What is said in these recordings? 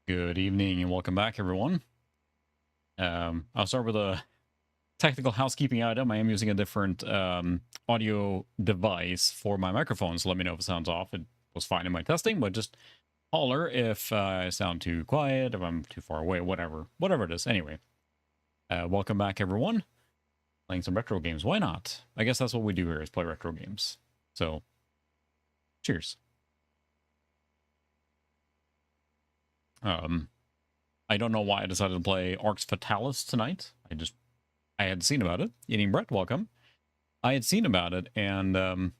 Good evening and welcome back, everyone. I'll start with a technical housekeeping item. I am using a different audio device for my microphone, so let me know if it sounds off. It was fine in my testing, but just holler if I sound too quiet, if I'm too far away, whatever it is. Anyway, welcome back, everyone. Playing some retro games. Why not? I guess that's what we do here is play retro games. So, cheers. I don't know why I decided to play Arx Fatalis tonight. I had seen about it. Eating Brett, welcome. I had seen about it, and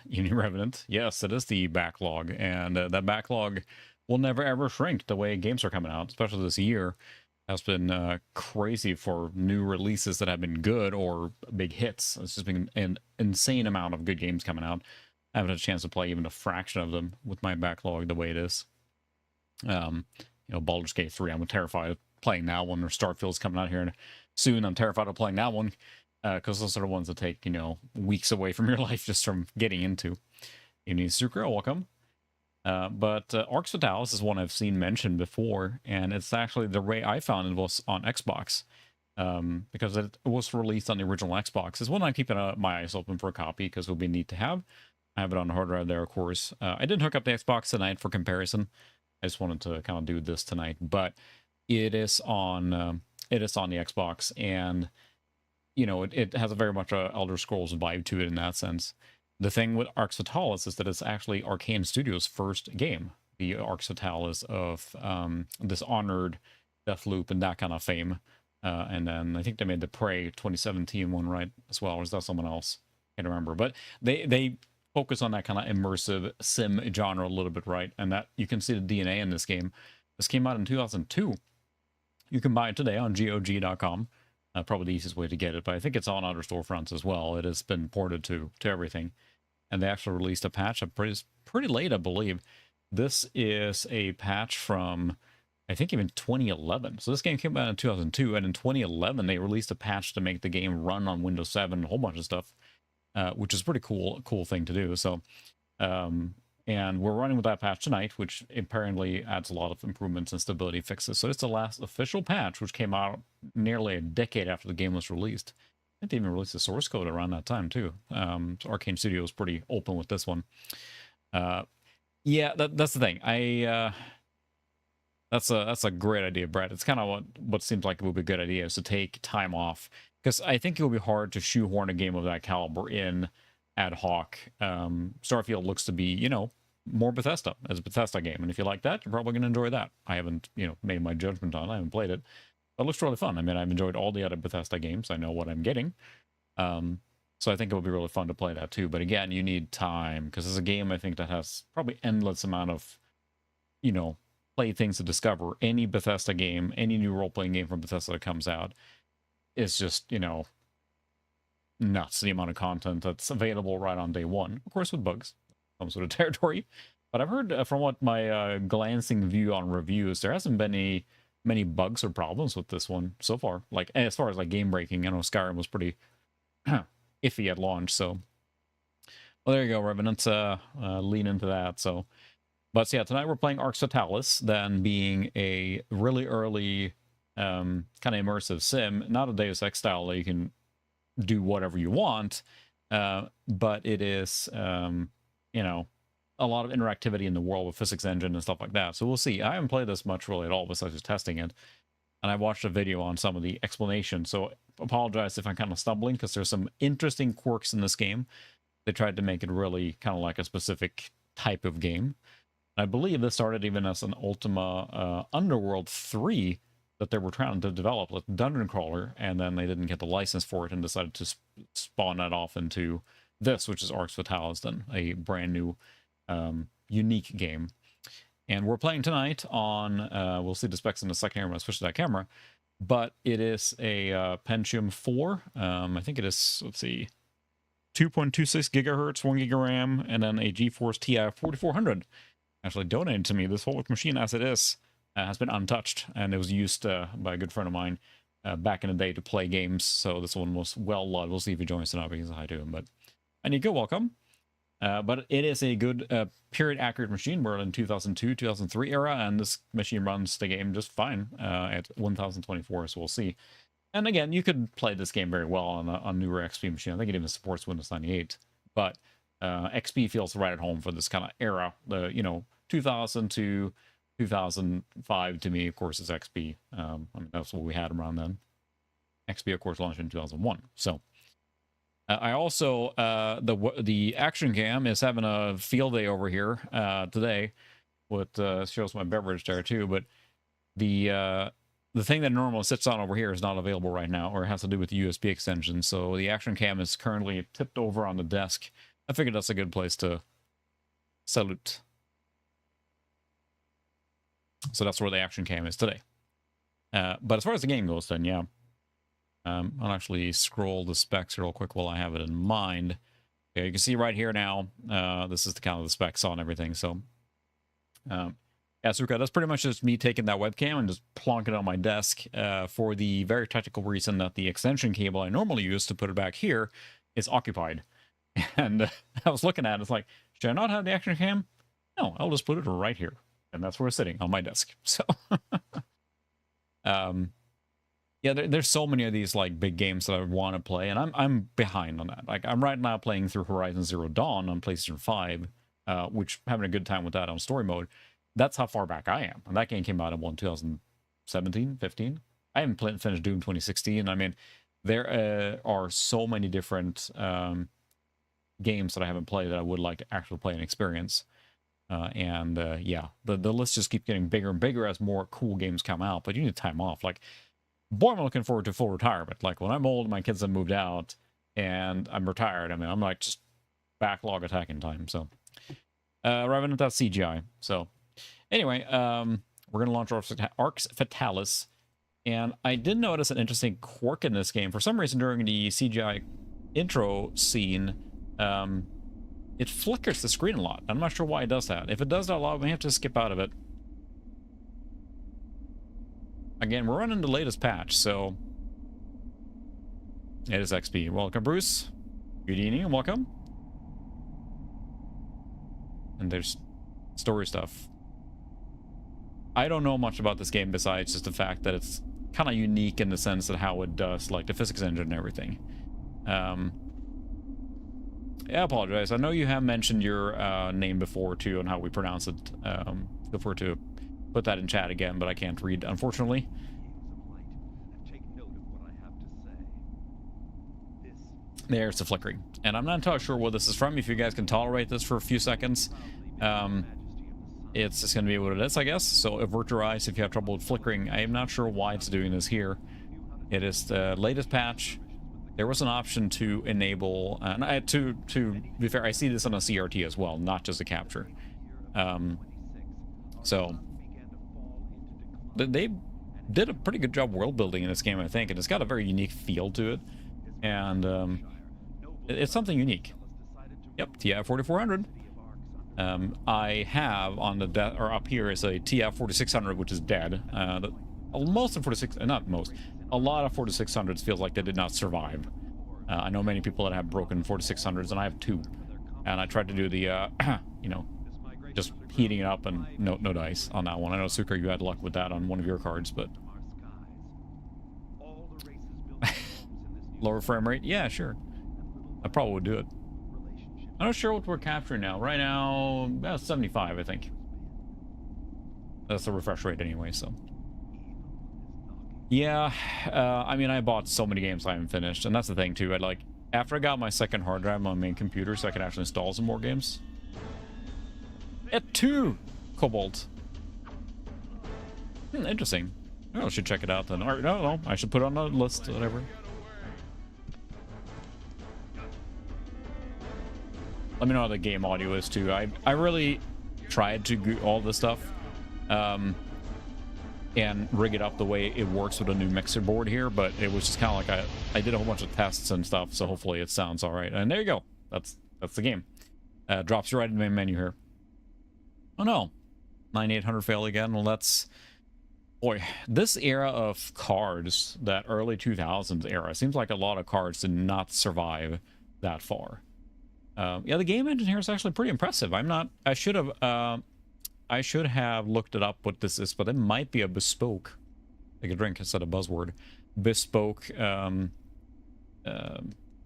Eating Revenant, yes, it is the backlog, and that backlog will never ever shrink the way games are coming out, especially this year. Has been crazy for new releases that have been good or big hits. It's just been an insane amount of good games coming out. I haven't had a chance to play even a fraction of them with my backlog the way it is. Baldur's Gate 3, I'm terrified of playing that one, or Starfield's coming out here soon. I'm terrified of playing that one because those are the ones that take, weeks away from your life just from getting into. You need Sucre, welcome. But Arx Fatalis is one I've seen mentioned before, and it's actually the way I found it was on Xbox because it was released on the original Xbox. It's one I'm keeping my eyes open for a copy because it would be neat to have. I have it on the hard drive there, of course. I didn't hook up the Xbox tonight for comparison. I just wanted to kind of do this tonight, but it is on the Xbox, and it has a very much a Elder Scrolls vibe to it in that sense. The thing with Arx Fatalis is that it's actually Arcane Studios' first game, the Arx Fatalis of Dishonored, Deathloop, and that kind of fame. And then I think they made the Prey 2017 one, right, as well, or is that someone else? I can't remember, but they focus on that kind of immersive sim genre a little bit, right? And that you can see the DNA in this game. This came out in 2002. You can buy it today on GOG.com. Probably the easiest way to get it, but I think it's on other storefronts as well. It has been ported to everything. And they actually released a patch pretty late, I believe. This is a patch from, I think, even 2011. So this game came out in 2002, and in 2011 they released a patch to make the game run on Windows 7, a whole bunch of stuff. Which is a pretty cool thing to do. So, and we're running with that patch tonight, which apparently adds a lot of improvements and stability fixes. So it's the last official patch, which came out nearly a decade after the game was released. I think they even released the source code around that time too. So Arcane Studio was pretty open with this one. Yeah, that's the thing. That's a great idea, Brett. It's kind of what seems like it would be a good idea is to take time off, because I think it will be hard to shoehorn a game of that caliber in ad hoc. Starfield looks to be, more Bethesda as a Bethesda game, and if you like that, you're probably going to enjoy that. I haven't, made my judgment on it. I haven't played it, but it looks really fun. I mean, I've enjoyed all the other Bethesda games. I know what I'm getting, so I think it would be really fun to play that too. But again, you need time, because it's a game I think that has probably endless amount of, play things to discover. Any Bethesda game, any new role-playing game from Bethesda that comes out, it's just, nuts, the amount of content that's available right on day one. Of course, with bugs, some sort of territory. But I've heard from what my glancing view on reviews, there hasn't been many bugs or problems with this one so far. Like, as far as like game breaking, I know Skyrim was pretty iffy at launch. So, well, there you go, Revenant. Lean into that. So, but yeah, tonight we're playing Arx Fatalis, then being a really early kind of immersive sim, not a Deus Ex style that you can do whatever you want, but it is, a lot of interactivity in the world with physics engine and stuff like that. So we'll see. I haven't played this much really at all besides just testing it, and I watched a video on some of the explanation, so apologize if I'm kind of stumbling, because there's some interesting quirks in this game. They tried to make it really kind of like a specific type of game. I believe this started even as an Ultima Underworld 3 that they were trying to develop, like Dungeon Crawler, and then they didn't get the license for it and decided to spawn that off into this, which is Arx Fatalis, then a brand new, unique game. And we're playing tonight on, we'll see the specs in a second here when I switch to that camera, but it is a Pentium 4. I think it is, let's see, 2.26 gigahertz, 1 gig of RAM, and then a GeForce TI 4400. Actually donated to me. This whole machine as it is has been untouched, and it was used by a good friend of mine back in the day to play games. So this one was well loved. We'll see if he joins tonight, because I do him. But and you go, welcome. But it is a good period accurate machine. We're in 2002, 2003 era, and this machine runs the game just fine at 1024, so we'll see. And again, you could play this game very well on newer XP machine. I think it even supports Windows 98, but XP feels right at home for this kind of era. The 2000 to 2005 to me, of course, is XP. I mean, that's what we had around then. XP, of course, launched in 2001. So I also the action cam is having a field day over here today. What shows my beverage there too, but the thing that normally sits on over here is not available right now, or it has to do with the USB extension. So the action cam is currently tipped over on the desk. I figured that's a good place to salute. So that's where the action cam is today. But as far as the game goes, then yeah. I'll actually scroll the specs real quick while I have it in mind. Okay, you can see right here now, this is the kind of the specs on everything. So, yeah, Suka, that's pretty much just me taking that webcam and just plonking it on my desk for the very technical reason that the extension cable I normally use to put it back here is occupied. And I was looking at it, it's like, should I not have the action cam? No, I'll just put it right here. And that's where it's sitting, on my desk. So, yeah, there's so many of these like big games that I want to play, and I'm behind on that. Like I'm right now playing through Horizon Zero Dawn on PlayStation 5, which having a good time with that on story mode. That's how far back I am. And that game came out in 2017, 15. I haven't finished Doom 2016. I mean, there are so many different games that I haven't played that I would like to actually play and experience. Yeah, the list just keeps getting bigger and bigger as more cool games come out. But you need time off. Like, boy, I'm looking forward to full retirement. Like when I'm old, my kids have moved out, and I'm retired. I mean, I'm like just backlog attacking time. So, Revenant, that's CGI. So, anyway, we're gonna launch Arx Fatalis, and I did notice an interesting quirk in this game. For some reason, during the CGI intro scene, it flickers the screen a lot. I'm not sure why it does that. If it does that a lot, we have to skip out of it. Again, we're running the latest patch, so it is XP. Welcome, Bruce. Good evening and welcome. And there's story stuff. I don't know much about this game besides just the fact that it's kind of unique in the sense that how it does, like the physics engine and everything. Yeah, I apologize. I know you have mentioned your name before too and how we pronounce it. Feel free to put that in chat again, but I can't read, unfortunately. There's the flickering. And I'm not entirely sure what this is from. If you guys can tolerate this for a few seconds, it's just going to be what it is, I guess. So avert your eyes if you have trouble with flickering. I am not sure why it's doing this here. It is the latest patch. There was an option to enable, and to be fair, I see this on a CRT as well, not just a capture. So they did a pretty good job world building in this game, I think, and it's got a very unique feel to it, and it's something unique. Yep, TF 4400. I have on the or up here is a TF 4600, which is dead. Most of 46, not most, a lot of 4600s feels like they did not survive. I know many people that have broken 4600s, and I have two. And I tried to do the, you know, just heating it up and no dice on that one. I know, Suka, you had luck with that on one of your cards, but lower frame rate? Yeah, sure. I probably would do it. I'm not sure what we're capturing now. Right now, about 75, I think. That's the refresh rate anyway, so. Yeah, I mean, I bought so many games I haven't finished, and that's the thing, too. After I got my second hard drive on my main computer so I could actually install some more games. At 2 Cobalt. Interesting. Oh, I should check it out then. Or, no, I should put it on the list, whatever. Let me know how the game audio is too. I really tried to do all this stuff and rig it up the way it works with a new mixer board here, but it was just kind of like I did a whole bunch of tests and stuff, so hopefully it sounds all right. And there you go. That's the game. Drops you right in the main menu here. Oh no, 9800 fail again. Well, that's, boy, this era of cards, that early 2000s era, seems like a lot of cards did not survive that far. Yeah, the game engine here is actually pretty impressive. I should have looked it up what this is, but it might be a bespoke, like a drink instead of buzzword, bespoke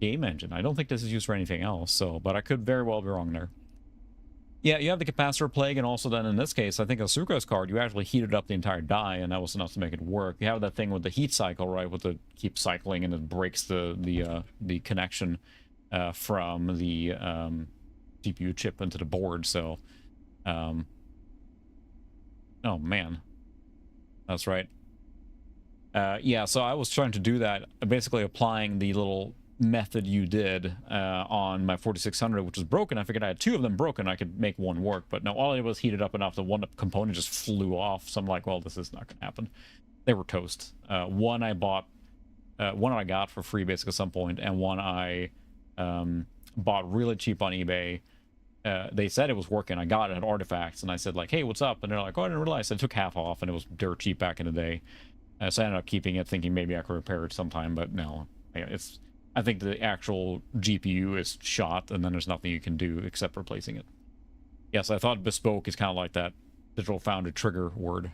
game engine. I don't think this is used for anything else, so, but I could very well be wrong there. Yeah, you have the capacitor plague, and also then in this case, I think a Sucrose card, you actually heated up the entire die, and that was enough to make it work. You have that thing with the heat cycle, right, with the keep cycling, and it breaks the connection from the GPU chip into the board. So, oh man, that's right. Yeah, so I was trying to do that, basically applying the little method you did on my 4600, which was broken. I figured I had two of them broken, I could make one work, but no, all I did was heat it up enough that one component just flew off. So I'm like, well, this is not gonna happen. They were toast. One I got for free basically at some point, and one I bought really cheap on eBay. They said it was working. I got it at Artifacts, and I said like, hey, what's up? And they're like, oh, I didn't realize. I took half off, and it was dirt cheap back in the day. So I ended up keeping it, thinking maybe I could repair it sometime, but no, it's. I think the actual GPU is shot, and then there's nothing you can do except replacing it. Yes, I thought bespoke is kind of like that digital foundry trigger word.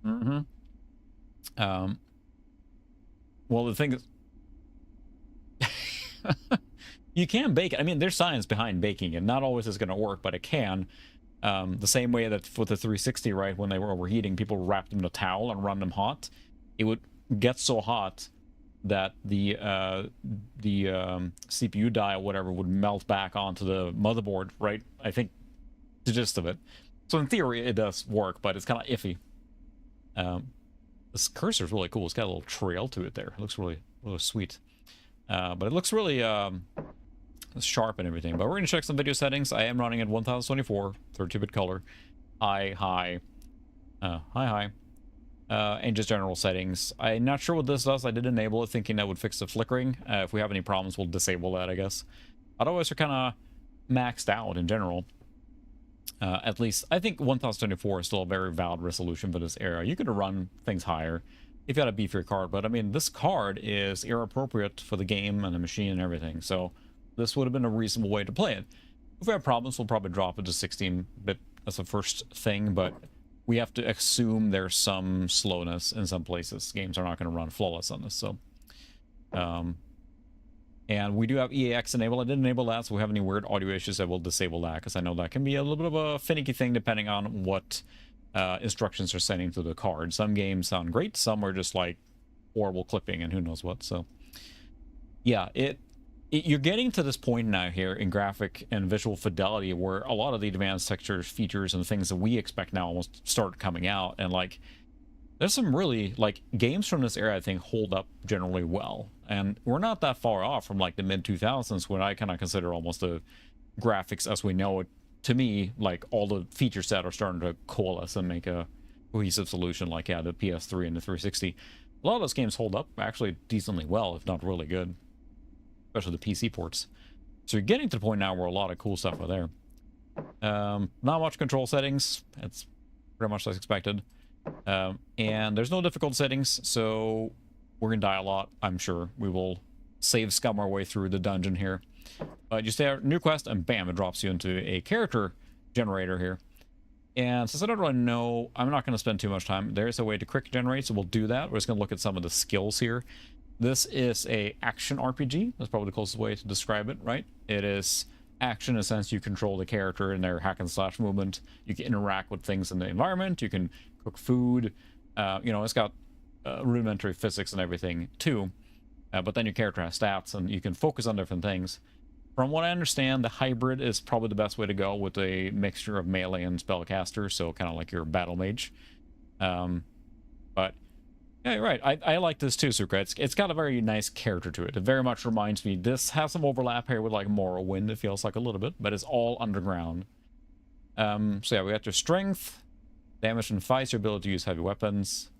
Well, the thing is, you can bake it. I mean, there's science behind baking it. Not always is going to work, but it can. The same way that with the 360, right, when they were overheating, people wrapped them in a towel and run them hot. It would get so hot that the CPU die or whatever would melt back onto the motherboard, right? I think the gist of it. So in theory, it does work, but it's kind of iffy. This cursor is really cool. It's got a little trail to it there. It looks really, really sweet. But it looks really sharp and everything. But we're going to check some video settings. I am running at 1024, 32-bit color. High. And just general settings. I'm not sure what this does. I did enable it thinking that would fix the flickering. If we have any problems, we'll disable that, I guess. Otherwise, they're kind of maxed out in general. At least, I think 1024 is still a very valid resolution for this era. You could run things higher if you had a beefier card, but I mean, this card is era appropriate for the game and the machine and everything, so this would have been a reasonable way to play it. If we have problems, we'll probably drop it to 16-bit as a first thing, but we have to assume there's some slowness in some places. Games are not going to run flawless on this, so. And we do have EAX enabled. I did enable that, so if we have any weird audio issues, I will disable that, because I know that can be a little bit of a finicky thing depending on what instructions are sending to the card. Some games sound great, some are just like horrible clipping and who knows what, so. Yeah, you're getting to this point now here in graphic and visual fidelity where a lot of the advanced textures, features, and things that we expect now almost start coming out, and like there's some really, like, games from this era I think hold up generally well, and we're not that far off from like the mid-2000s when I kind of consider almost the graphics as we know it. To me, like, all the feature set are starting to coalesce and make a cohesive solution, like, yeah, the PS3 and the 360. A lot of those games hold up actually decently well, if not really good, especially the PC ports. So you're getting to the point now where a lot of cool stuff are there. Not much control settings. It's pretty much as expected. And there's no difficult settings, so we're gonna die a lot, I'm sure. We will save scum our way through the dungeon here. You stay at new quest, and bam, it drops you into a character generator here. And since I don't really know, I'm not going to spend too much time. There's a way to quick generate, so we'll do that. We're just going to look at some of the skills here. This is a action RPG. That's probably the closest way to describe it, right? It is action in a sense. You control the character in their hack and slash movement. You can interact with things in the environment. You can cook food. You know, it's got rudimentary physics and everything too. But then your character has stats, and you can focus on different things. From what I understand, the hybrid is probably the best way to go, with a mixture of melee and spellcaster, so kind of like your battle mage. But yeah, you're right. I like this too, Sucra. It's got a very nice character to it. It very much reminds me. This has some overlap here with like Morrowind. It feels like a little bit, but it's all underground. So yeah, we got your strength, damage and fights, your ability to use heavy weapons,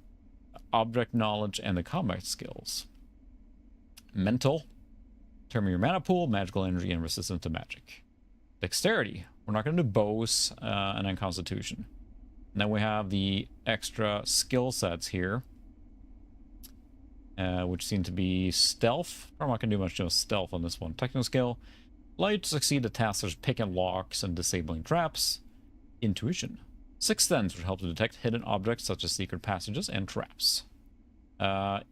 object knowledge, and the combat skills. Mental. Determine your mana pool, magical energy, and resistance to magic. Dexterity. We're not going to do bows, and then constitution. And then we have the extra skill sets here, which seem to be stealth. I'm not going to do much stealth on this one. Technical skill. Allow you to succeed at tasks such as picking locks and disabling traps. Intuition. Sixth Sense, which helps to detect hidden objects such as secret passages and traps.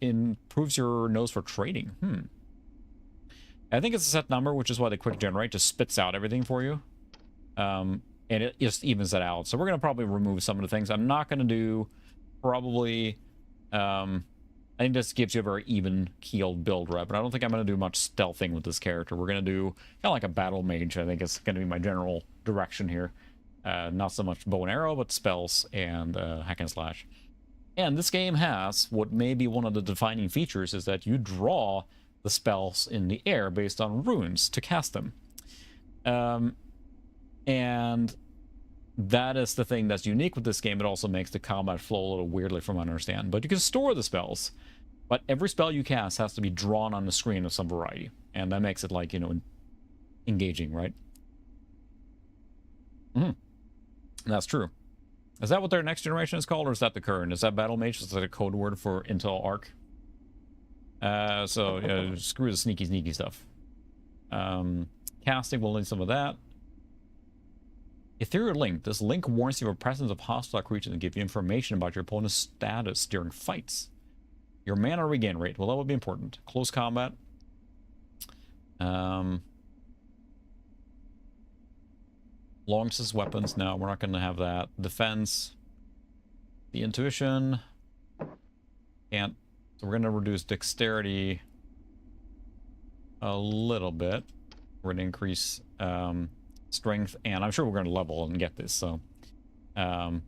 Improves your nose for trading. I think it's a set number, which is why the quick generate just spits out everything for you. And it just evens it out. So we're going to probably remove some of the things. I'm not going to do probably... I think this gives you a very even-keeled build rep, but I don't think I'm going to do much stealthing with this character. We're going to do kind of like a battle mage. I think it's going to be my general direction here. Not so much bow and arrow, but spells and hack and slash. And this game has what may be one of the defining features is that you draw the spells in the air based on runes to cast them. And that is the thing that's unique with this game. It also makes the combat flow a little weirdly from what I understand. But you can store the spells, but every spell you cast has to be drawn on the screen of some variety. And that makes it, like, you know, engaging, right? That's true. Is that what their next generation is called, or is that the current? Is that Battle Mage? Is that a code word for Intel Arc? So, screw the sneaky stuff. Casting, we'll need some of that. Ethereal Link. This link warns you of the presence of hostile creatures and gives you information about your opponent's status during fights. Your mana regain rate. Well, that would be important. Close combat. Long distance weapons. No, we're not going to have that. Defense. The intuition. Can't. So we're going to reduce dexterity a little bit. We're going to increase strength, and I'm sure we're going to level and get this. So it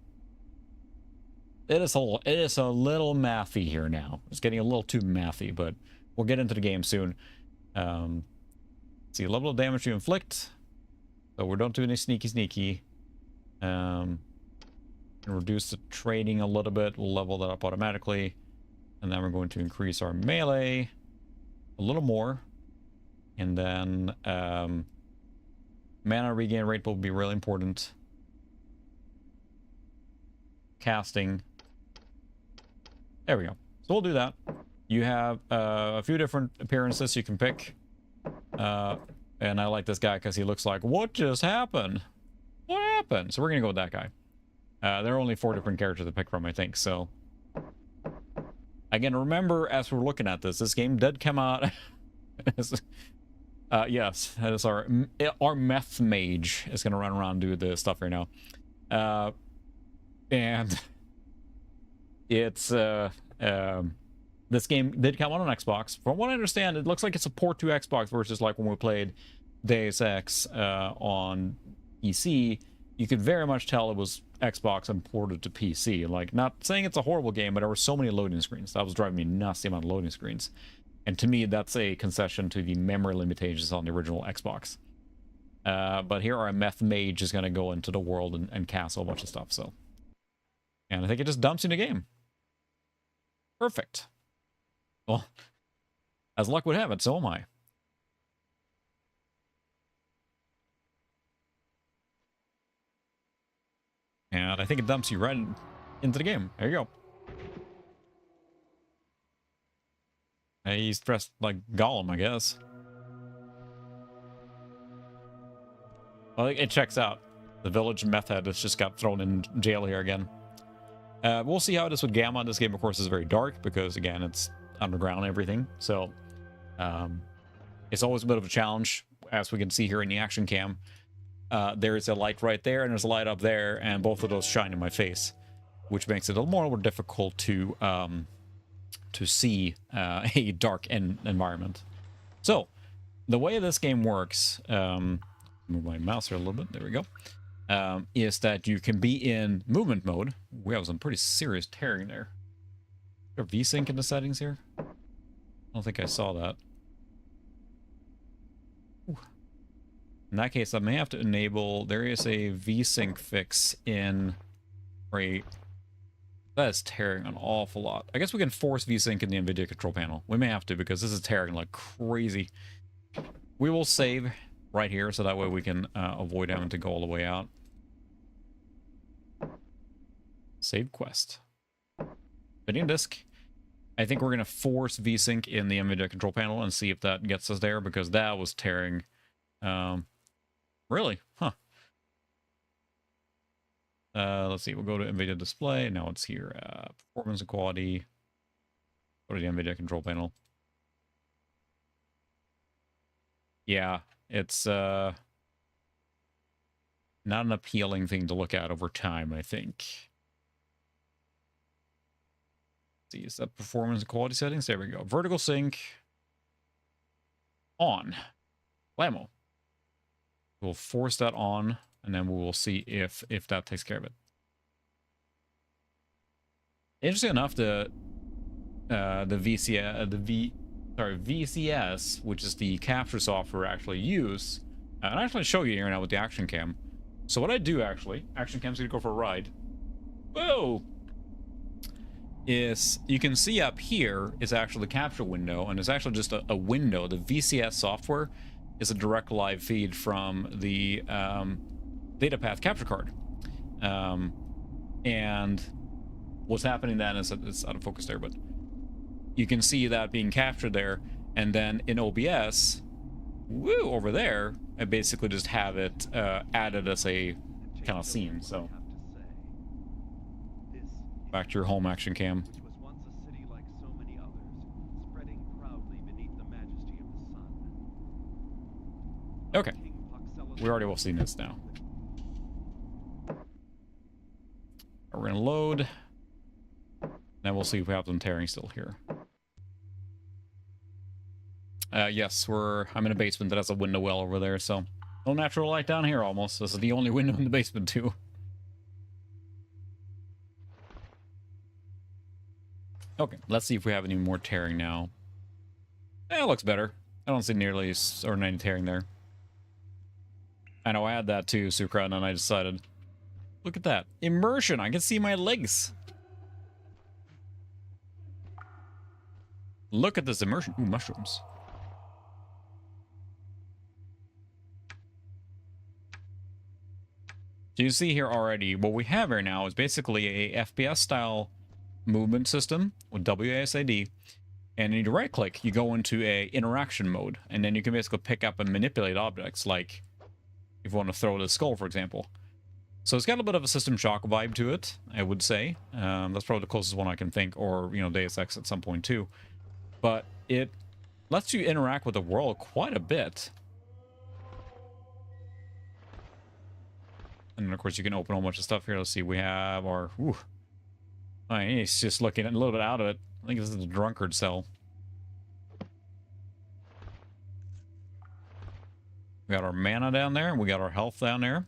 is a little mathy here now. It's getting a little too mathy, but we'll get into the game soon. See, level of damage you inflict. So we don't do any sneaky. Reduce the trading a little bit. We'll level that up automatically. And then we're going to increase our melee a little more. And then mana regain rate will be really important. Casting. There we go. So we'll do that. You have a few different appearances you can pick. And I like this guy because he looks like, what just happened? What happened? So we're going to go with that guy. There are only 4 different characters to pick from, I think. So, again, remember, as we're looking at this game did come out... yes, that is our meth mage is going to run around and do the stuff right now. And it's... this game did come out on Xbox. From what I understand, it looks like it's a port to Xbox versus like when we played Deus Ex on PC. You could very much tell it was Xbox and ported to PC. Like, not saying it's a horrible game, but there were so many loading screens. That was driving me nuts, the amount of loading screens. And to me, that's a concession to the memory limitations on the original Xbox. But here our meth mage is going to go into the world and cast a whole bunch of stuff. So, and I think it just dumps in the game. Perfect. Well, as luck would have it, so am I. And I think it dumps you right into the game. There you go. He's dressed like Gollum, I guess. Well, it checks out. The village meth head has just got thrown in jail here again. We'll see how it is with Gamma. This game, of course, is very dark because, again, it's underground and everything. So it's always a bit of a challenge, as we can see here in the action cam. There is a light right there, and there's a light up there, and both of those shine in my face, which makes it a little more difficult to see a dark environment. So, the way this game works, move my mouse here a little bit, there we go, is that you can be in movement mode. We have some pretty serious tearing there. Is there VSync in the settings here? I don't think I saw that. Ooh. In that case, I may have to enable... There is a VSync fix in... Right. That is tearing an awful lot. I guess we can force VSync in the NVIDIA control panel. We may have to, because this is tearing like crazy. We will save right here, so that way we can avoid having to go all the way out. Save quest. Video disk. I think we're going to force VSync in the NVIDIA control panel and see if that gets us there, because that was tearing Really? Huh. Let's see. We'll go to NVIDIA display. Now it's here. Performance and quality. Go to the NVIDIA control panel. Yeah, it's not an appealing thing to look at over time, I think. Let's see, is that performance and quality settings? There we go. Vertical sync on. Blammo. We'll force that on, and then we will see if that takes care of it. Interesting enough, the VCS, which is the capture software I actually use, and I actually show you here now with the action cam. So what I do actually, action cam's gonna go for a ride. Whoa! Is you can see up here is actually the capture window, and it's actually just a window. The VCS software is a direct live feed from the data path capture card. And what's happening then is it's out of focus there, but you can see that being captured there, and then in OBS, woo, over there, I basically just have it added as a kind of scene. So back to your home action cam. Which was once a city like so many others, spreading proudly beneath the majesty of the sun. Okay, we already will see this now. We're gonna load. Then we'll see if we have some tearing still here. Yes, I'm in a basement that has a window well over there, so no natural light down here almost. This is the only window in the basement too. Okay, let's see if we have any more tearing now. It looks better. I don't see nearly or any tearing there. I know I had that too, Sukra, and then I decided, look at that. Immersion, I can see my legs. Look at this immersion. Ooh, mushrooms. So you see here already, what we have here now is basically a FPS style movement system with WASD, and you right click, you go into a interaction mode, and then you can basically pick up and manipulate objects, like if you want to throw the skull, for example. So it's got a bit of a System Shock vibe to it, I would say. That's probably the closest one I can think, or, you know, Deus Ex at some point too. But it lets you interact with the world quite a bit. And then, of course, you can open a whole bunch of stuff here. Let's see, we have our... Ooh. He's just looking a little bit out of it. I think this is the drunkard cell. We got our mana down there, and we got our health down there.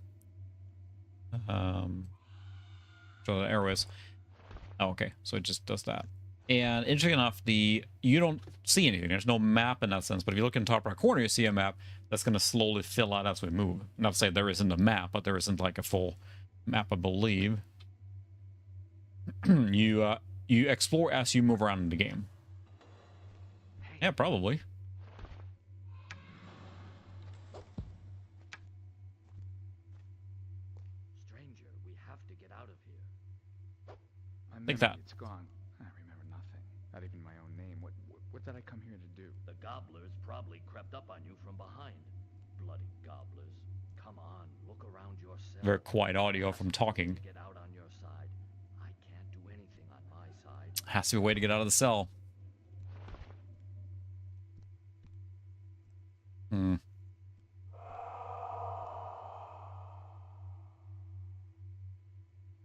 So the arrow is... Oh, okay, so it just does that. And interesting enough, you don't see anything. There's no map in that sense, but if you look in the top right corner, you see a map that's going to slowly fill out as we move. Not to say there isn't a map, but there isn't like a full map, I believe. You explore as you move around in the game. Yeah, probably. Stranger, we have to get out of here. Like that. It's gone. I remember nothing. Not even my own name. What did I come here to do? The gobblers probably crept up on you from behind. Bloody gobblers. Come on, look around yourself. Very quiet audio from talking. Get out on your side. I can't do anything on my side. Has to be a way to get out of the cell.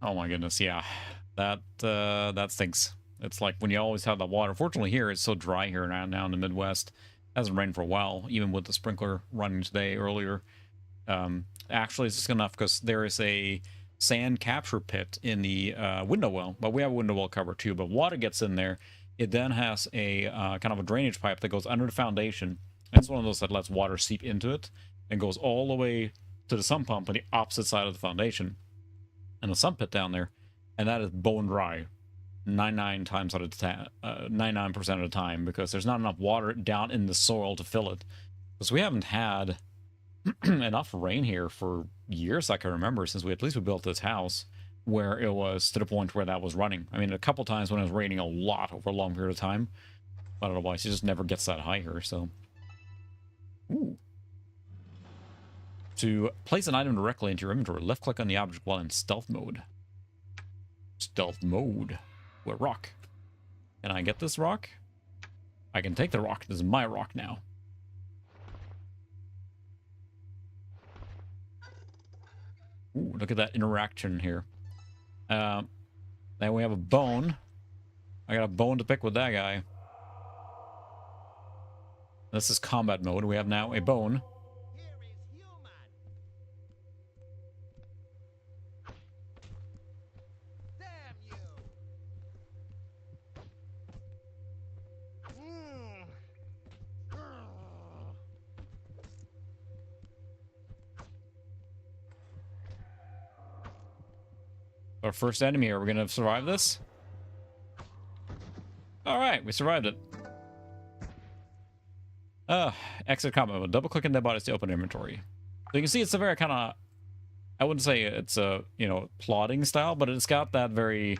Oh my goodness, yeah. That stinks. It's like when you always have the water. Fortunately here, it's so dry here now in the Midwest. It hasn't rained for a while, even with the sprinkler running today earlier. Actually, it's just enough because there is a sand capture pit in the window well. But we have a window well cover too. But water gets in there. It then has a kind of a drainage pipe that goes under the foundation. It's one of those that lets water seep into it and goes all the way to the sump pump on the opposite side of the foundation. And the sump pit down there. And that is bone dry 99% of the time because there's not enough water down in the soil to fill it. Because we haven't had enough rain here for years I can remember since we built this house where it was to the point where that was running. I mean, a couple times when it was raining a lot over a long period of time, but otherwise it just never gets that high here, so. Ooh. To place an item directly into your inventory, left click on the object while in stealth mode. Stealth mode. What rock? Can I get this rock? I can take the rock. This is my rock now. Ooh, look at that interaction here. Then we have a bone. I got a bone to pick with that guy. This is combat mode. We have now a bone. Our first enemy. Are we going to survive this? All right, we survived it. Exit combat mode. Double click on dead bodies to open inventory. So you can see it's a very kind of, I wouldn't say it's a, you know, plotting style, but it's got that very,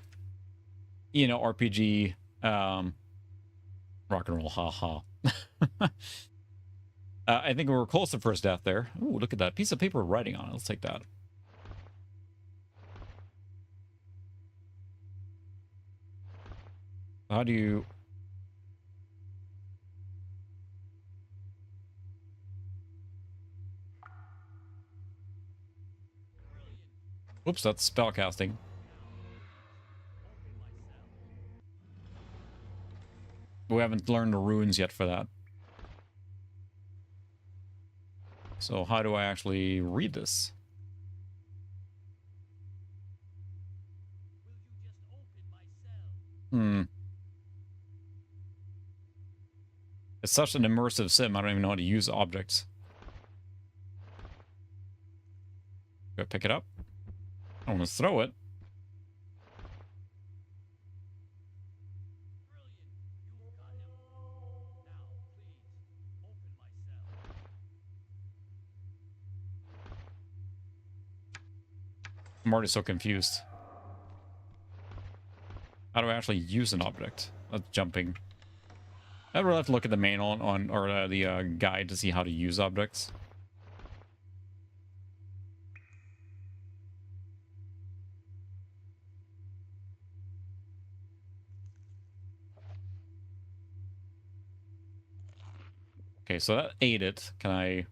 you know, RPG, rock and roll, haha. I think we were close to first death there. Ooh, look at that piece of paper with writing on it. Let's take that. How do you... Whoops, that's spellcasting. We haven't learned the runes yet for that. So how do I actually read this? It's such an immersive sim, I don't even know how to use objects. Do I pick it up? I want to throw it. I'm already so confused. How do I actually use an object? That's jumping. I really have to look at the manual on or the guide to see how to use objects. Okay, so that ate it. Can I...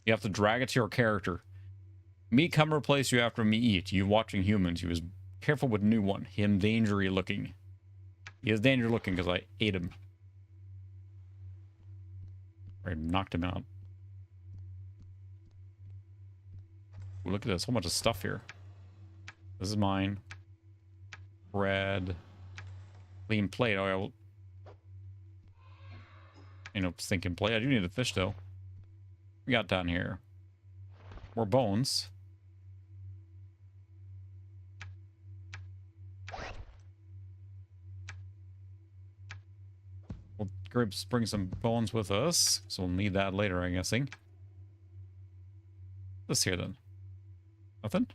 You have to drag it to your character. Me come replace you after me eat. You watching humans. You was careful with new one. Him dangery looking. He is danger looking because I ate him. Or I knocked him out. Ooh, look at this. A whole bunch of stuff here. This is mine. Bread. Clean plate. Oh, yeah, well... You know, stinking plate. I do need a fish, though. We got down here. More bones. We'll bring some bones with us, so we'll need that later, I'm guessing. This here, then. Nothing?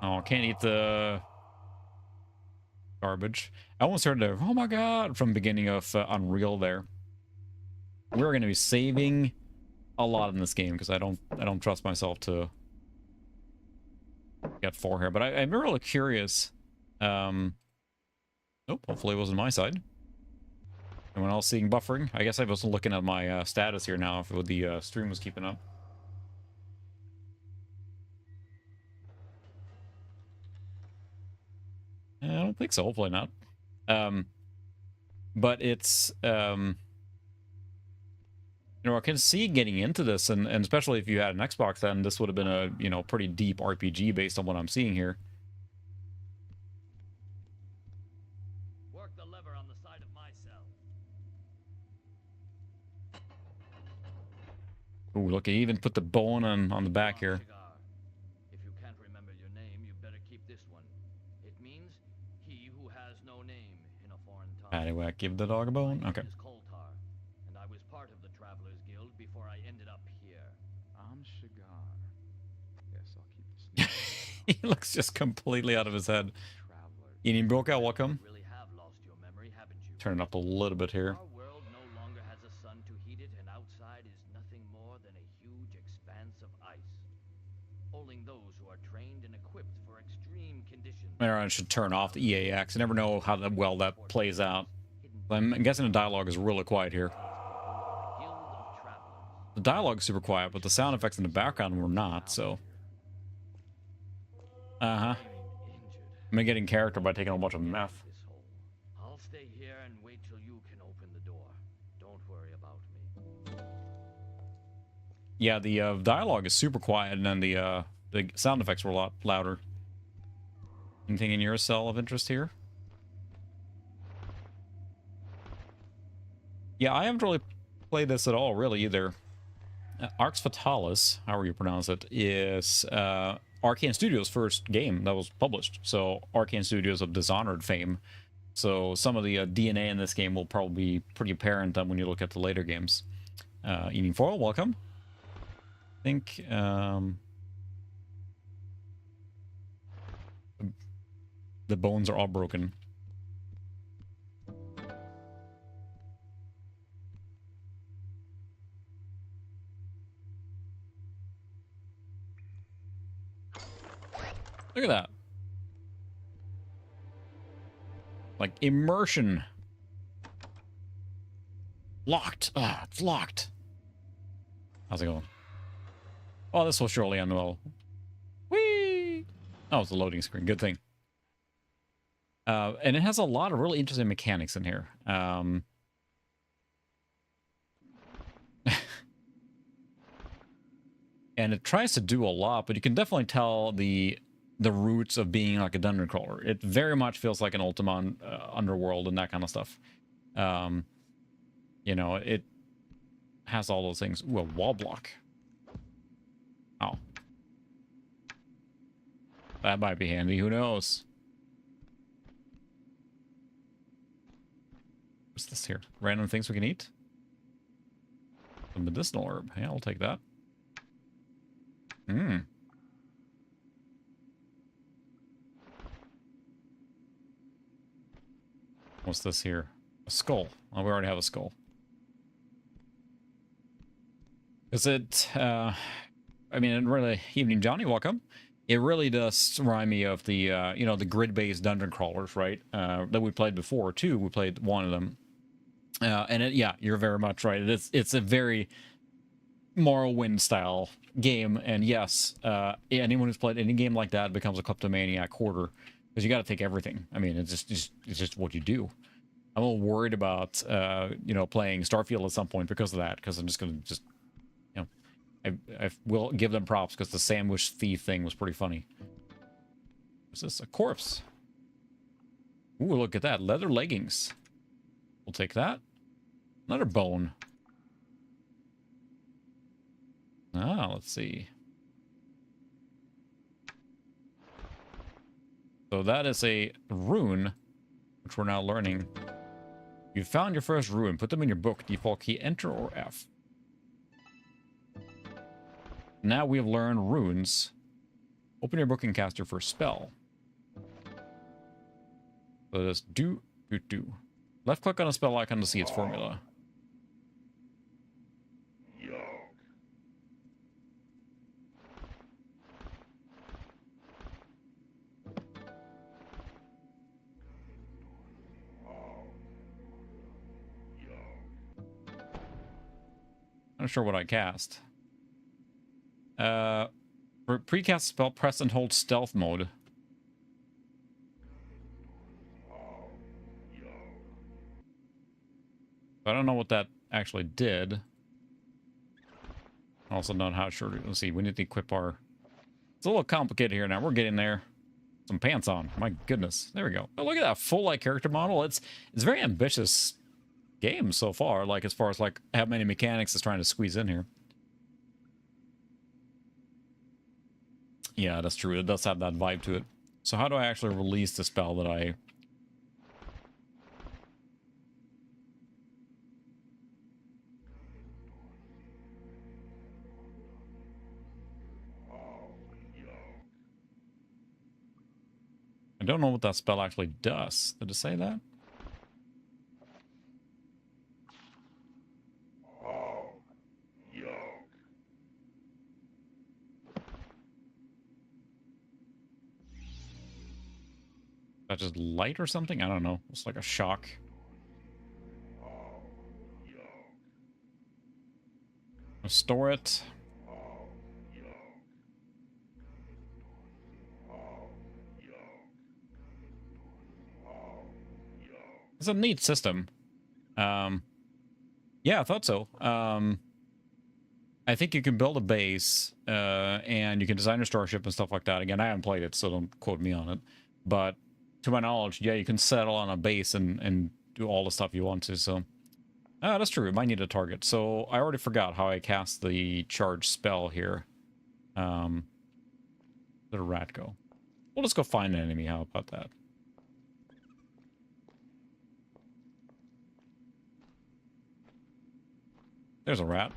Oh, can't eat the... garbage. I almost heard the oh my god from beginning of Unreal there. We're going to be saving a lot in this game because I don't trust myself to get 4 here. But I'm really curious. Nope, hopefully it wasn't my side. Anyone else seeing buffering? I guess I wasn't looking at my status here now if the stream was keeping up. I don't think so. Hopefully not. But it's, you know, I can see getting into this, and especially if you had an Xbox, then this would have been a, you know, pretty deep RPG based on what I'm seeing here. Work the lever on the side of my cell. Ooh, look, I even put the bone on the back here. If you can't remember your name, you better keep this one. It means he who has no name in a foreign tongue. Anyway, give the dog a bone. Okay. My name is Koltar, and I was part of the Travelers Guild before I ended up here. I'm Shigar. Yes, I'll keep this. He looks just completely out of his head. Traveler. Eating Brokeout, welcome. You really have lost your memory, haven't you? Turn it up a little bit here. Our world no longer has a sun to heat it, and outside is Maybe I should turn off the EAX. I never know how well that plays out. I'm guessing the dialogue is really quiet here. Guild of Travelers. The dialogue's super quiet, but the sound effects in the background were not, so... Uh-huh. Injured. I'm gonna get in character by taking a bunch of meth. This hole. I'll stay here and wait till you can open the door. Don't worry about me. Yeah, the dialogue is super quiet, and then the sound effects were a lot louder. Anything in your cell of interest here? Yeah, I haven't really played this at all, really, either. Arx Fatalis, however you pronounce it, is Arcane Studios' first game that was published. So, Arcane Studios of Dishonored fame. So, some of the DNA in this game will probably be pretty apparent when you look at the later games. Eating Foil, welcome. I think... the bones are all broken. Look at that. Like, immersion. Locked. Ah, it's locked. How's it going? Oh, this will surely end well. Whee! Oh, it's a loading screen. Good thing. And it has a lot of really interesting mechanics in here. And it tries to do a lot, but you can definitely tell the roots of being like a dungeon crawler. It very much feels like an Ultima Underworld and that kind of stuff. You know, it has all those things. Ooh, a wall block. Oh. That might be handy. Who knows? What's this here? Random things we can eat? A medicinal herb. Yeah, I'll take that. Hmm. What's this here? A skull. Oh, we already have a skull. Is it, I mean, it really, Evening Johnny, welcome. It really does remind me of the, you know, the grid-based dungeon crawlers, right? That we played before, too. We played one of them. And it, yeah, you're very much right. It's a very Morrowind style game, and yes, anyone who's played any game like that becomes a kleptomaniac hoarder, because you got to take everything. I mean, it's just what you do. I'm a little worried about you know, playing Starfield at some point because of that, because I'm just gonna you know, I will give them props because the sandwich thief thing was pretty funny. What's this? A corpse. Ooh, look at that, leather leggings. We'll take that. Another bone. Ah, let's see. So that is a rune, which we're now learning. You found your first rune. Put them in your book. Default key, Enter or F. Now we have learned runes. Open your book and cast your first spell. So it is do. Left click on a spell icon to see its formula. Not sure what I cast. For precast spell, press and hold stealth mode. I don't know what that actually did. Also not how sure. Let's see. We need to equip our... It's a little complicated here now. We're getting there. Some pants on. My goodness. There we go. Oh, look at that full like character model. It's very ambitious game so far. Like as far as like how many mechanics it's trying to squeeze in here. Yeah, that's true. It does have that vibe to it. So how do I actually release the spell that I... I don't know what that spell actually does. Did it say that? That just light or something? I don't know. It's like a shock. I'll store it. It's a neat system. Yeah, I thought so. I think you can build a base, and you can design a starship and stuff like that. Again, I haven't played it, so don't quote me on it. But to my knowledge, yeah, you can settle on a base and do all the stuff you want to, so... that's true. It might need a target. So I already forgot how I cast the charge spell here. Where'd the rat go? We'll just go find an enemy. How about that? There's a rat.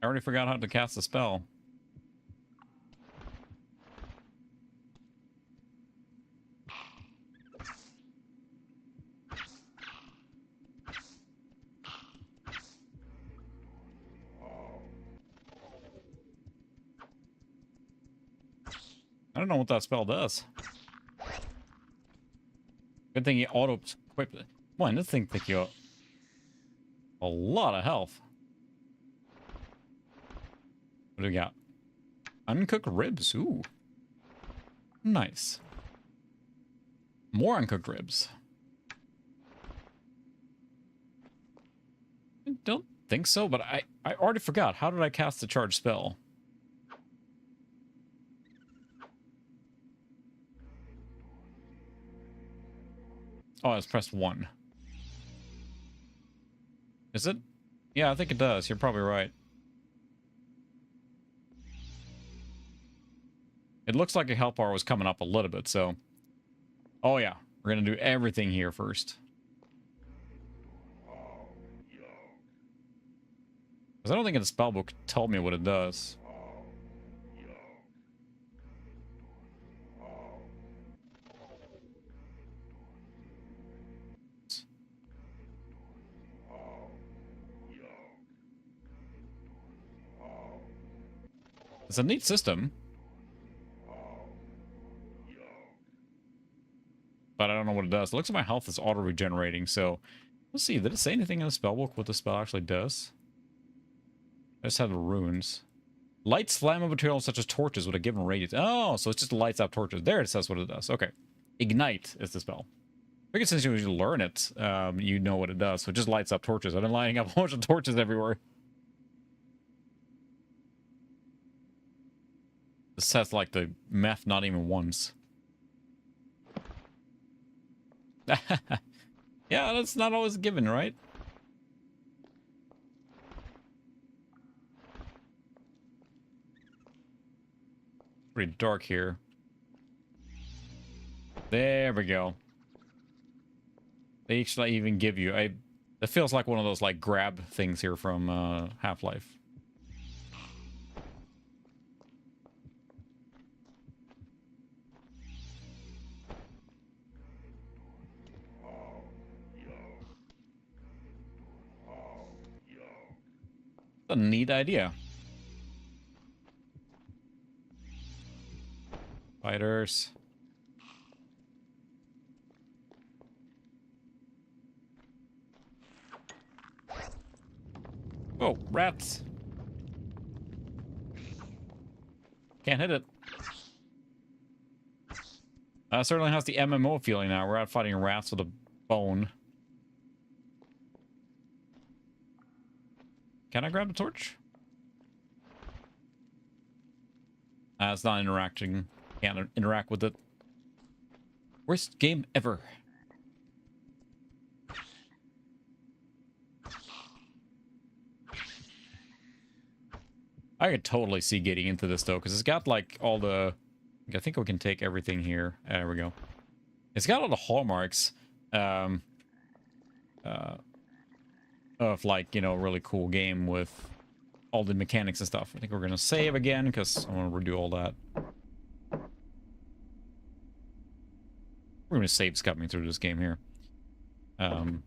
I already forgot how to cast the spell. I don't know what that spell does. Good thing you auto-equipped it. Boy, this thing took you a lot of health. What do we got? Uncooked ribs. Ooh. Nice. More uncooked ribs. I don't think so, but I already forgot. How did I cast the charge spell? Oh, it's pressed 1. Is it? Yeah, I think it does. You're probably right. It looks like a health bar was coming up a little bit, so... Oh yeah, we're gonna do everything here first. Because I don't think the spellbook told me what it does. It's a neat system. But I don't know what it does. It looks like my health is auto-regenerating, so... Let's see, did it say anything in the spellbook what the spell actually does? I just have the runes. Lights flammable materials such as torches with a given radius. Oh, so it's just lights out torches. There it says what it does. Okay. Ignite is the spell. I guess since you learn it, you know what it does. So it just lights up torches. I've been lighting up a bunch of torches everywhere. This says like the meth not even once. Yeah, that's not always given, right? Pretty dark here. There we go. They actually even give you... It feels like one of those like grab things here from Half-Life. A neat idea. Fighters. Oh, rats. Can't hit it. Certainly has the MMO feeling now. We're out fighting rats with a bone. Can I grab the torch? It's not interacting. Can't interact with it. Worst game ever. I could totally see getting into this though, because it's got like all the... I think we can take everything here. There we go. It's got all the hallmarks of like, you know, a really cool game with all the mechanics and stuff. I think we're going to save again because I want to redo all that. We're gonna save scumming through this game here. But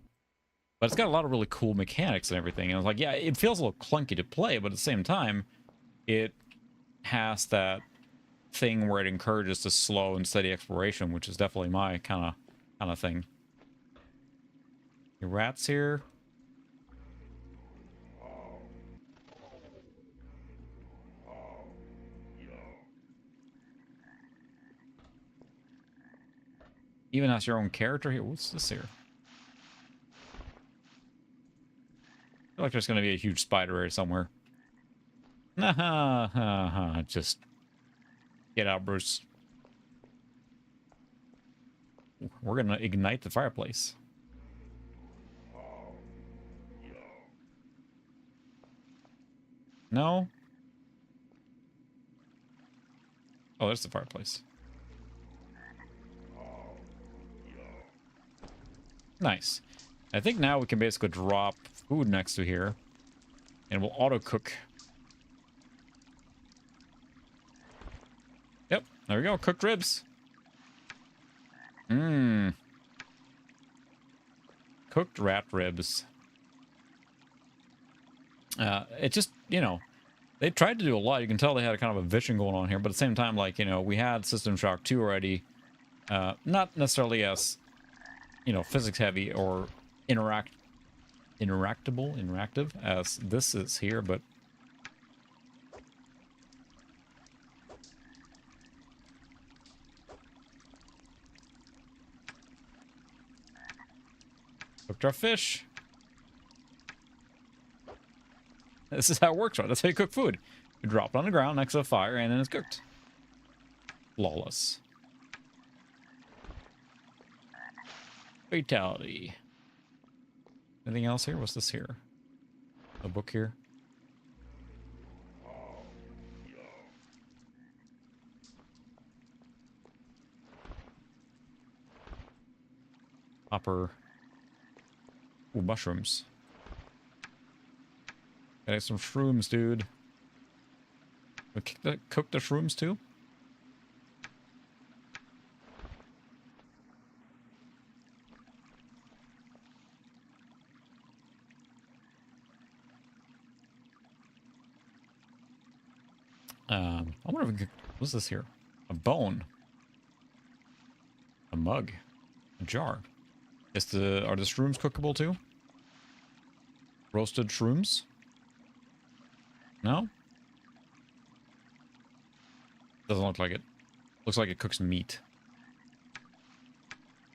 it's got a lot of really cool mechanics and everything. And I was like, yeah, it feels a little clunky to play, but at the same time, it has that thing where it encourages the slow and steady exploration, which is definitely my kind of thing. Your rats here. Even has your own character here. What's this here? I feel like there's going to be a huge spider here somewhere. Nah, just get out, Bruce. We're going to ignite the fireplace. No? Oh, there's the fireplace. Nice. I think now we can basically drop food next to here. And we'll auto-cook. Yep, there we go. Cooked ribs. Mmm. Cooked rat ribs. It just, you know, they tried to do a lot. You can tell they had a kind of a vision going on here. But at the same time, like, you know, we had System Shock 2 already. Not necessarily as, you know, physics heavy or interactive as this is here, but cooked our fish. This is how it works, right? That's how you cook food. You drop it on the ground next to a fire and then it's cooked. Flawless. Fatality. Anything else here? What's this here? A book here? Hopper. Ooh, mushrooms. Got some shrooms, dude. We cook the shrooms too? I wonder if we could... What's this here? A bone. A mug. A jar. Are the shrooms cookable too? Roasted shrooms? No? Doesn't look like it. Looks like it cooks meat.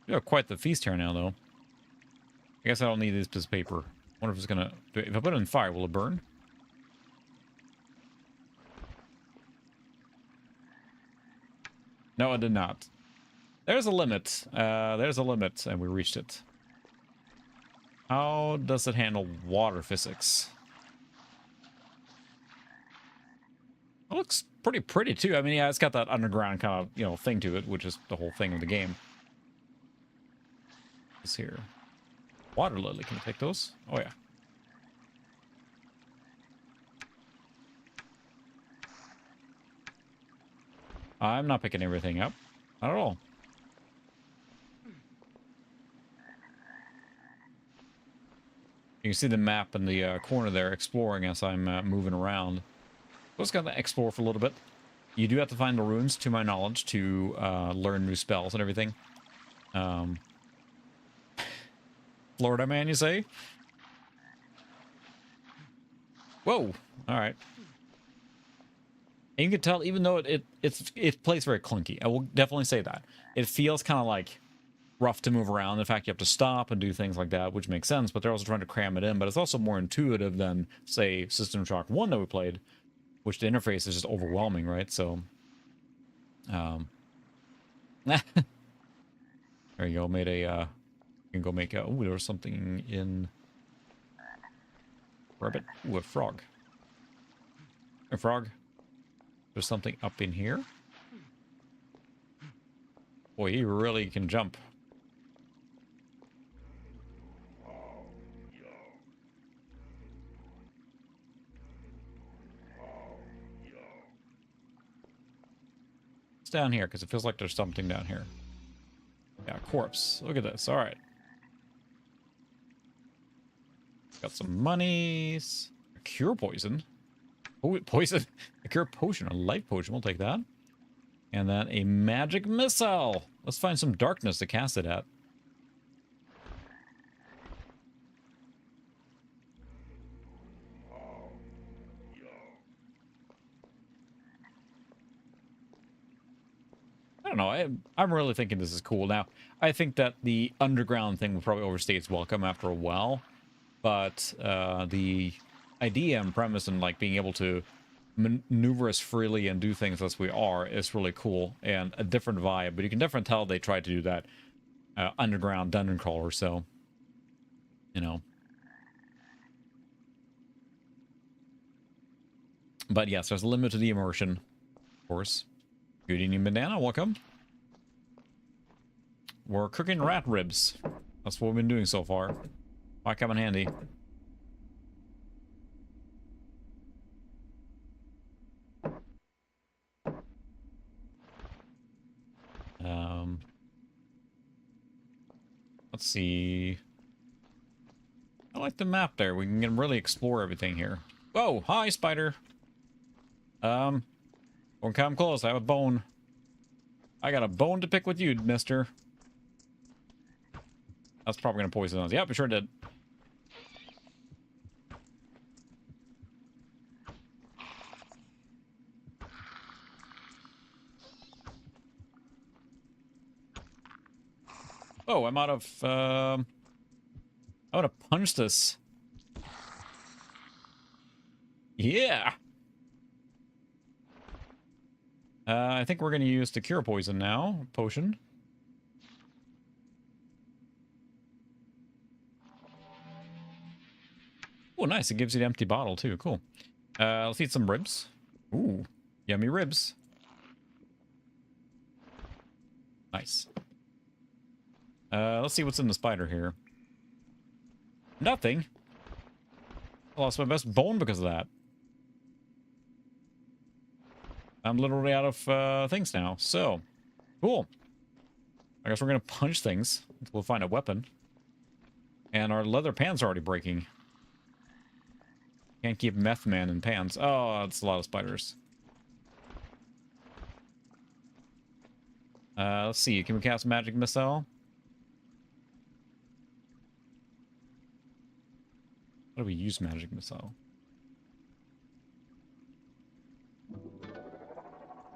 We got quite the feast here now, though. I guess I don't need this piece of paper. I wonder if it's gonna... If I put it in fire, will it burn? No, it did not. There's a limit. There's a limit, and we reached it. How does it handle water physics? It looks pretty too. I mean, yeah, it's got that underground kind of, you know, thing to it, which is the whole thing of the game. What's here? Water lily. Can you take those? Oh yeah. I'm not picking everything up. Not at all. You can see the map in the corner there, exploring as I'm moving around. Let's go to explore for a little bit. You do have to find the runes, to my knowledge, to learn new spells and everything. Florida man, you say? Whoa! Alright. And you can tell, even though it plays very clunky, I will definitely say that. It feels kind of like rough to move around. In fact, you have to stop and do things like that, which makes sense, but they're also trying to cram it in. But it's also more intuitive than, say, System Shock 1 that we played, which the interface is just overwhelming, right? So, there you go. Made a, you can go make a, ooh, there was something in, rabbit, ooh, a frog. A frog. There's something up in here. Boy, he really can jump. It's down here, because it feels like there's something down here. Yeah, corpse. Look at this. All right. Got some monies. A cure poison. Oh, poison. A cure potion. A life potion. We'll take that. And then a magic missile. Let's find some darkness to cast it at. I don't know. I'm really thinking this is cool. Now, I think that the underground thing will probably overstay its welcome after a while. But the idea and premise and like being able to maneuver us freely and do things as we are is really cool and a different vibe. But you can definitely tell they tried to do that underground dungeon crawler. So, you know. But yes, there's a limit to the immersion, of course. Good evening, Banana. Welcome. We're cooking rat ribs. That's what we've been doing so far. Might come in handy. Let's see. I like the map there. We can really explore everything here. Whoa, hi, spider. Don't come close. I have a bone. I got a bone to pick with you, mister. That's probably gonna poison us. Yep, we sure did. Oh, I'm out of, I'm gonna punch this. Yeah! I think we're gonna use the cure poison now. Potion. Oh, nice. It gives you the empty bottle, too. Cool. Let's eat some ribs. Ooh, yummy ribs. Nice. Let's see what's in the spider here. Nothing. I lost my best bone because of that. I'm literally out of things now. So, cool. I guess we're going to punch things until we'll find a weapon. And our leather pants are already breaking. Can't keep Meth Man in pants. Oh, that's a lot of spiders. Let's see. Can we cast Magic Missile? How do we use Magic Missile?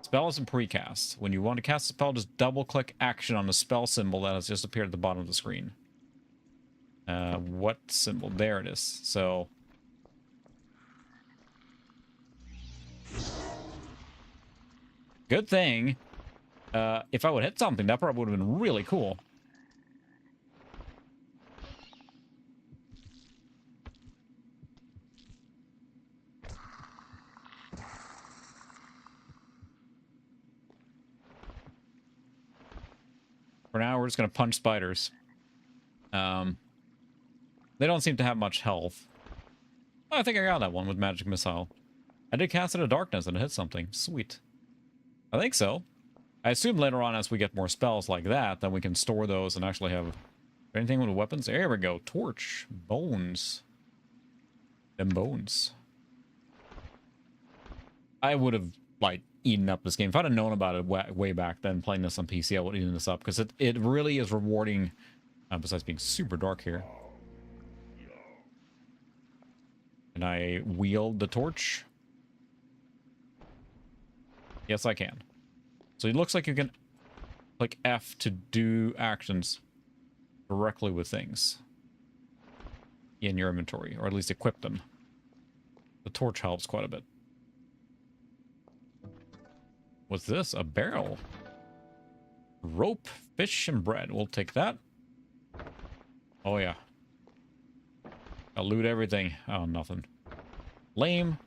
Spell is in precast. When you want to cast a spell, just double-click action on the spell symbol that has just appeared at the bottom of the screen. What symbol? There it is. So... good thing. If I would hit something, that probably would have been really cool. For now, we're just going to punch spiders. They don't seem to have much health. Oh, I think I got that one with Magic Missile. I did cast it in darkness and it hit something. Sweet. I think so. I assume later on as we get more spells like that, then we can store those and actually have anything with weapons. There we go. Torch. Bones. Them bones. I would have, like, eaten up this game. If I'd have known about it way back then, playing this on PC, I would have eaten this up. Because it really is rewarding, besides being super dark here. Can I wield the torch? Yes, I can. So it looks like you can click F to do actions directly with things in your inventory, or at least equip them. The torch helps quite a bit. What's this? A barrel. Rope, fish, and bread. We'll take that. Oh, yeah. I'll loot everything. Oh, nothing. Lame.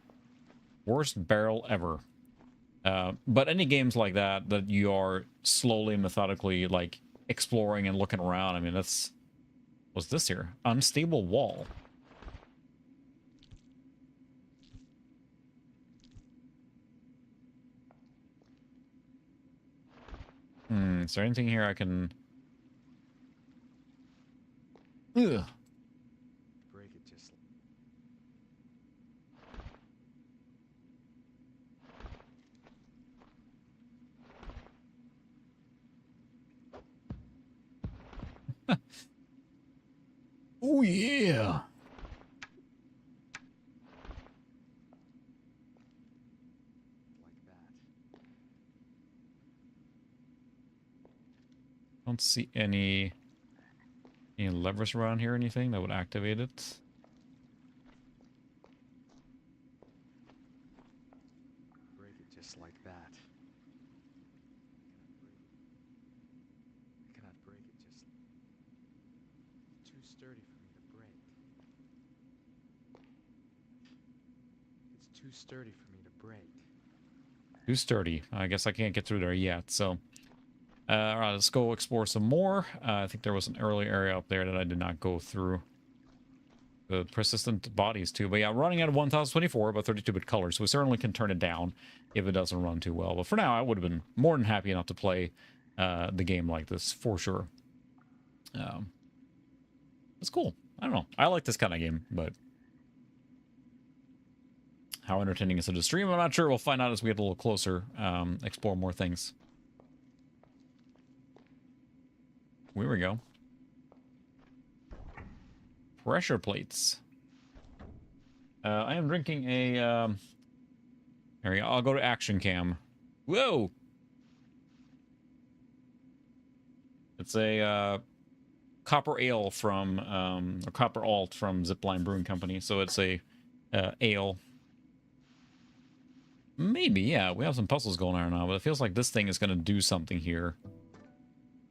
Worst barrel ever. But any games like that you are slowly and methodically, like, exploring and looking around, I mean, that's... what's this here? Unstable wall. Is there anything here I can... Ugh. Break it just. Oh yeah. Like that. Don't see any levers around here or anything that would activate it. Break it just like that. I cannot break it just. It's too sturdy for me to break. It's too sturdy for me to break. Too sturdy. I guess I can't get through there yet, so... all right, let's go explore some more. I think there was an early area up there that I did not go through. The persistent bodies, too. But yeah, running at 1024, but 32-bit colors, so we certainly can turn it down if it doesn't run too well. But for now, I would have been more than happy enough to play the game like this, for sure. It's cool. I don't know. I like this kind of game, but... how entertaining is it to stream? I'm not sure. We'll find out as we get a little closer, explore more things. Here we go. Pressure plates. I am drinking a... there we go. I'll go to action cam. Whoa! It's a copper ale from... or copper alt from Zipline Brewing Company. So it's a ale. Maybe, yeah. We have some puzzles going on now, but it feels like this thing is going to do something here.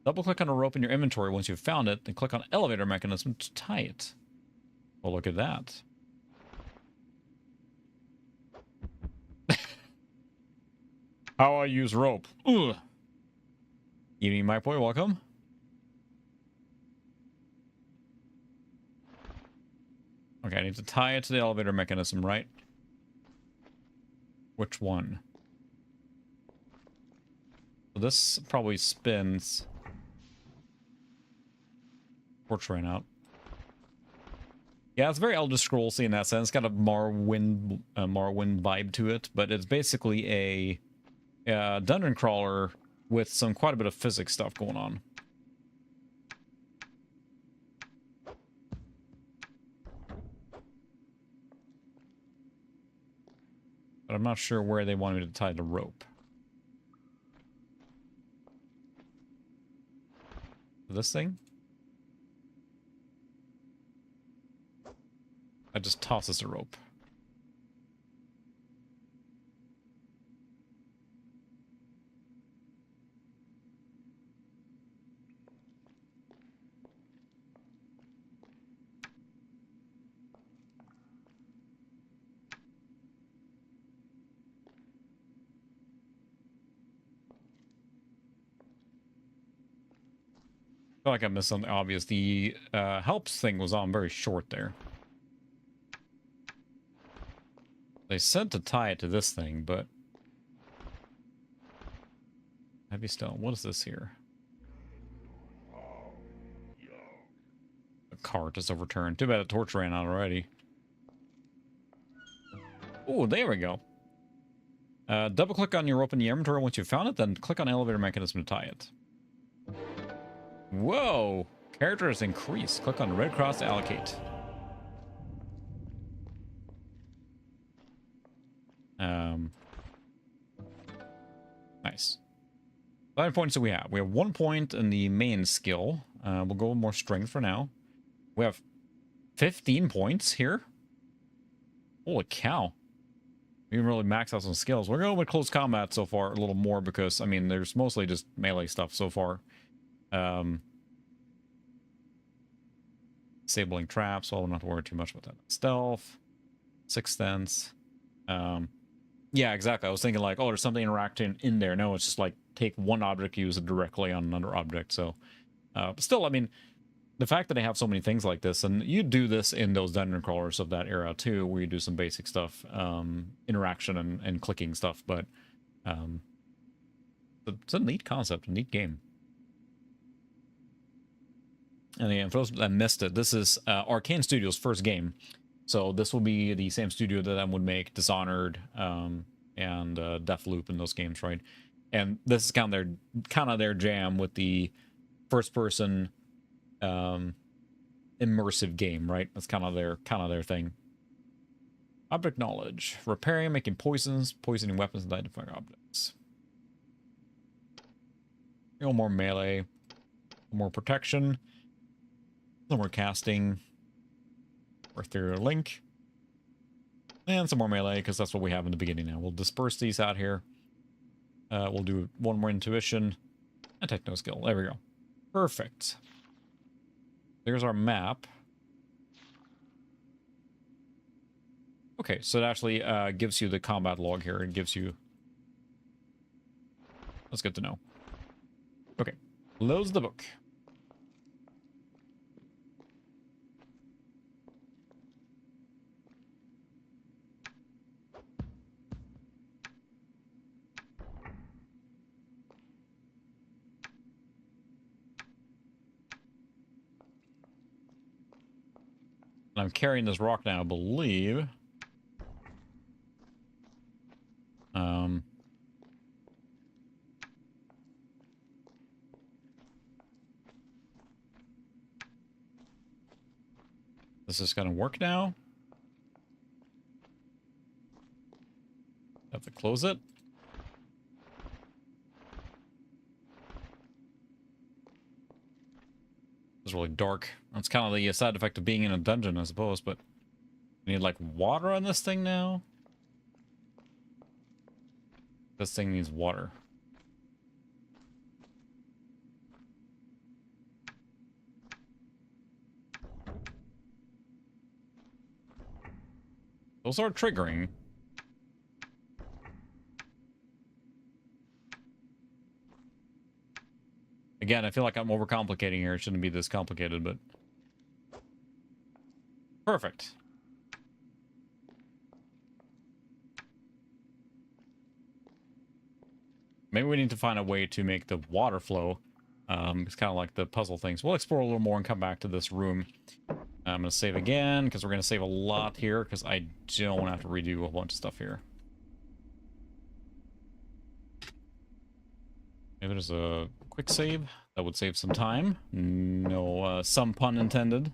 Double-click on a rope in your inventory once you've found it, then click on elevator mechanism to tie it. Oh, look at that. How I use rope. Ugh. Evening, Mike Boy, welcome. Okay, I need to tie it to the elevator mechanism, right? Which one? So this probably spins. Torch ran out. Yeah, it's very Elder Scrollsy in that sense. It's got a Morrowind vibe to it, but it's basically a dungeon crawler with quite a bit of physics stuff going on. But I'm not sure where they want me to tie the rope. This thing? That just tosses the rope. I feel like I missed something obvious. The helps thing was on very short there. They said to tie it to this thing, but... heavy stone. What is this here? The cart is overturned. Too bad the torch ran out already. Oh, there we go. Double click on your rope in the inventory once you've found it, then click on elevator mechanism to tie it. Whoa! Characters increase. Click on red cross to allocate. Nice. 5 points that we have. We have 1 point in the main skill. We'll go with more strength for now. We have 15 points here. Holy cow. We can really max out some skills. We're going with close combat so far a little more because, I mean, there's mostly just melee stuff so far. Disabling traps, so I'll not worry too much about that. Stealth. Sixth Sense. Yeah, exactly. I was thinking like, oh, there's something interacting in there. No, it's just like take one object, use it directly on another object. So, but still, I mean, the fact that they have so many things like this, and you do this in those dungeon crawlers of that era too, where you do some basic stuff, interaction and clicking stuff. But it's a neat concept, a neat game. And again, for those that missed it, this is Arcane Studios' first game. So this will be the same studio that would make Dishonored and Deathloop in those games, right? And this is kind of their jam with the first-person immersive game, right? That's kind of their thing. Object knowledge: repairing, making poisons, poisoning weapons, and identifying objects. A little more melee, more protection, a little more casting, or ethereal link, and some more melee because that's what we have in the beginning. Now we'll disperse these out here. We'll do one more intuition and techno skill. There we go. Perfect. There's our map. Okay, so it actually gives you the combat log here. It gives you... That's good to know. Okay, loads the book. I'm carrying this rock now, I believe. Is this gonna work now? Have to close it. It's really dark. That's kind of the side effect of being in a dungeon, I suppose, but we need like water on this thing now. This thing needs water. Those are triggering. Again, I feel like I'm overcomplicating here. It shouldn't be this complicated, but... Perfect. Maybe we need to find a way to make the water flow. It's kind of like the puzzle things. We'll explore a little more and come back to this room. I'm going to save again, because we're going to save a lot here, because I don't want to have to redo a bunch of stuff here. Maybe there's a quick save. That would save some time. No, some pun intended.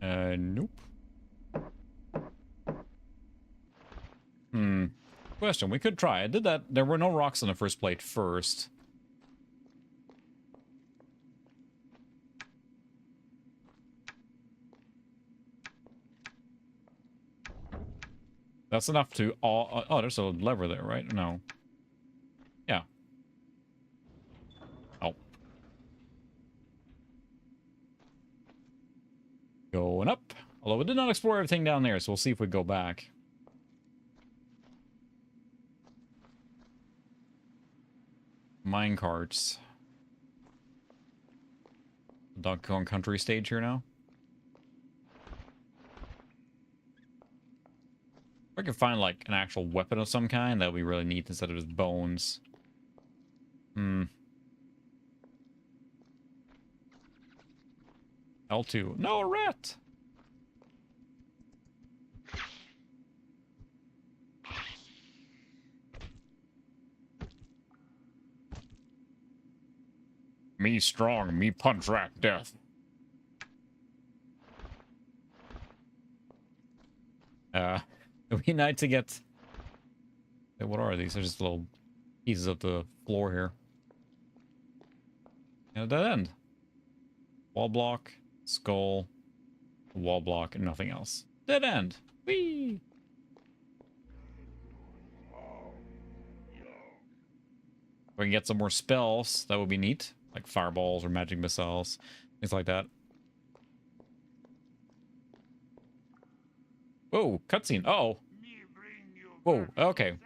Nope. Question, we could try. I did that. There were no rocks on the first plate first. That's enough to all... oh, there's a lever there, right? No. Yeah. Oh. Going up. Although we did not explore everything down there, so we'll see if we go back. Minecarts. Donkey Kong Country stage here now. If I could find, like, an actual weapon of some kind, that would be really neat instead of just bones. L2. No, a rat! Me strong, me punch rat death. It would be nice to get... what are these? They're just little pieces of the floor here. And a dead end. Wall block, skull, wall block, and nothing else. Dead end. Whee! We can get some more spells. That would be neat. Like fireballs or magic missiles. Things like that. Whoa, cutscene. Oh. Whoa, okay.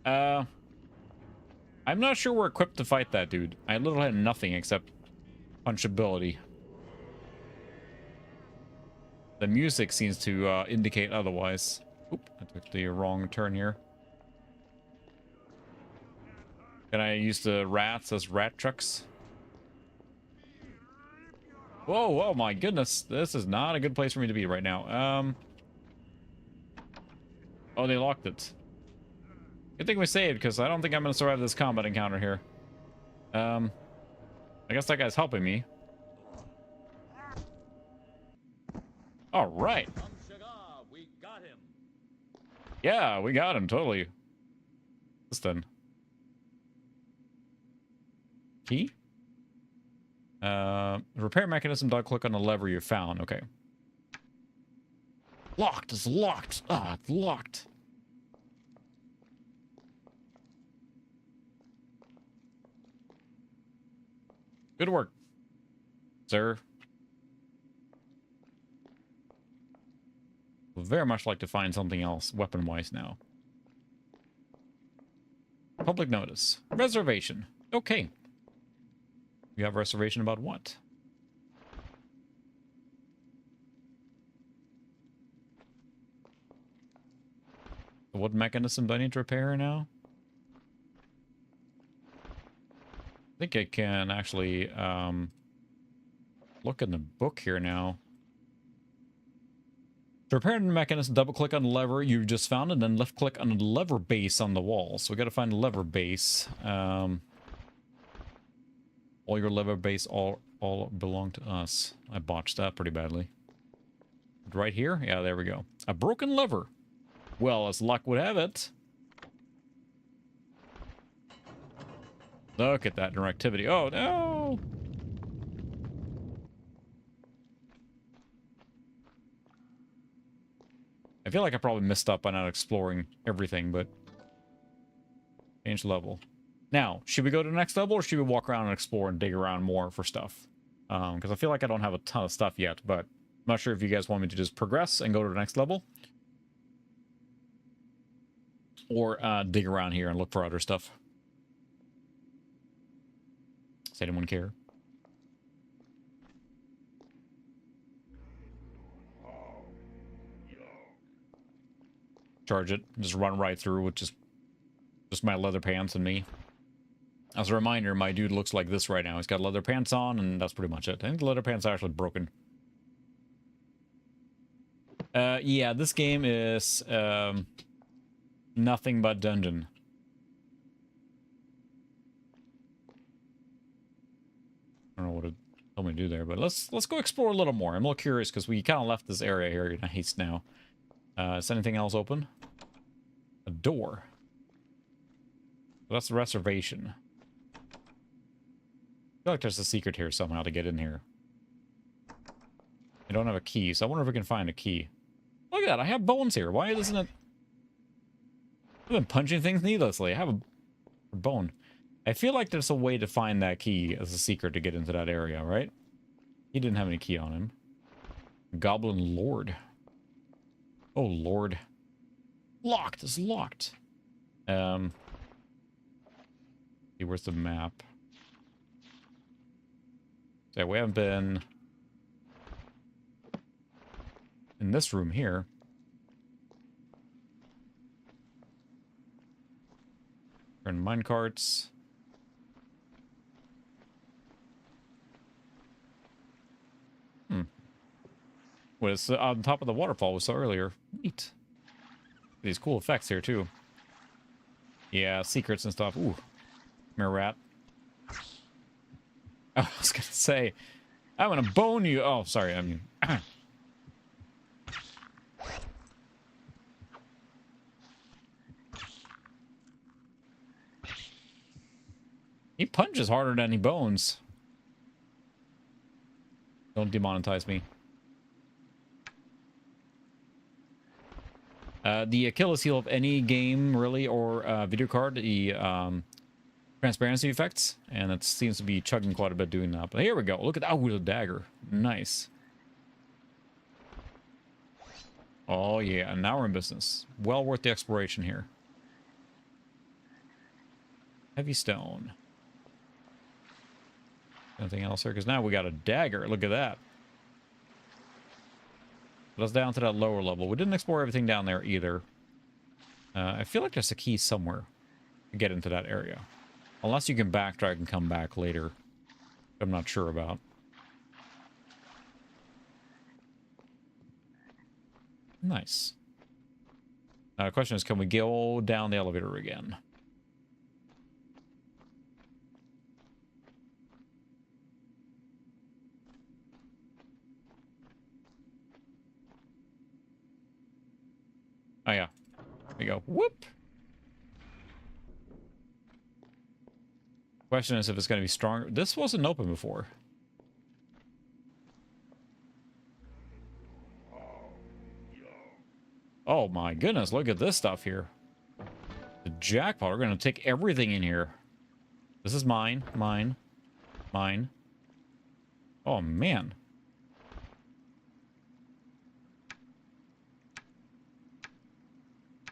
I'm not sure we're equipped to fight that dude. I literally had nothing except punchability. The music seems to indicate otherwise. Oop, I took the wrong turn here. Can I use the rats as rat trucks? Whoa, whoa, my goodness. This is not a good place for me to be right now. Oh, they locked it. Good thing we saved, because I don't think I'm going to survive this combat encounter here. I guess that guy's helping me. All right. We got him. Yeah, we got him, totally. This then. Key? Repair mechanism, dog click on the lever you found. Okay. Locked, it's locked. Ah, it's locked. Good work, sir. Would very much like to find something else weapon-wise now. Public notice. Reservation. Okay. You have a reservation about what? What mechanism do I need to repair now? I think I can actually look in the book here now. To repair the mechanism, double-click on the lever you just found, and then left-click on the lever base on the wall. So we got to find the lever base. All your lever base all belong to us. I botched that pretty badly. Right here? Yeah, there we go. A broken lever. Well, as luck would have it. Look at that directivity. Oh, no! I feel like I probably messed up by not exploring everything, but... Change level. Now, should we go to the next level, or should we walk around and explore and dig around more for stuff? Because I feel like I don't have a ton of stuff yet, but I'm not sure if you guys want me to just progress and go to the next level. Or dig around here and look for other stuff. Does anyone care? Charge it. Just run right through with just my leather pants and me. As a reminder, my dude looks like this right now. He's got leather pants on, and that's pretty much it. I think the leather pants are actually broken. Yeah, this game is nothing but dungeon. I don't know what it told me to do there, but let's go explore a little more. I'm a little curious because we kind of left this area here in haste now. Is anything else open? A door. So that's the reservation. I feel like there's a secret here somehow to get in here. I don't have a key, so I wonder if we can find a key. Look at that, I have bones here. Why isn't it... I've been punching things needlessly. I have a bone. I feel like there's a way to find that key as a secret to get into that area, right? He didn't have any key on him. Goblin Lord. Oh, Lord. Locked. It's locked. See, where's the map? So we haven't been in this room here. Turn minecarts. Was on top of the waterfall we saw earlier. Neat. These cool effects here too. Yeah, secrets and stuff. Ooh. Mirror rat. I was gonna say, I'm gonna bone you. Oh, sorry. I mean, he punches harder than he bones. Don't demonetize me. The Achilles heel of any game, really, or video card, the transparency effects, and it seems to be chugging quite a bit doing that. But here we go. Look at that. Oh, with a dagger. Nice. Oh, yeah. And now we're in business. Well worth the exploration here. Heavy stone. Anything else here? Because now we got a dagger. Look at that. Let's down to that lower level. We didn't explore everything down there either. I feel like there's a key somewhere to get into that area. Unless you can backtrack and come back later. I'm not sure about. Nice. Now the question is, can we go down the elevator again? Oh yeah. There we go. Whoop! Question is if it's going to be stronger. This wasn't open before. Oh my goodness, look at this stuff here. The jackpot. We're going to take everything in here. This is mine, mine, mine. Oh man.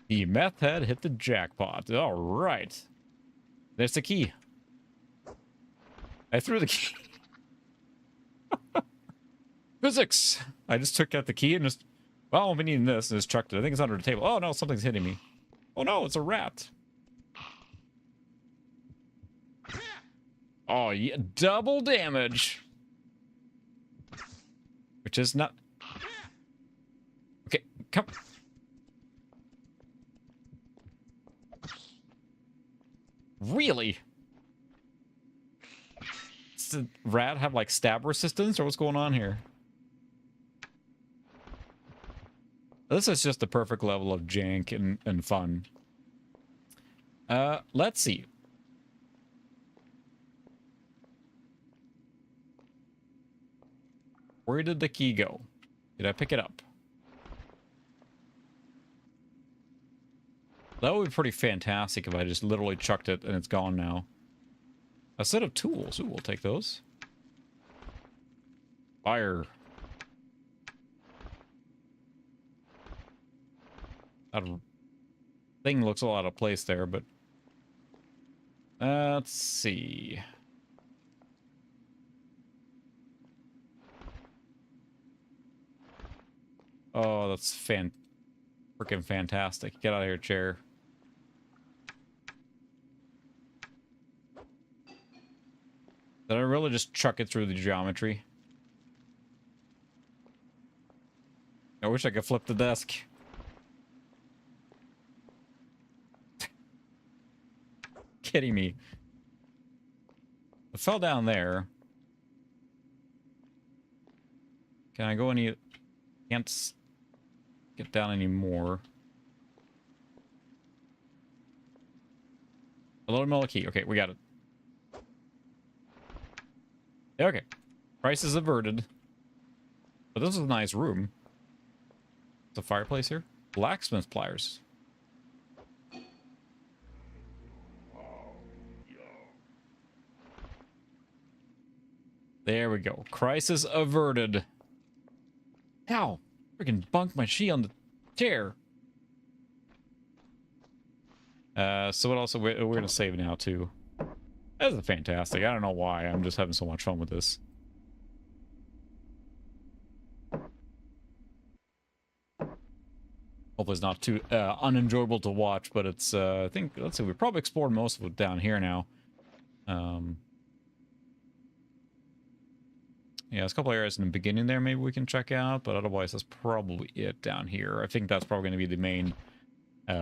The meth head hit the jackpot. All right. There's the key. I threw the key. Physics. I just took out the key and just, well, I've been needing this and just chucked it. I think it's under the table. Oh no, something's hitting me. Oh no, it's a rat. Oh yeah, double damage. Which is not... Okay, come... Really? Does the rat have like stab resistance or what's going on here? This is just the perfect level of jank and fun. Let's see. Where did the key go? Did I pick it up? That would be pretty fantastic if I just literally chucked it and it's gone now. A set of tools. Ooh, we'll take those. Fire. That thing looks a lot out of place there, but... let's see. Oh, that's freaking fantastic. Get out of here, chair. Did I really just chuck it through the geometry? I wish I could flip the desk. Kidding me. It fell down there. Can I go any... Can't get down anymore. A little metal key. Okay, we got it. Okay. Crisis averted. But this is a nice room. It's a fireplace here. Blacksmith pliers. There we go. Crisis averted. Ow! Freaking bunked my sheet on the chair. So what else? We're gonna save now too. This is fantastic. I don't know why. I'm just having so much fun with this. Hopefully it's not too unenjoyable to watch, but it's, I think, let's see, we probably explored most of it down here now. Yeah, there's a couple areas in the beginning there maybe we can check out, but otherwise that's probably it down here. I think that's probably going to be the main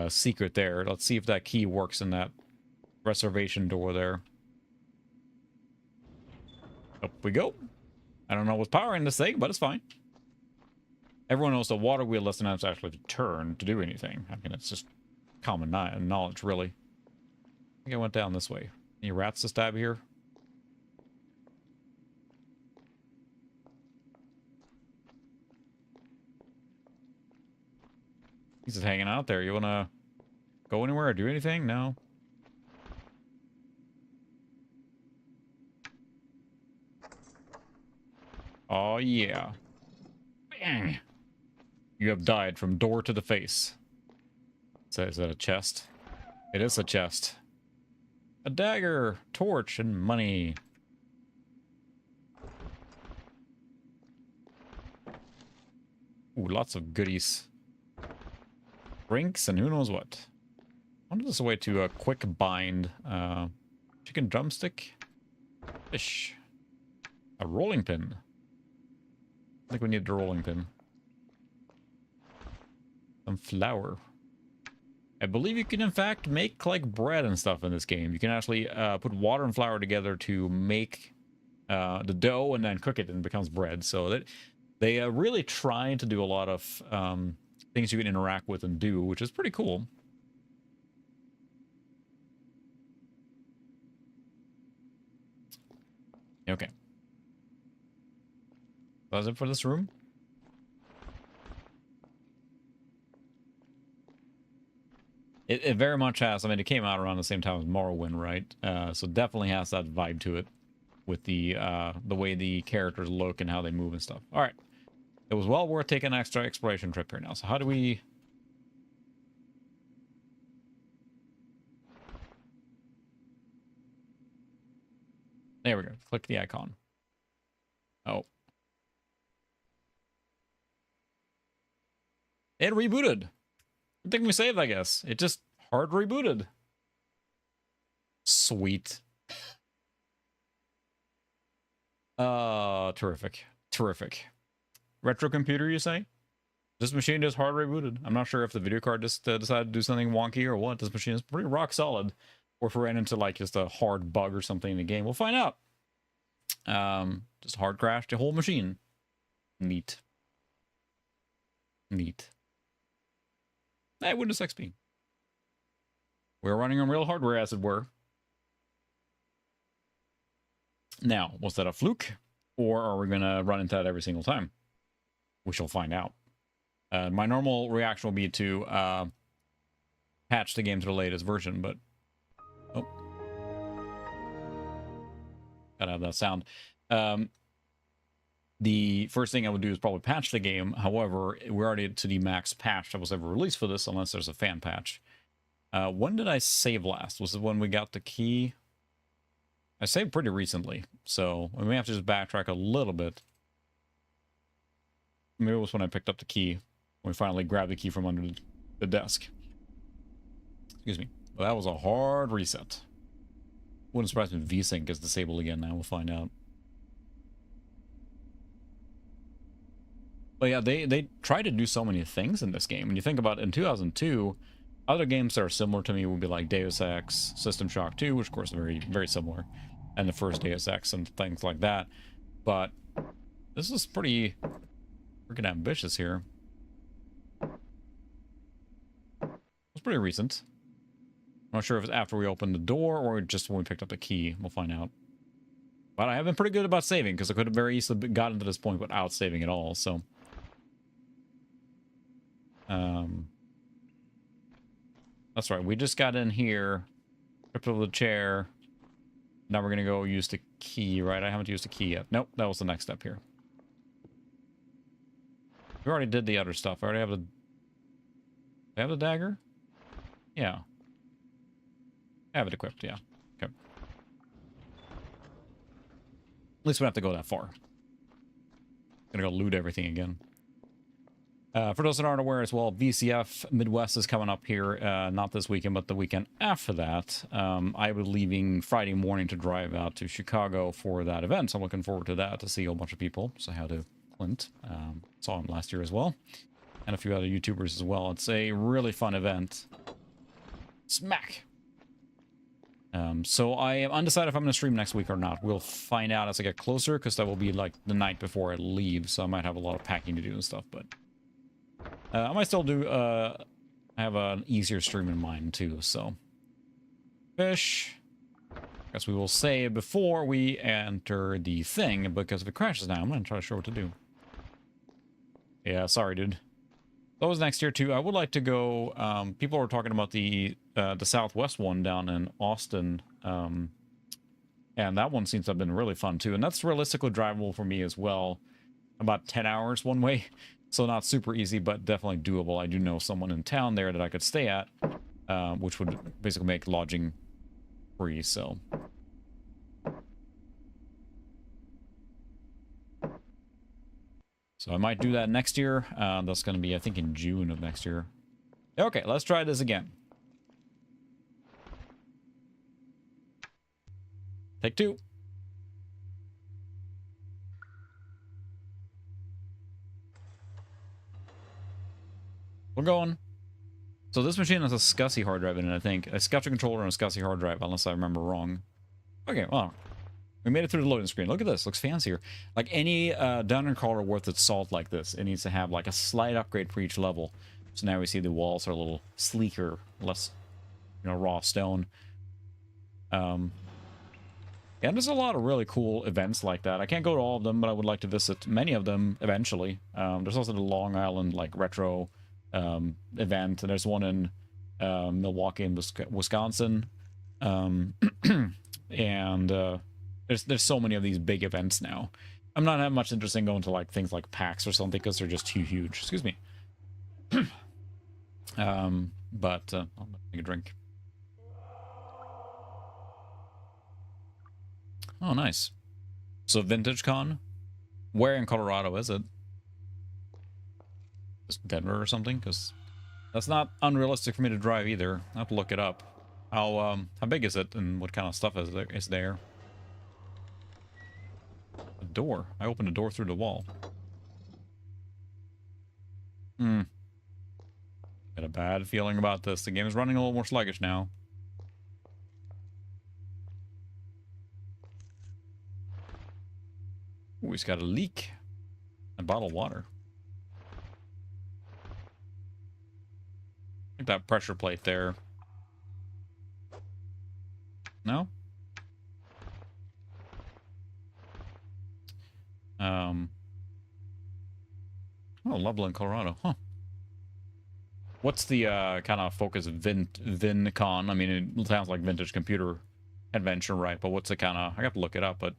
secret there. Let's see if that key works in that reservation door there. Up we go. I don't know what's powering this thing, but it's fine. Everyone knows the water wheel doesn't have to actually turn to do anything. I mean, it's just common knowledge, really. I think I went down this way. Any rats to stab here? He's just hanging out there. You want to go anywhere or do anything? No? Oh, yeah. Bang! You have died from door to the face. Is that a chest? It is a chest. A dagger, torch, and money. Ooh, lots of goodies. Drinks and who knows what. I wonder if there's a way to quick bind Chicken drumstick. Fish. A rolling pin. I think we need a rolling pin. Some flour. I believe you can, in fact, make, like, bread and stuff in this game. You can actually put water and flour together to make the dough and then cook it and it becomes bread. So that they really try to do a lot of things you can interact with and do, which is pretty cool. Okay. That's it for this room. It very much has. I mean, it came out around the same time as Morrowind, right? So definitely has that vibe to it, with the way the characters look and how they move and stuff. All right, it was well worth taking an extra exploration trip here now. So how do we? There we go. Click the icon. Oh, it rebooted. Good thing we saved, I guess. It just hard rebooted. Sweet. Terrific. Terrific. Retro computer, you say? This machine is hard rebooted. I'm not sure if the video card just decided to do something wonky or what. This machine is pretty rock solid. Or if we ran into like just a hard bug or something in the game. We'll find out. Just hard crashed the whole machine. Neat. Neat. Hey, Windows XP. We're running on real hardware, as it were. Now, was that a fluke? Or are we going to run into that every single time? We shall find out. My normal reaction will be to patch the game to the latest version, but... Oh. Gotta have that sound. The first thing I would do is probably patch the game. However, we're already to the max patch that was ever released for this, unless there's a fan patch. When did I save last? Was it when we got the key? I saved pretty recently, so we may have to just backtrack a little bit. Maybe it was when I picked up the key. When we finally grabbed the key from under the desk. Excuse me. Well, that was a hard reset. Wouldn't surprise me if VSync is disabled again now. We'll find out. But yeah, they try to do so many things in this game. When you think about it, in 2002, other games that are similar to me would be like Deus Ex, System Shock 2, which of course are very, very similar, and the first Deus Ex and things like that. But this is pretty freaking ambitious here. It's pretty recent. I'm not sure if it's after we opened the door or just when we picked up the key. We'll find out. But I have been pretty good about saving, because I could have very easily gotten to this point without saving at all, so... That's right, we just got in here, tripped over the chair. Now we're gonna go use the key, right? I haven't used the key yet. Nope, that was the next step here. We already did the other stuff. I already have the... Do I have the dagger? Yeah. I have it equipped, yeah. Okay. At least we don't have to go that far. Gonna go loot everything again. For those that aren't aware as well, VCF Midwest is coming up here, not this weekend, but the weekend after that. I will be leaving Friday morning to drive out to Chicago for that event, so I'm looking forward to that, to see a whole bunch of people. So how to Clint, saw him last year as well, and a few other YouTubers as well. It's a really fun event. Smack! So I am undecided if I'm going to stream next week or not. We'll find out as I get closer, because that will be like the night before I leave, so I might have a lot of packing to do and stuff, but... I might still do, I have an easier stream in mind too, so. Fish. Guess we will save before we enter the thing, because if it crashes now, I'm not entirely sure what to do. Yeah, sorry, dude. That was next year too. I would like to go, people were talking about the Southwest one down in Austin, and that one seems to have been really fun too, and that's realistically drivable for me as well. About 10 hours one way. So not super easy, but definitely doable. I do know someone in town there that I could stay at, which would basically make lodging free, so. So I might do that next year. That's going to be, I think, in June of next year. Okay, let's try this again. Take two. We're going. So this machine has a SCSI hard drive in it, I think. A SCSI controller and a SCSI hard drive, unless I remember wrong. Okay, well, we made it through the loading screen. Look at this. Looks fancier. Like any dungeon crawler worth its salt like this, it needs to have like a slight upgrade for each level. So now we see the walls are a little sleeker, less, you know, raw stone. And there's a lot of really cool events like that. I can't go to all of them, but I would like to visit many of them eventually. There's also the Long Island like retro event, and there's one in Milwaukee and Wisconsin. And there's so many of these big events now. I'm not that much interested in going to like things like PAX or something because they're just too huge. Excuse me. But I'll make a drink. Oh, nice. So Vintage Con? Where in Colorado is it? Just Denver or something? Because that's not unrealistic for me to drive either. I have to look it up. How big is it and what kind of stuff is there? A door. I opened a door through the wall. Got a bad feeling about this. The game is running a little more sluggish now. Ooh, he's got a leak. A bottle of water. I think that pressure plate there. No? Oh, Loveland, Colorado. Huh. What's the kind of focus of VinCon? I mean, it sounds like vintage computer adventure, right? But what's the kind of... I have to look it up, but...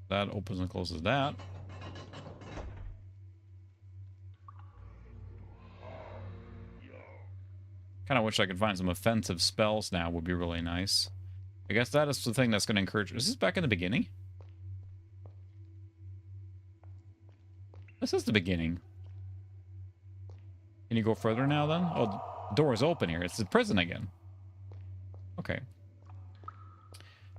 That opens and closes that. Kind of wish I could find some offensive spells now. Would be really nice. I guess that is the thing that's going to encourage... Is this back in the beginning? This is the beginning. Can you go further now, then? Oh, the door is open here. It's the prison again. Okay.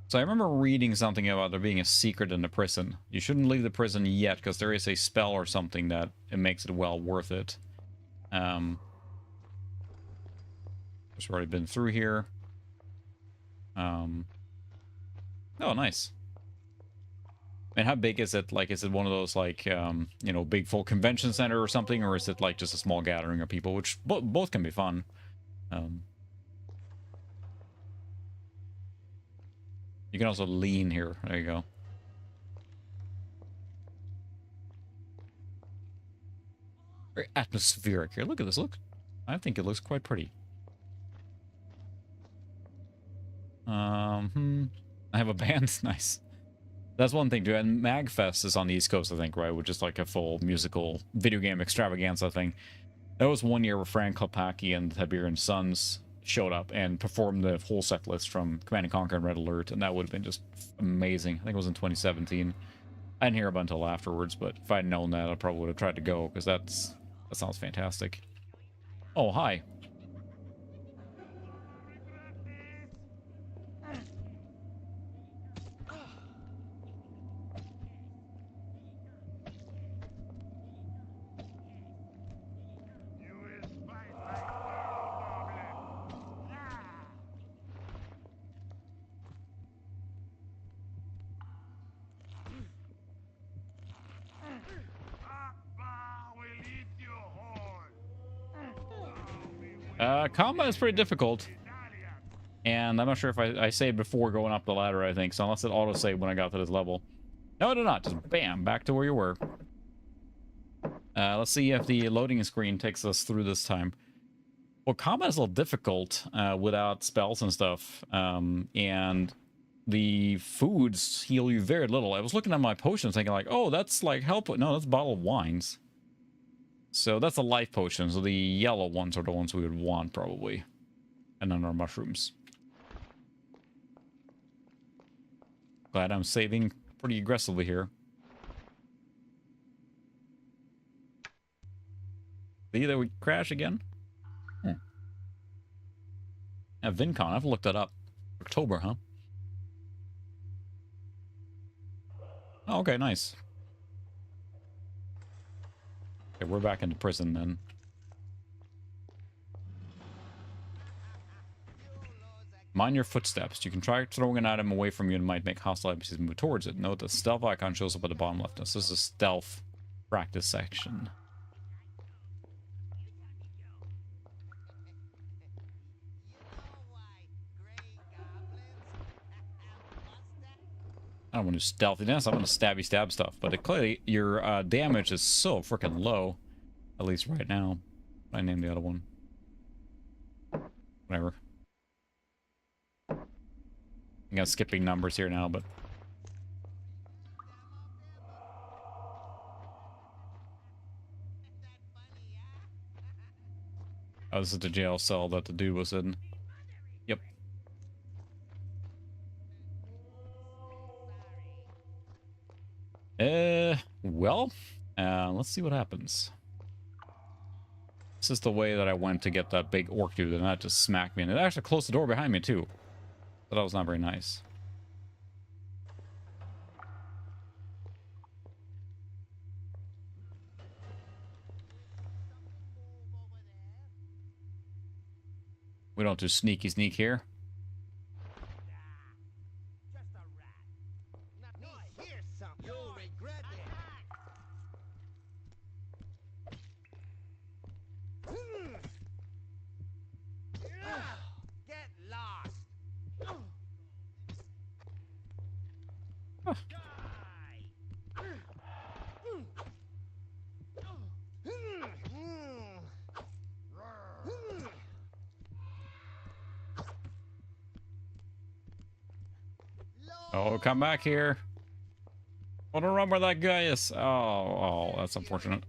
So I remember reading something about there being a secret in the prison. You shouldn't leave the prison yet, because there is a spell or something that it makes it well worth it. Just already been through here. Oh, nice. And how big is it? Like, is it one of those, like, you know, big full convention center or something? Or is it, like, just a small gathering of people? Which, both can be fun. You can also lean here. There you go. Very atmospheric here. Look at this. Look. I think it looks quite pretty. I have a band. Nice. That's one thing too. And MagFest is on the East Coast, I think, right? Which is like a full musical video game extravaganza thing. That was one year where Frank Klepacki and Tiberian Sons showed up and performed the whole set list from Command & Conquer and Red Alert, and that would have been just amazing. I think it was in 2017. I didn't hear about it until afterwards, but if I'd known that, I probably would have tried to go, because that sounds fantastic. Oh, hi. Combat is pretty difficult, and I'm not sure if I saved before going up the ladder, I think, so unless it auto-saved when I got to this level. No, it did not. Just bam, back to where you were. Let's see if the loading screen takes us through this time. Well, combat is a little difficult without spells and stuff, and the foods heal you very little. I was looking at my potions thinking like, oh, that's like help. No, that's a bottle of wines. So that's a life potion. So the yellow ones are the ones we would want, probably. And then our mushrooms. Glad I'm saving pretty aggressively here. See, that we crash again? VinCon, I've looked that up. October, huh? Oh, okay, nice. Okay, we're back into prison then. Mind your footsteps. You can try throwing an item away from you and might make hostile NPCs move towards it. Note the stealth icon shows up at the bottom left. This is a stealth practice section. I don't want to do stealthiness. I want to stabby stab stuff. But clearly, your damage is so freaking low. At least right now. I named the other one. Whatever. I'm gonna skipping numbers here now, but oh, this is the jail cell that the dude was in. Yep. Well, let's see what happens. This is the way that I went to get that big orc dude, and that just smacked me. And it actually closed the door behind me, too. So that was not very nice. We don't do sneaky sneak here. Oh, come back here. I want to run where that guy is. Oh, that's unfortunate.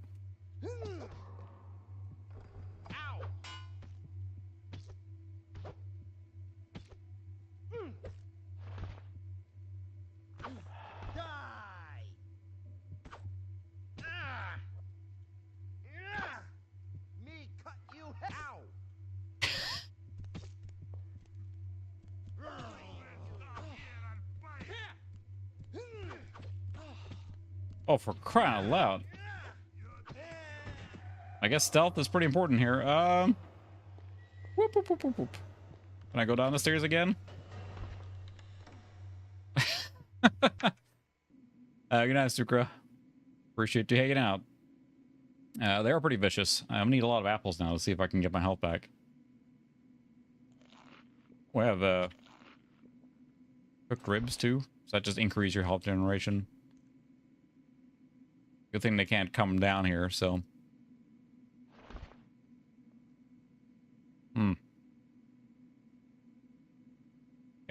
Oh, for crying out loud. I guess stealth is pretty important here. Whoop, whoop, whoop, whoop, whoop. Can I go down the stairs again? Good night, Sukra. Appreciate you hanging out. They are pretty vicious. I'm gonna need a lot of apples now to see if I can get my health back. We have cooked ribs too. So that just increase your health generation. Good thing they can't come down here, so. Yeah,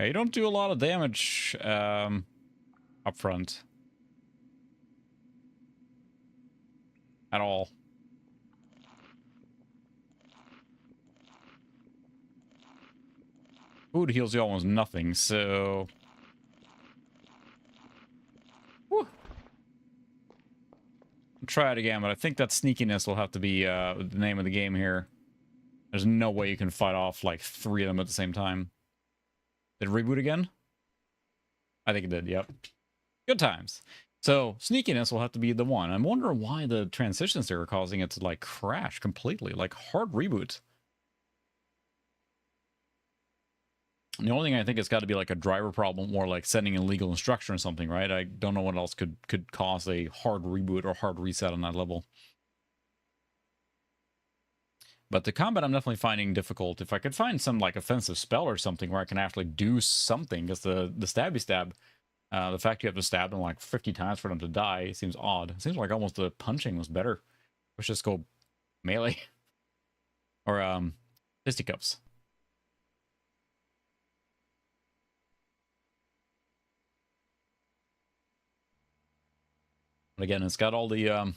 you don't do a lot of damage up front. At all. Food heals you almost nothing, so. Whew. Try it again, but I think that sneakiness will have to be the name of the game here. There's no way you can fight off like 3 of them at the same time. Did it reboot again? I think it did, yep. Good times. So sneakiness will have to be the one. I'm wondering why the transitions there are causing it to like crash completely, like hard reboot. The only thing I think it's got to be like a driver problem or like sending illegal instruction or something, right? I don't know what else could cause a hard reboot or hard reset on that level. But the combat I'm definitely finding difficult. If I could find some like offensive spell or something where I can actually do something, because the stabby stab, the fact you have to stab them like 50 times for them to die seems odd. It seems like almost the punching was better. Let's just go melee. Or fisticuffs. But again, it's got all the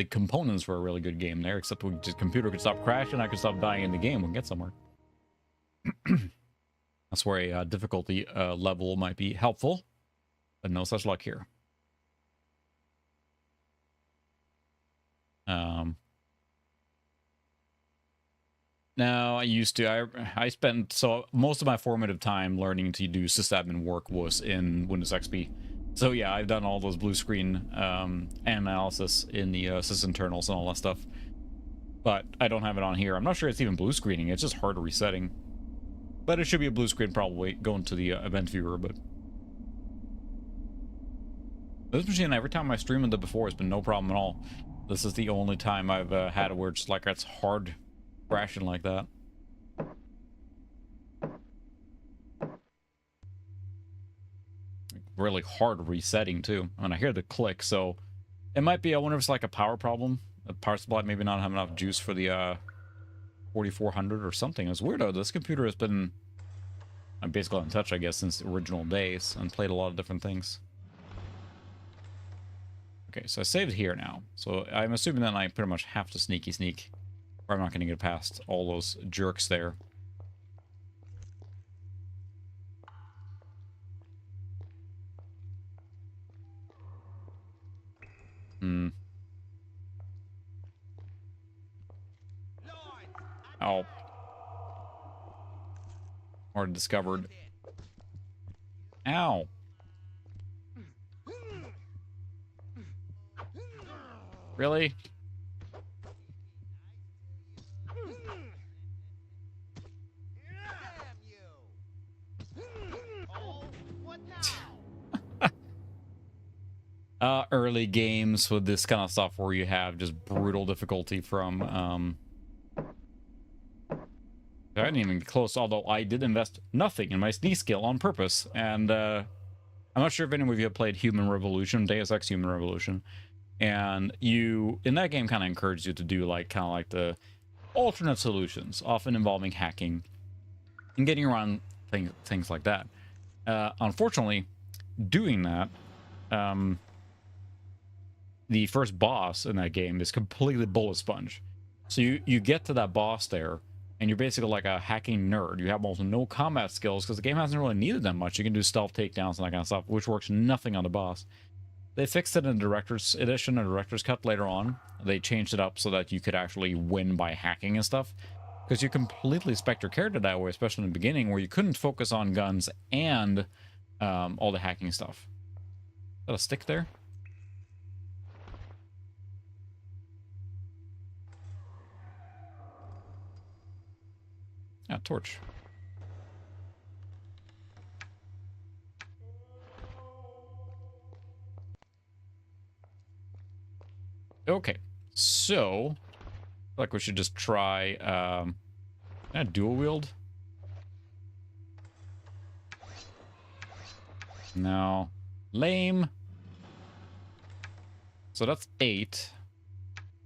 components for a really good game there, except the computer could stop crashing, I could stop dying in the game, we can get somewhere. That's where a difficulty level might be helpful, but no such luck here. No, I used to. I spent so most of my formative time learning to do sysadmin work was in Windows XP. So yeah, I've done all those blue screen analysis in the sysinternals and all that stuff. But I don't have it on here. I'm not sure it's even blue screening. It's just hard resetting. But it should be a blue screen probably going to the event viewer. But this machine, every time I streamed it before, has been no problem at all. This is the only time I've had it where it's like it's hard crashing like that. Really hard resetting too. I mean, I hear the click, so it might be. I wonder if it's like a power problem. The power supply maybe not have enough juice for the 4400 or something. It's weird though. This computer has been basically untouched, I guess, since the original days and played a lot of different things. Okay, so I saved here now. So I'm assuming that I pretty much have to sneak, or I'm not going to get past all those jerks there. Hmm. Oh. Or discovered. Ow. Really? Early games with this kind of stuff where you have just brutal difficulty from, I didn't even get close, although I did invest nothing in my sneak skill on purpose, and, I'm not sure if any of you have played Human Revolution, Deus Ex Human Revolution, and you, in that game, kind of encourages you to do, like, kind of like the alternate solutions, often involving hacking and getting around things like that. Unfortunately, doing that, the first boss in that game is completely bullet sponge. So you get to that boss there, and you're basically like a hacking nerd. You have almost no combat skills because the game hasn't really needed that much. You can do stealth takedowns and that kind of stuff, which works nothing on the boss. They fixed it in Director's Edition and Director's Cut later on. They changed it up so that you could actually win by hacking and stuff. Because you completely spec your character that way, especially in the beginning, where you couldn't focus on guns and all the hacking stuff. Is that a stick there? Ah, torch. Okay, so like we should just try dual wield. No, lame. So that's 8.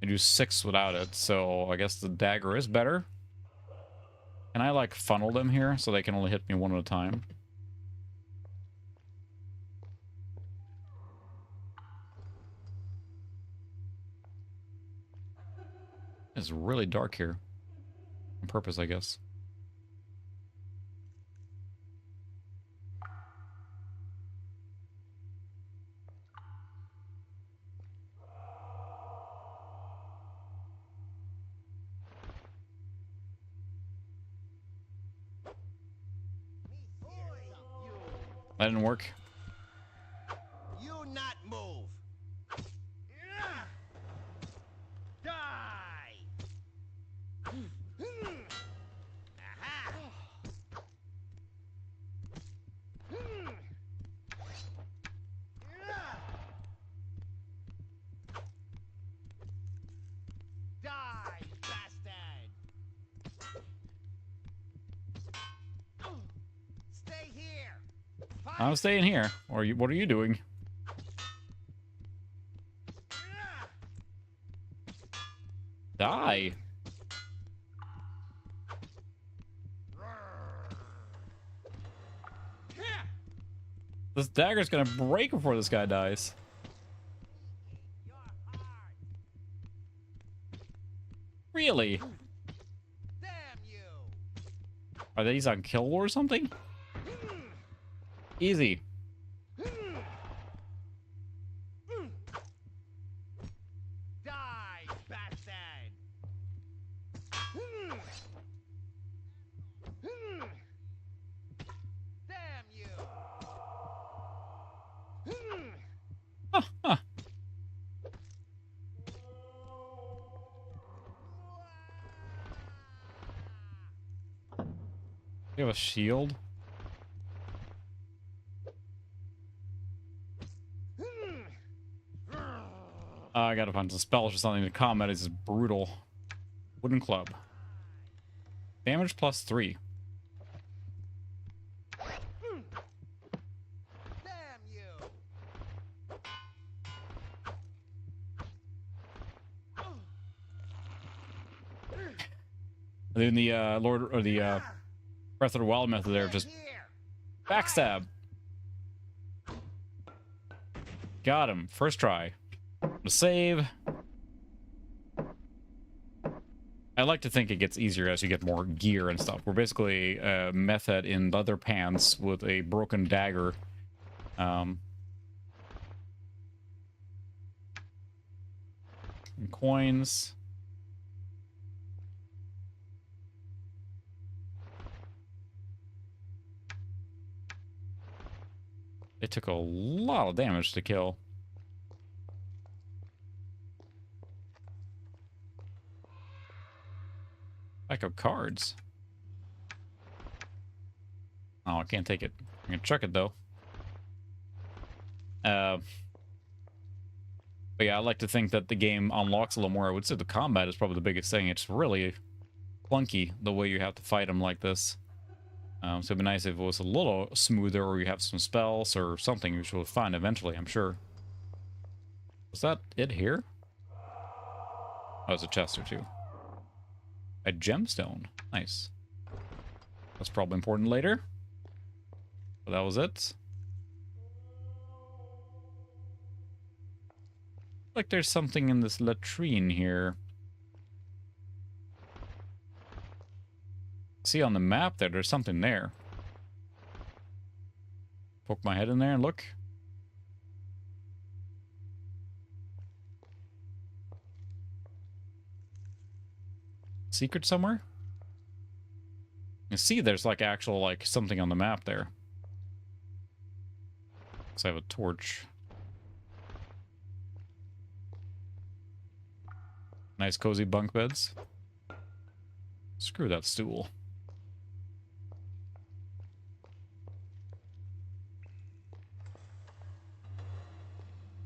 I do 6 without it, so I guess the dagger is better. Can I like funnel them here so they can only hit me one at a time? It's really dark here. On purpose, I guess. That didn't work. You not move. Die. Aha. Die, bastard. Stay here. I'm staying here. Or you, what are you doing? Die. This dagger's gonna break before this guy dies. Really? Damn you. Are these on kill or something? Easy. Die, bastard. have a shield? I gotta find some spells or something. The combat is just brutal. Wooden club. Damage plus 3. Damn you! And then the Lord or the Breath of the Wild method there of just Here! backstab. Got him. First try. To save. I like to think it gets easier as you get more gear and stuff. We're basically a method in leather pants with a broken dagger. And coins. It took a lot of damage to kill. Pack of cards. Oh, I can't take it. I'm gonna chuck it though. But yeah, I like to think that the game unlocks a little more. I would say the combat is probably the biggest thing. It's really clunky the way you have to fight them like this. So it'd be nice if it was a little smoother, or you have some spells or something, which we'll find eventually, I'm sure. Was that it here? Oh, there's a chest or two. A gemstone. Nice. That's probably important later. But that was it. Like there's something in this latrine here. See on the map there, there's something there. Poke my head in there and look. Secret somewhere? You see there's like actual like something on the map there. So I have a torch. Nice cozy bunk beds. Screw that stool.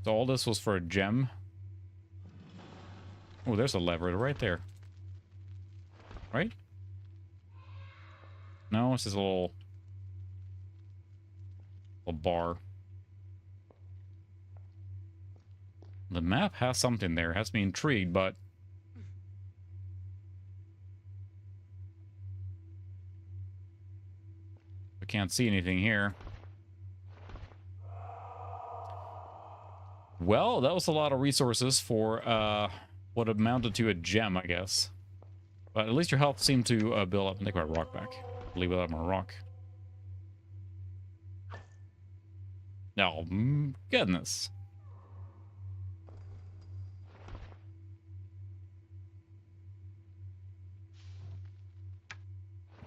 So all this was for a gem. Oh, there's a lever right there. Right? No, it's just a little bar. The map has something there. It has me intrigued, but I can't see anything here. Well, that was a lot of resources for what amounted to a gem, I guess. But at least your health seemed to build up. Take my rock back. Leave without my rock. Oh, goodness.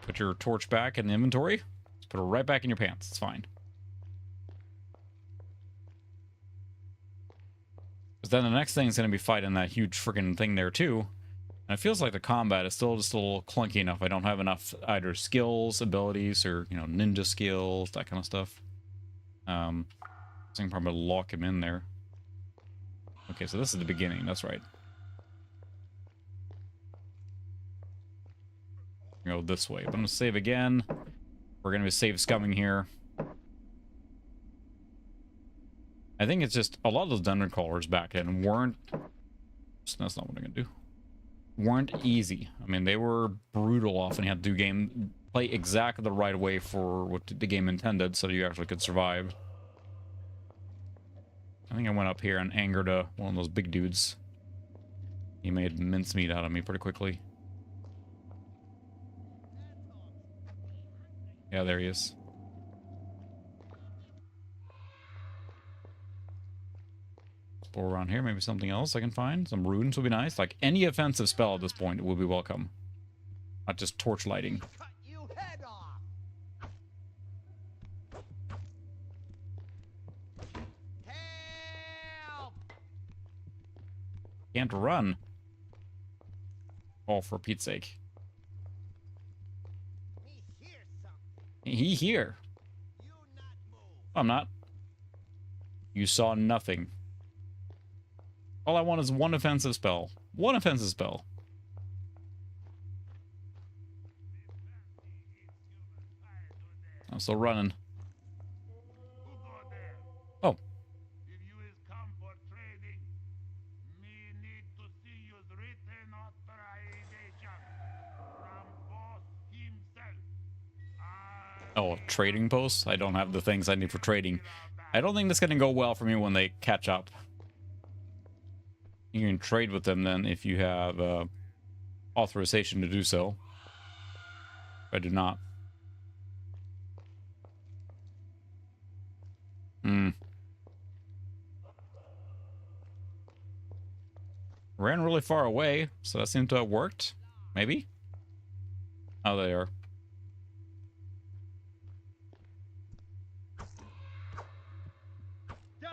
Put your torch back in the inventory. Just put it right back in your pants. It's fine. But then the next thing is going to be fighting that huge freaking thing there too. And it feels like the combat is still just a little clunky enough. I don't have enough either skills, abilities, or, you know, ninja skills, that kind of stuff. So I can probably lock him in there. Okay, so this is the beginning. That's right. Go this way. But I'm going to save again. We're going to be save scumming here. I think it's just a lot of those dungeon crawlers back then weren't... That's not what I'm going to do. Weren't easy. I mean, they were brutal often. You had to play exactly the right way for what the game intended so you actually could survive. I think I went up here and angered one of those big dudes. He made mincemeat out of me pretty quickly. Yeah, there he is. Explore around here, maybe something else I can find. Some runes would be nice. Like any offensive spell at this point will be welcome. Not just torch lighting. Cut you head off! Help! Can't run. Oh, for Pete's sake. Me hear something. He here. You not move. I'm not. You saw nothing. All I want is one offensive spell. One offensive spell. I'm still running. Oh. If you is come for trading, me need to see your written authorization from boss himself. Oh, trading posts? I don't have the things I need for trading. I don't think that's going to go well for me when they catch up. You can trade with them then if you have authorization to do so. I do not. Ran really far away, so that seemed to have worked. Maybe? Oh, they are. Die.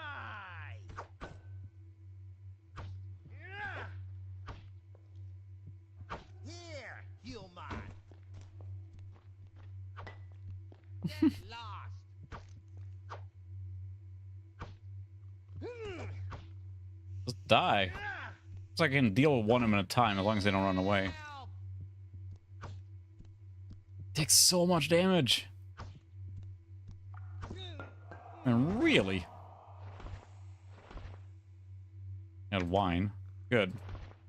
Here, human. Get lost. Just die. Looks like I can deal with one of them at a time as long as they don't run away. Help. Takes so much damage. And really? And wine. Good.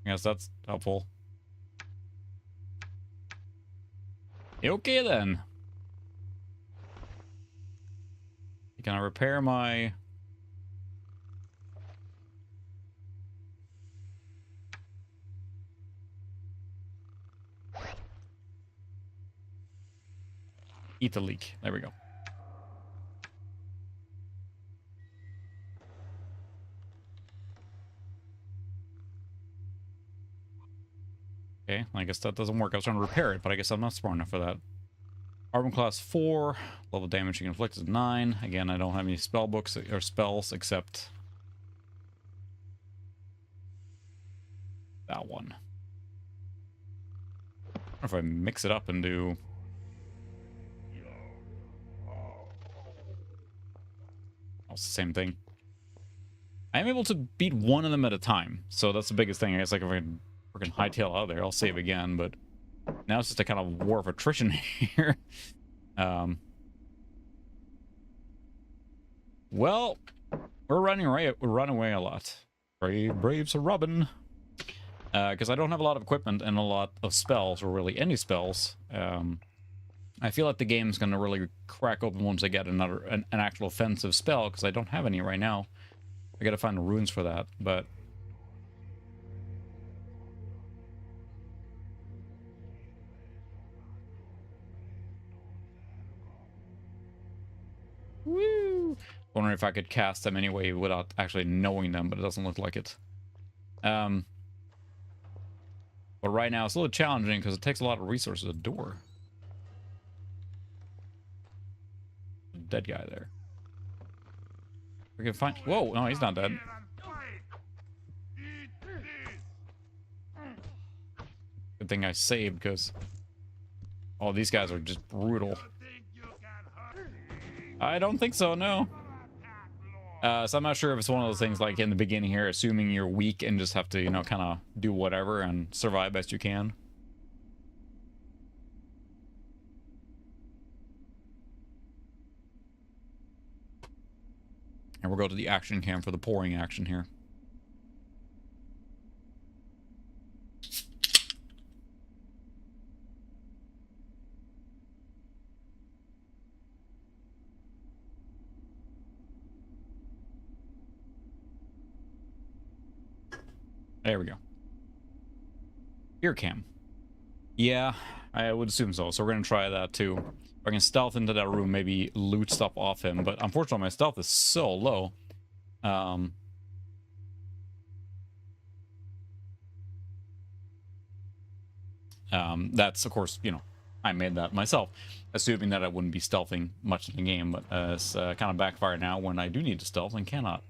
I guess that's helpful. Okay then. Can I repair my... Eat the leak. There we go. Okay, I guess that doesn't work. I was trying to repair it, but I guess I'm not smart enough for that. Armor class 4. Level damage you can inflict is 9. Again, I don't have any spell books or spells except that one. I wonder if I mix it up and do... Oh, it's the same thing. I am able to beat one of them at a time, so that's the biggest thing. I guess like if I can freaking hightail out of there, I'll save again, but now it's just a kind of war of attrition here. Well, we're running away a lot. Brave Sir Robin. Because I don't have a lot of equipment and a lot of spells, or really any spells. I feel like the game's going to really crack open once I get an actual offensive spell, because I don't have any right now. I got to find runes for that, but... Woo! Wondering if I could cast them anyway without actually knowing them, but it doesn't look like it. But right now it's a little challenging because it takes a lot of resources to door. Dead guy there. We can find... Whoa, no, he's not dead. Good thing I saved, because... Oh, these guys are just brutal. I don't think so, no. So I'm not sure if it's one of those things like in the beginning here, assuming you're weak and just have to, you know, kind of do whatever and survive best you can. And we'll go to the action cam for the pouring action here. There we go. Ear cam. Yeah, I would assume so. So we're going to try that too. If I can stealth into that room, maybe loot stuff off him. But unfortunately, my stealth is so low. That's, of course, you know, I made that myself, assuming that I wouldn't be stealthing much in the game. But it's kind of backfired now when I do need to stealth and cannot.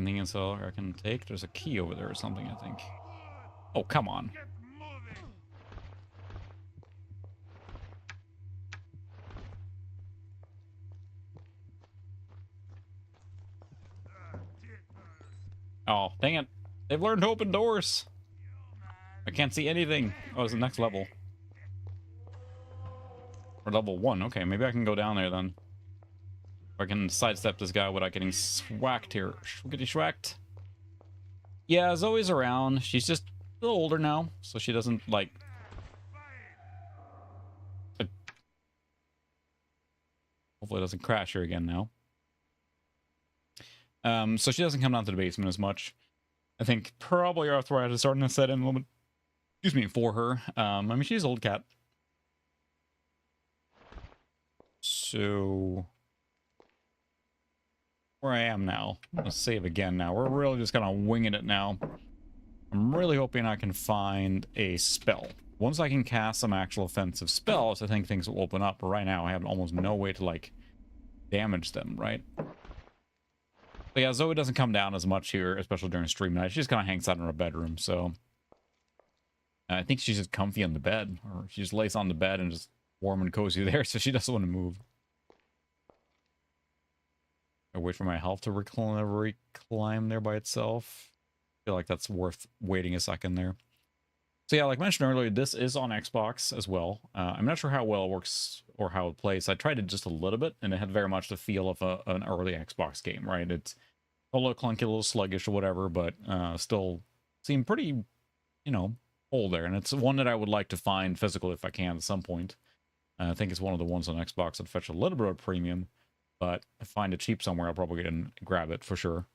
Anything inside I can take? There's a key over there or something, I think. Oh, come on. Get moving. Oh, dang it. They've learned to open doors. I can't see anything. Oh, it's the next level. Or level 1. Okay, maybe I can go down there then. Or I can sidestep this guy without getting swacked here. Getting swacked. Yeah, Zoe's around. She's just a little older now, so she doesn't, like... Hopefully it doesn't crash her again now. So she doesn't come down to the basement as much. I think probably arthritis is starting to set in a little bit. Excuse me, for her. I mean, she's an old cat. So... where I am now. Let's save again now. We're really just kind of winging it now. I'm really hoping I can find a spell. Once I can cast some actual offensive spells, I think things will open up. But right now, I have almost no way to, like, damage them, right? But yeah, Zoe doesn't come down as much here, especially during stream night. She just kind of hangs out in her bedroom, so... I think she's just comfy on the bed. Or she just lays on the bed and just warm and cozy there, so she doesn't want to move. I wait for my health to reclimb there by itself. I feel like that's worth waiting a second there. So yeah, like mentioned earlier, this is on Xbox as well. I'm not sure how well it works or how it plays. I tried it just a little bit, and it had very much the feel of an early Xbox game, right? It's a little clunky, a little sluggish or whatever, but still seemed pretty, you know, old there. And it's one that I would like to find physical if I can at some point. I think it's one of the ones on Xbox that fetch a little bit of premium, but if I find it cheap somewhere, I'll probably get and grab it for sure.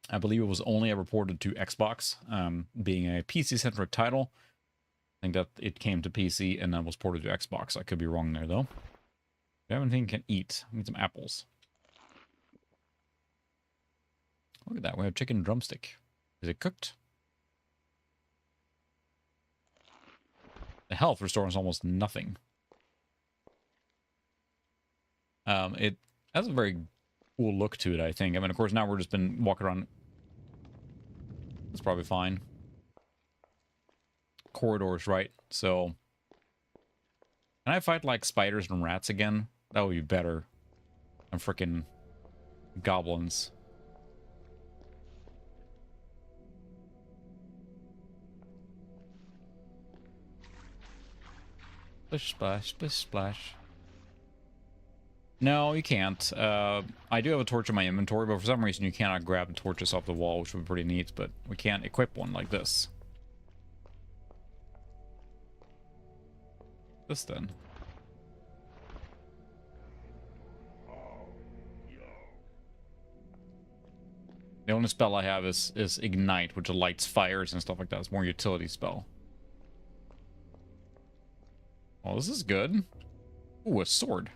I believe it was only ever ported to Xbox, being a PC-centric title. I think that it came to PC and then was ported to Xbox. I could be wrong there, though. Do you have anything you can eat? I need some apples. Look at that. We have chicken drumstick. Is it cooked? The health restores almost nothing. It has a very cool look to it, I think. I mean, of course, now we're just been walking around. It's probably fine. Corridors, right? So, can I fight like spiders and rats again? That would be better than freaking goblins. Splish splash, splish splash. No, you can't. I do have a torch in my inventory, but for some reason you cannot grab the torches off the wall, which would be pretty neat, but we can't equip one like this. This then. The only spell I have is Ignite, which lights fires and stuff like that. It's more utility spell. Oh, this is good. Ooh, a sword.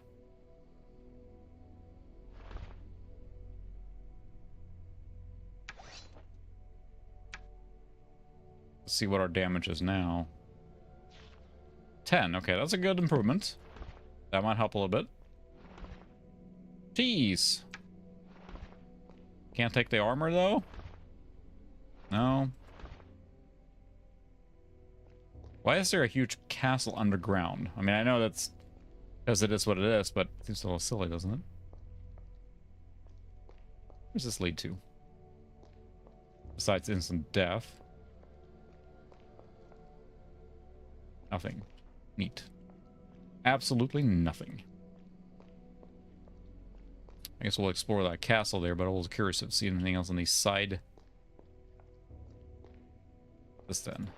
Let's see what our damage is now. 10. Okay, that's a good improvement. That might help a little bit. Jeez. Can't take the armor, though? No. Why is there a huge castle underground? I mean, I know that's because it is what it is, but it seems a little silly, doesn't it? Where's this lead to? Besides instant death. Nothing. Neat. Absolutely nothing. I guess we'll explore that castle there, but I was curious to see anything else on the side. This then.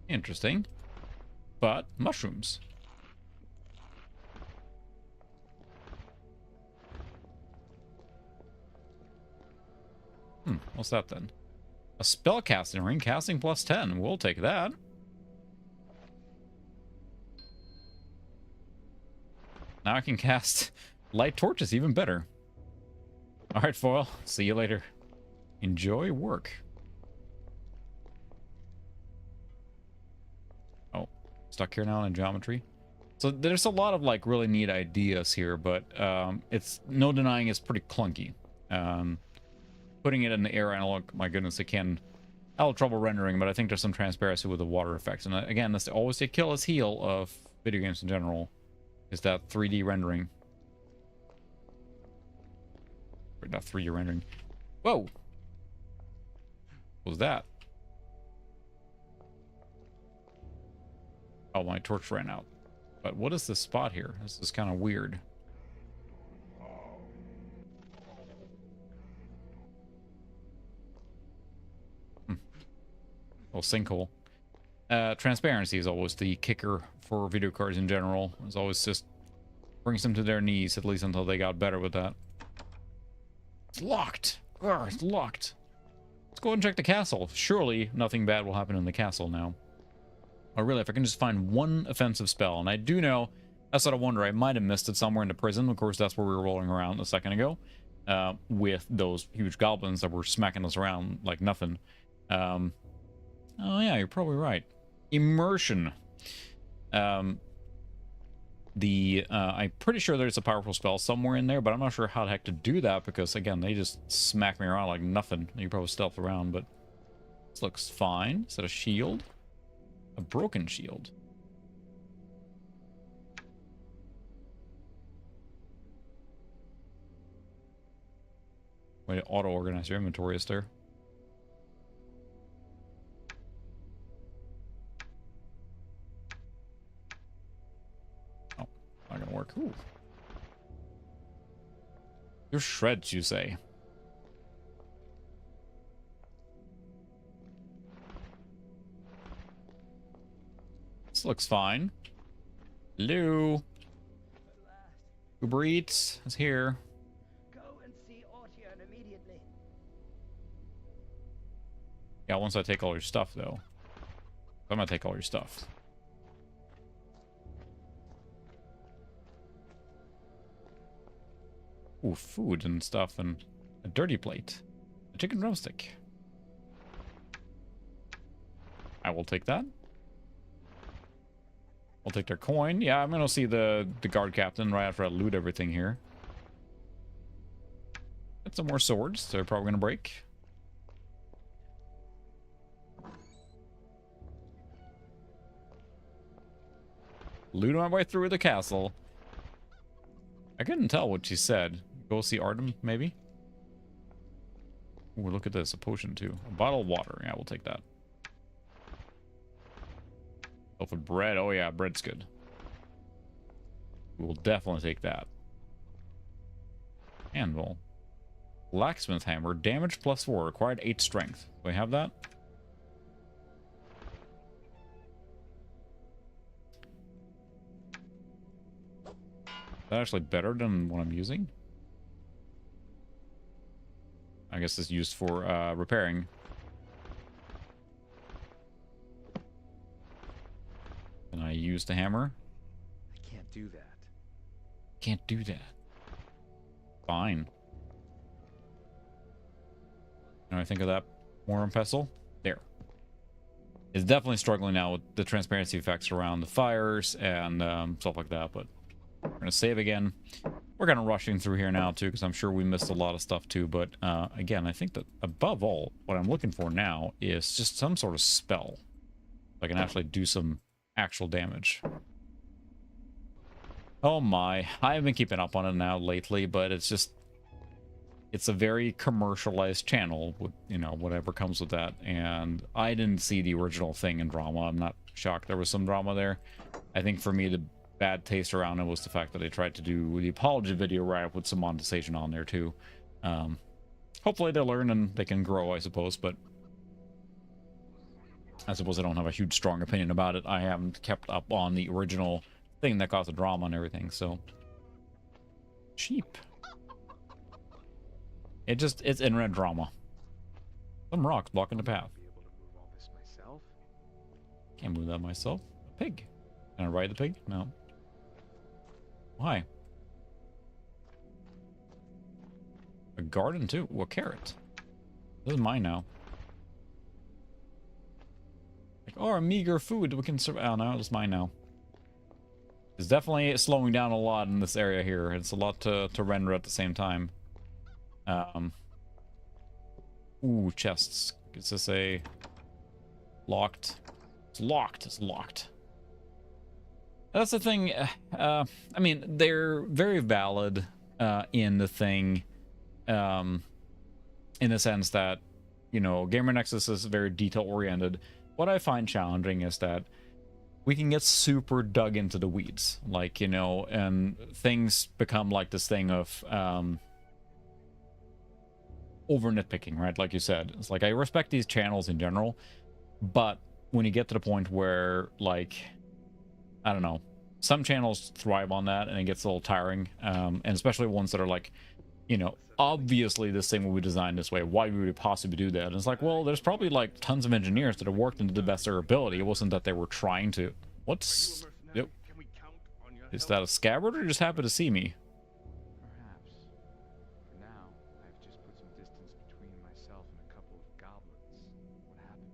Interesting. But mushrooms. What's that then? A spell casting ring, casting plus 10. We'll take that. Now I can cast light torches even better. Alright, Foil. See you later. Enjoy work. Oh, stuck here now in geometry. So there's a lot of like really neat ideas here, but it's no denying it's pretty clunky. Putting it in the air analog, my goodness, it can. I have trouble rendering, but I think there's some transparency with the water effects. And again, that's always the Achilles heel of video games in general, is that 3D rendering. Or not 3D rendering. Whoa! What was that? Oh, my torch ran out. But what is this spot here? This is kind of weird. Well, sinkhole. Transparency is always the kicker for video cards in general. It's always just brings them to their knees, at least until they got better with that. It's locked. Urgh, it's locked. Let's go and check the castle. Surely nothing bad will happen in the castle now. Or really, if I can just find one offensive spell. And I do know, that's what I wonder. I might have missed it somewhere in the prison. Of course, that's where we were rolling around a second ago. With those huge goblins that were smacking us around like nothing. Oh yeah, you're probably right. Immersion. I'm pretty sure there's a powerful spell somewhere in there, but I'm not sure how the heck to do that because, again, they just smack me around like nothing. You probably stealth around, but this looks fine. Is that a shield? A broken shield. Way to auto-organize your inventory is there. Not gonna work. Ooh. You're shreds, you say? This looks fine. Hello. Uber Eats is here. Go and see Ortian immediately. Yeah, once I take all your stuff, though. I'm gonna take all your stuff. Ooh, food and stuff, and a dirty plate. A chicken drumstick. I will take that. I'll take their coin. Yeah, I'm gonna see the guard captain right after I loot everything here. Get some more swords. They're probably gonna break. Loot my way through the castle. I couldn't tell what she said. Go see Artem, maybe? Ooh, look at this. A potion, too. A bottle of water. Yeah, we'll take that. Oh, for bread. Oh, yeah, bread's good. We will definitely take that. Anvil. Blacksmith hammer. Damage +4. Required 8 strength. Do we have that? Is that actually better than what I'm using? I guess it's used for repairing. Can I use the hammer? I can't do that. Can't do that. Fine. Can I think of that warm pestle? There. It's definitely struggling now with the transparency effects around the fires and stuff like that, but we're gonna save again. We're kind of rushing through here now too, because I'm sure we missed a lot of stuff too. But again, I think that above all, what I'm looking for now is just some sort of spell. So I can actually do some actual damage. Oh my, I haven't been keeping up on it now lately, but it's just, it's a very commercialized channel with, you know, whatever comes with that. And I didn't see the original thing in drama. I'm not shocked there was some drama there. I think for me, the bad taste around it was the fact that they tried to do the apology video right up with some monetization on there too. Hopefully they learn and they can grow, I suppose, but I suppose I don't have a huge strong opinion about it. I haven't kept up on the original thing that caused the drama and everything, so cheap. It's internet drama. Some rocks blocking the path. Be able to move all this myself? Can't move that myself. A pig. Can I ride the pig? No. Why? A garden too? Ooh, a carrot. This is mine now. Like, oh, our meager food we can survive. Oh no, it's mine now. It's definitely slowing down a lot in this area here. It's a lot to render at the same time. Ooh, chests. Is this a locked? It's locked. It's locked. That's the thing. I mean, they're very valid in the thing, in the sense that, you know, Gamer Nexus is very detail oriented. What I find challenging is that we can get super dug into the weeds, like, you know, and things become like this thing of over nitpicking, right? Like you said, it's like I respect these channels in general, but when you get to the point where, like, I don't know, some channels thrive on that and it gets a little tiring, and especially ones that are like, you know, obviously this thing will be designed this way, why would we possibly do that? And it's like, well, there's probably like tons of engineers that have worked into the best of their ability. It wasn't that they were trying to. What's... Yep. Can we count on your Is help? that a scabbard or just happy to see me? Perhaps. For now, I've just put some distance between myself and a couple of goblins. What happened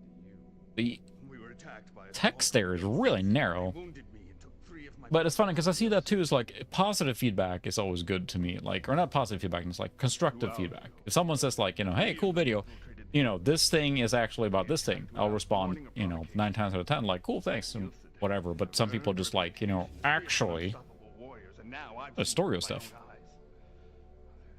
to you? The We were attacked by a text small there is group. really They narrow. wounded me and took 3 of my But it's funny because I see that too. Is like positive feedback is always good to me. Like, or not positive feedback, it's like constructive feedback. If someone says like, you know, hey, cool video, you know, this thing is actually about this thing, I'll respond, you know, 9 times out of 10 like, cool, thanks, and whatever. But some people just like, you know, actually, unstoppable warriors, and now I've the seen it Storio with my stuff. own eyes.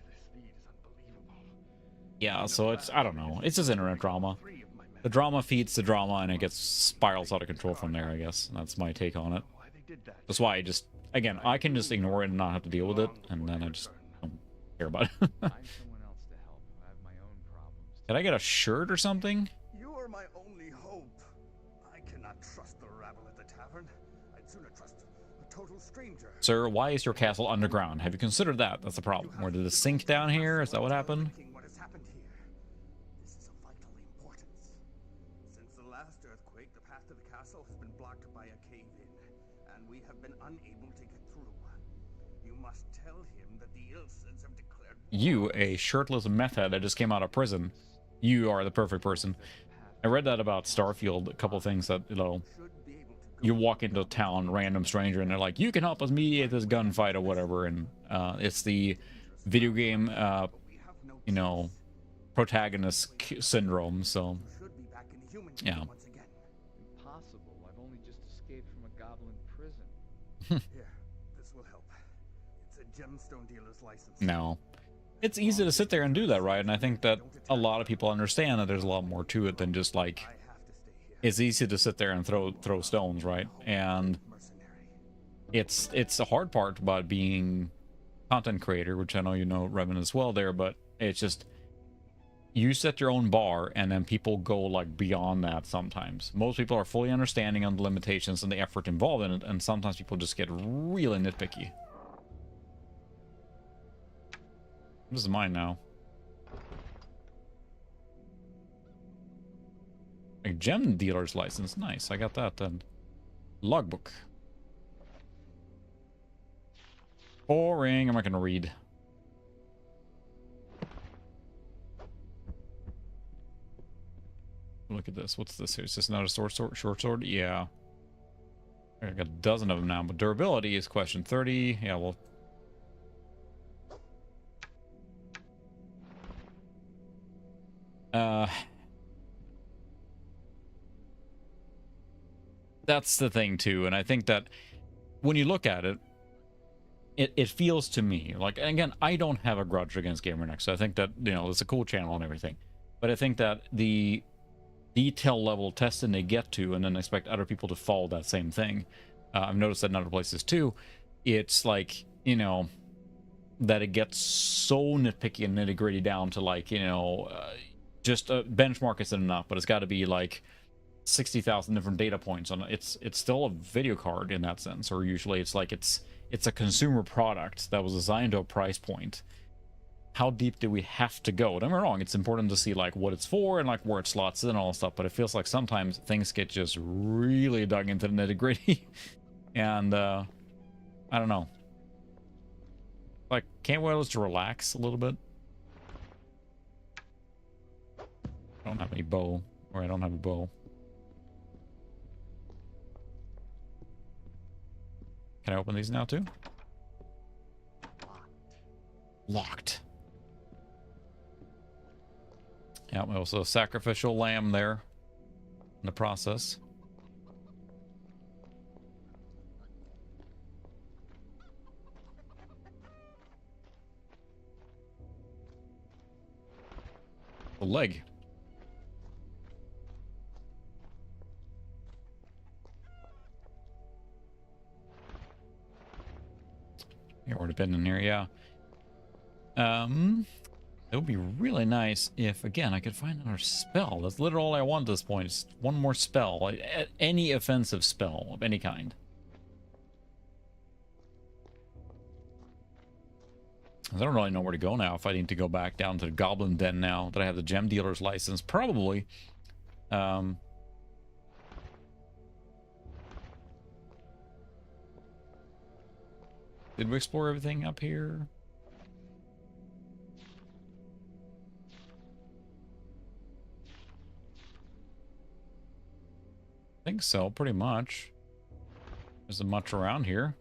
Their speed is unbelievable. Yeah. So it's, I don't know, it's just internet drama. 3 of my men. The drama feeds the drama, and it gets spirals out of control from there. I guess that's my take on it. Why they did that? That's why I just, again, I can just ignore it and not have to deal with it, and then I just don't care about it. Find someone else to help. I have my own problems. Did I get a shirt or something? You are my only hope. I cannot trust the rabble at the tavern. I'd sooner trust a total stranger. Sir, why is your castle underground? Have you considered that? That's the problem. Or did it sink down here? Is that what happened? What has happened here? This is of vital importance. Since the last earthquake, the path to the castle has been blocked by a cave-in, and we have been unable to get through. You must tell him that the Ilsons have declared You, a shirtless meth head that just came out of prison. You are the perfect person. I read that about Starfield, a couple things that, you know, should be able to you walk into town, random stranger, and they're like, you can help us mediate this gunfight or whatever, and it's the video game, you know, protagonist syndrome, so, should be back in the human yeah. kingdom once again. Impossible. I've only just escaped from a goblin prison. Here, this will help. It's a gemstone dealer's license. No. It's easy to sit there and do that, right? And I think that a lot of people understand that there's a lot more to it than just like, I have to stay here. it's easy to sit there and throw stones, right? And Mercenary. it's the hard part about being content creator, which I know you know, Revan, as well there, but it's just, you set your own bar and then people go like beyond that sometimes. Most people are fully understanding on the limitations and the effort involved in it, and sometimes people just get really nitpicky. This is mine now. A gem dealer's license. Nice, I got that then. Logbook. Boring, I'm not gonna read. Look at this. What's this here? Is this another short sword? Yeah. I got a dozen of them now, but durability is question 30. Yeah, well. That's the thing too, and I think that when you look at it, it feels to me like, and again, I don't have a grudge against GamerNext. I think that, you know, it's a cool channel and everything, but I think that the detail level testing they get to, and then expect other people to follow that same thing. I've noticed that in other places too. It's like, you know, that it gets so nitpicky and nitty gritty down to like, you know, just a benchmark isn't enough, but it's got to be like 60,000 different data points on it. It's still a video card in that sense, or usually it's like it's a consumer product that was assigned to a price point. How deep do we have to go? Don't get me wrong, it's important to see like what it's for and like where it slots in and all that stuff, but it feels like sometimes things get just really dug into the nitty gritty. And I don't know, like, can't we just relax a little bit? I don't have any bow, or I don't have a bow. Can I open these now too? Locked. Yeah, also a sacrificial lamb there in the process. The leg. Yeah, already been in here, yeah. It would be really nice if, again, I could find another spell. That's literally all I want at this point. Is one more spell. Like, any offensive spell of any kind. I don't really know where to go now if I need to go back down to the Goblin Den now that I have the gem dealer's license. Probably. Did we explore everything up here? I think so, pretty much. There's much around here.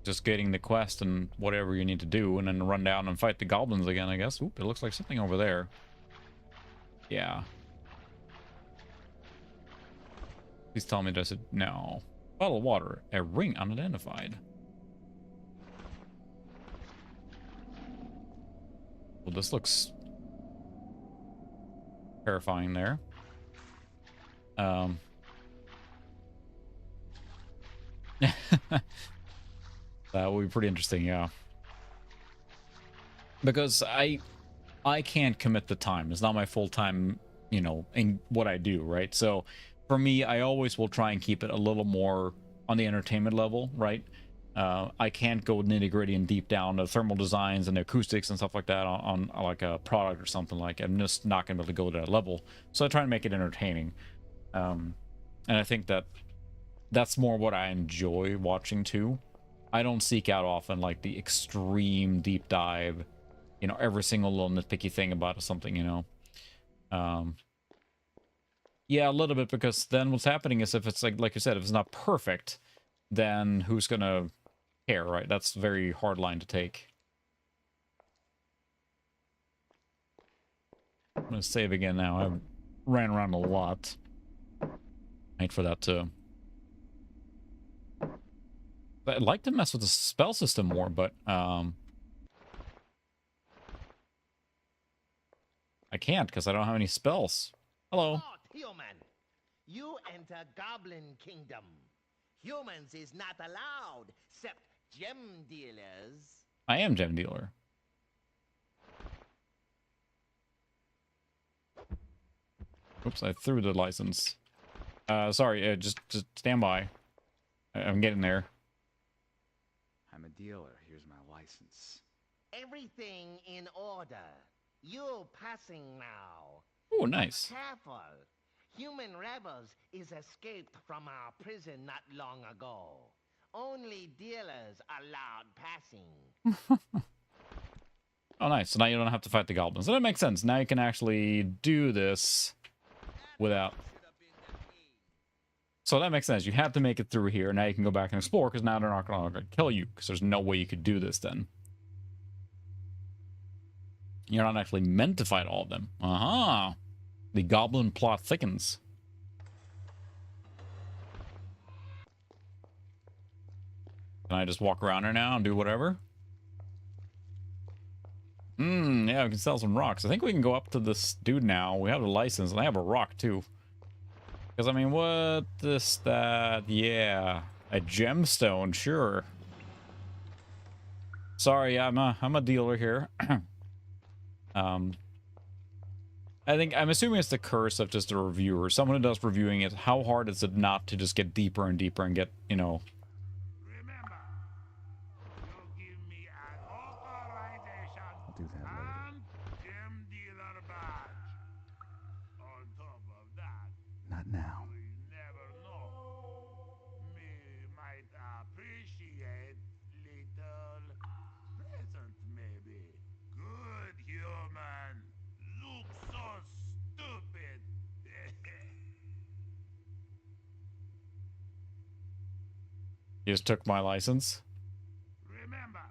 Just getting the quest and whatever you need to do, and then run down and fight the goblins again, I guess. Oop, it looks like something over there. Yeah. Please tell me does it... No. Bottle of water. A ring unidentified. Well, this looks... terrifying there. That would be pretty interesting, yeah. Because I can't commit the time. It's not my full-time, you know, in what I do, right? So for me, I always will try and keep it a little more on the entertainment level, right? I can't go nitty-gritty and deep down the thermal designs and the acoustics and stuff like that on like a product or something like. I'm just not gonna be able to go to that level. So I try and make it entertaining. And I think that's more what I enjoy watching too. I don't seek out often like the extreme deep dive, you know, every single little nitpicky thing about something, you know. Yeah, a little bit, because then what's happening is if it's like you said, if it's not perfect, then who's gonna care, right? That's a very hard line to take. I'm gonna save again now. I ran around a lot. Wait for that to... I'd like to mess with the spell system more, but I can't because I don't have any spells. Hello. Halt, human! You enter Goblin Kingdom. Humans is not allowed, except gem dealers. I am gem dealer. Oops, I threw the license. Sorry, just stand by. I'm getting there. I'm a dealer. Here's my license. Everything in order. You're passing now. Oh, nice. Careful. Human rebels is escaped from our prison not long ago. Only dealers allowed passing. Oh, nice. So now you don't have to fight the goblins. So that makes sense. Now you can actually do this without... So that makes sense. You have to make it through here. Now you can go back and explore, because now they're not going to kill you, because there's no way you could do this then. You're not actually meant to fight all of them. Aha! The goblin plot thickens. Can I just walk around here now and do whatever? Yeah, we can sell some rocks. I think we can go up to this dude now. We have a license, and I have a rock, too. Because, I mean, what this, that, yeah. A gemstone, sure. Sorry, I'm a dealer here. I'm assuming it's the curse of just a reviewer. Someone who does reviewing it, how hard is it not to just get deeper and deeper and get, you know... Remember, you give me an authorization I'll do that later. and gem dealer badge. On top of that, Not now. we never know. Me might appreciate little present, maybe. Good human. Look so stupid. He just took my license. Remember,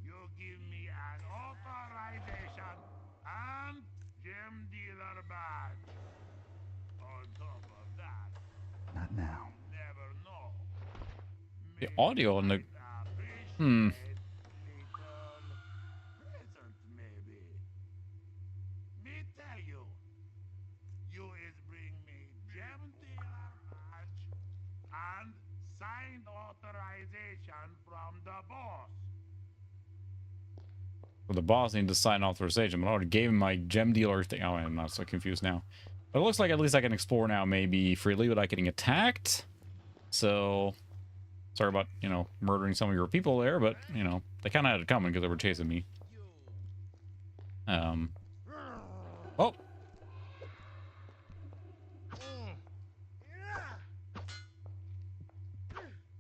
you give me an authorization and gem dealer badge. On top of that, Not now. never know. The audio on the... Hmm. Present, maybe. Me tell you, you is bring me gem dealer badge and signed authorization from the boss. Well, the boss needed to sign authorization, but I already gave him my gem dealer thing. Oh, I'm not so confused now. But it looks like at least I can explore now, maybe freely without getting attacked. So, sorry about, you know, murdering some of your people there, but, you know, they kind of had it coming because they were chasing me. Oh!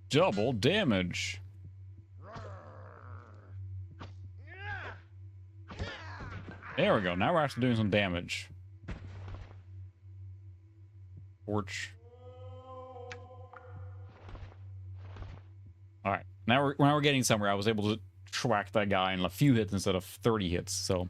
Double damage. There we go. Now we're actually doing some damage. Torch. All right. Now we're getting somewhere. I was able to track that guy in a few hits instead of 30 hits. So,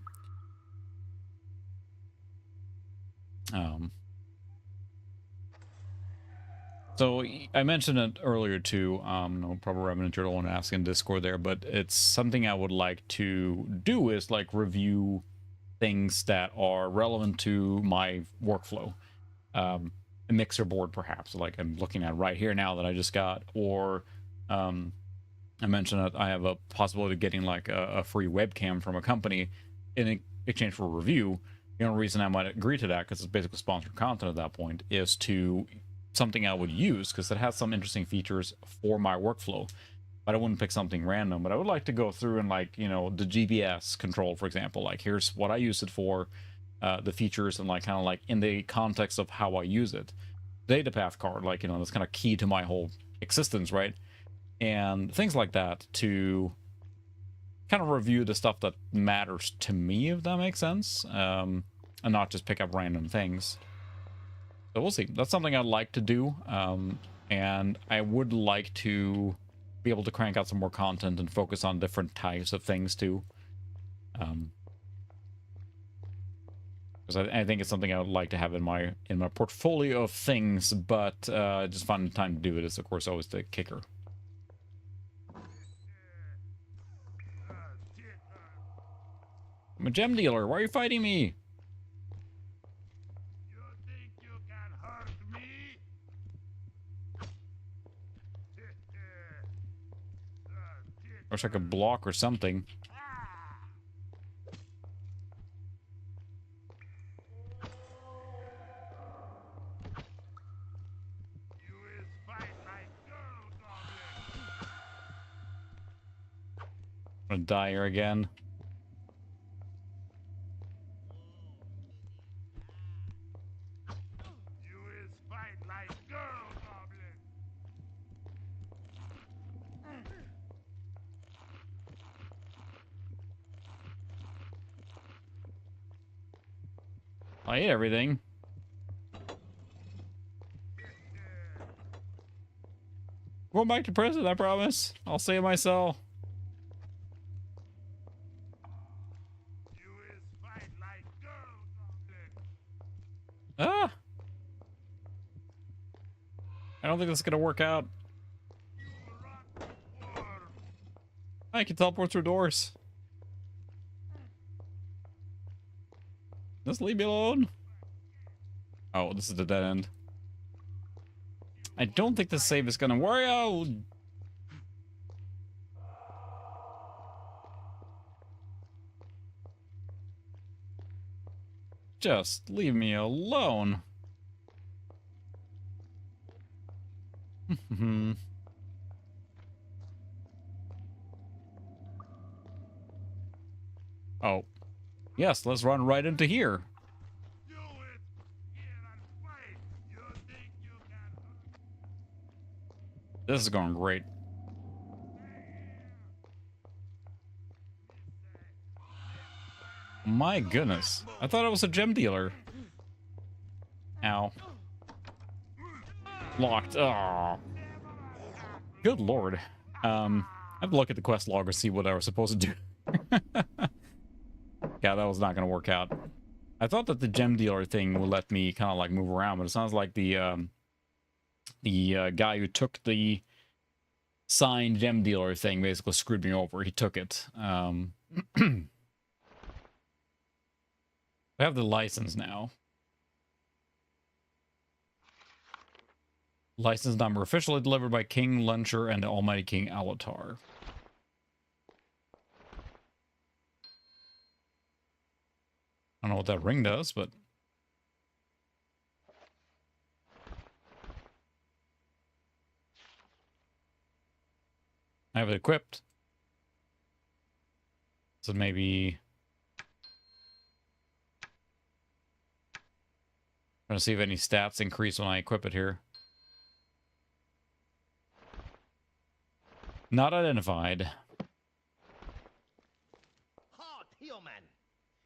so I mentioned it earlier too. No, probably Revenant, you're the one asking Discord there, but it's something I would like to do is like review things that are relevant to my workflow. A mixer board, perhaps, like I'm looking at right here now that I just got, or I mentioned that I have a possibility of getting like a free webcam from a company in exchange for a review. The only reason I might agree to that, because it's basically sponsored content at that point, is to something I would use because it has some interesting features for my workflow. But I wouldn't pick something random. But I would like to go through and, like, you know, the GPS control, for example. Like, here's what I use it for, the features, and like kind of like in the context of how I use it. Data path card, like, you know, that's kind of key to my whole existence, right? And things like that, to kind of review the stuff that matters to me, if that makes sense, and not just pick up random things. So we'll see. That's something I'd like to do, and I would like to be able to crank out some more content and focus on different types of things too. Because I think it's something I would like to have in my portfolio of things, but just finding time to do it is, of course, always the kicker. I'm a gem dealer. Why are you fighting me? You think you can hurt me? Wish I could block or something. You is fight like girl goblin. I'm gonna die here again. You is fight like girl goblin. I ate everything. Going back to prison, I promise. I'll stay in my cell. You is fight like girl goblin. Ah! I don't think this is gonna work out. You rot worm. I can teleport through doors. Just leave me alone. Oh, this is the dead end. I don't think the save is gonna work out. Just leave me alone. Oh. Yes, let's run right into here. You is here and fight. You think you can hurt This is going great. My goodness. I thought I was a gem dealer. Ow. Locked. Oh. Good lord. I have to look at the quest log and see what I was supposed to do. Yeah, that was not going to work out. I thought that the gem dealer thing would let me kind of like move around, but it sounds like the guy who took the signed gem dealer thing basically screwed me over. He took it. I have the license now. License number officially delivered by King Luncher and the Almighty King Alatar. I don't know what that ring does, but I have it equipped. So maybe trying to see if any stats increase when I equip it here. Not identified. Halt, human!